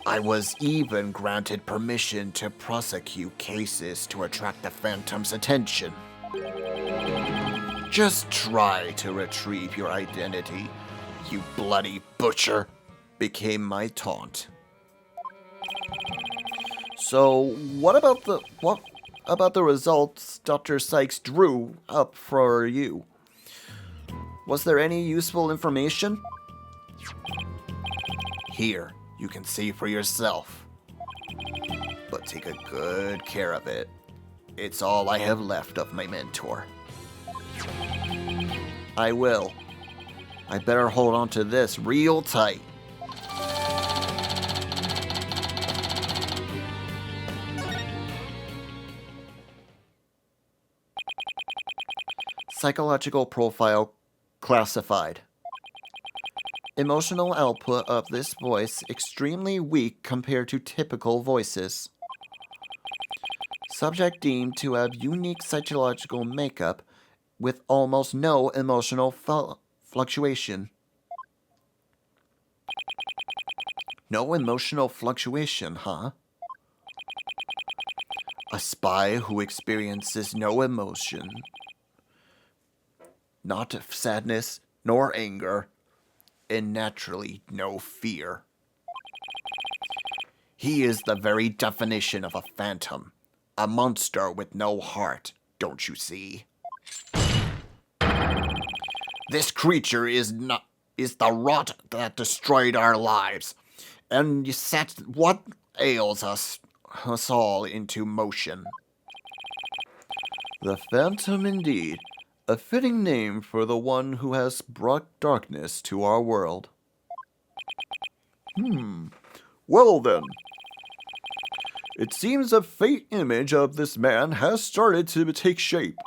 I was even granted permission to prosecute cases to attract the Phantom's attention. Just try to retrieve your identity, you bloody butcher, became my taunt. So, what about the results Dr. Sykes drew up for you? Was there any useful information? Here, you can see for yourself. But take a good care of it. It's all I have left of my mentor. I will. I better hold on to this real tight. Psychological profile classified. Emotional output of this voice extremely weak compared to typical voices. Subject deemed to have unique psychological makeup with almost no emotional fluctuation. No emotional fluctuation, huh? A spy who experiences no emotion. Not sadness, nor anger, and naturally no fear. He is the very definition of a phantom, a monster with no heart, don't you see? This creature is the rot that destroyed our lives, and set what ails us all into motion. The Phantom indeed. A fitting name for the one who has brought darkness to our world.
Well then. It seems a fate image of this man has started to take shape.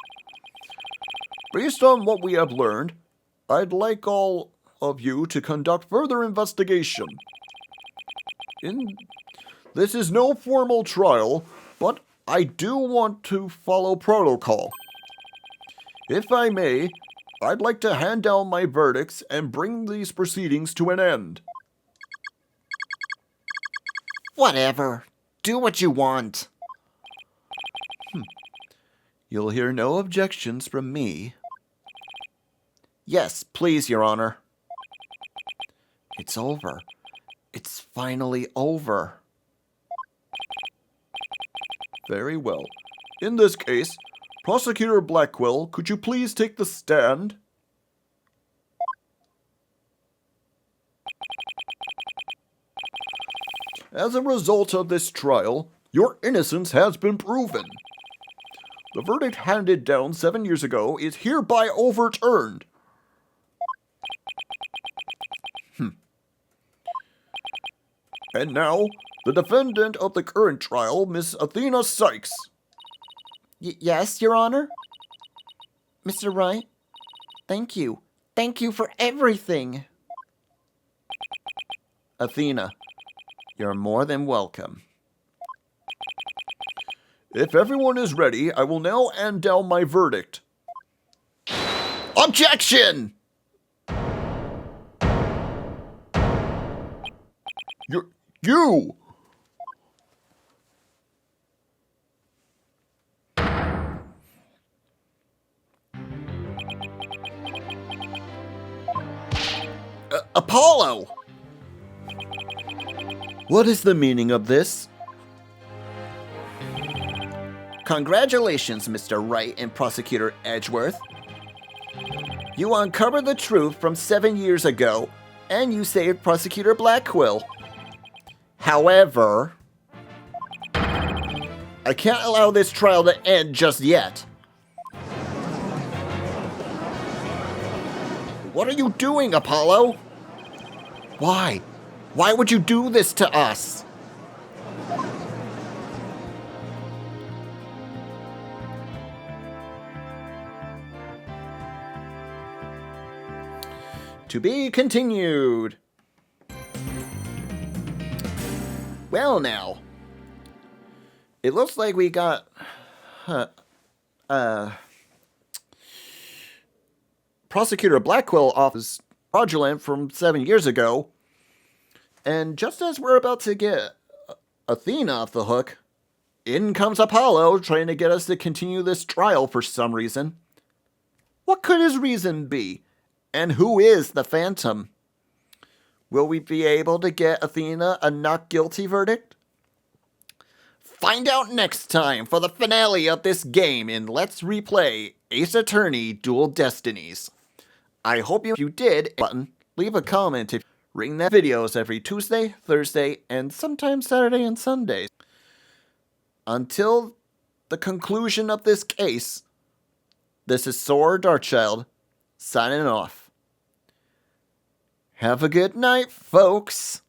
Based on what we have learned, I'd like all of you to conduct further investigation. This is no formal trial, but I do want to follow protocol. If I may, I'd like to hand down my verdicts and bring these proceedings to an end.
Whatever. Do what you want.
You'll hear no objections from me. Yes, please, Your Honor. It's over. It's finally over.
Very well. In this case, Prosecutor Blackwell, could you please take the stand? As a result of this trial, your innocence has been proven. The verdict handed down 7 years ago is hereby overturned. And now, the defendant of the current trial, Miss Athena Sykes.
Yes, Your Honor? Mr. Wright? Thank you. Thank you for everything.
Athena, you're more than welcome.
If everyone is ready, I will now hand down my verdict.
Objection!
You!
Apollo! What is the meaning of this? Congratulations, Mr. Wright and Prosecutor Edgeworth. You uncovered the truth from 7 years ago, and you saved Prosecutor Blackquill. However, I can't allow this trial to end just yet. What are you doing, Apollo? Why? Why would you do this to us? To be continued. Well now, it looks like we got Prosecutor Blackquill off his fraudulent from 7 years ago, and just as we're about to get Athena off the hook, in comes Apollo trying to get us to continue this trial for some reason. What could his reason be? And who is the Phantom? Will we be able to get Athena a not guilty verdict? Find out next time for the finale of this game in Let's Replay Ace Attorney Dual Destinies. I hope you did. Leave a comment if ring that videos every Tuesday, Thursday, and sometimes Saturday and Sundays. Until the conclusion of this case, this is Saur Darkchylde signing off. Have a good night, folks.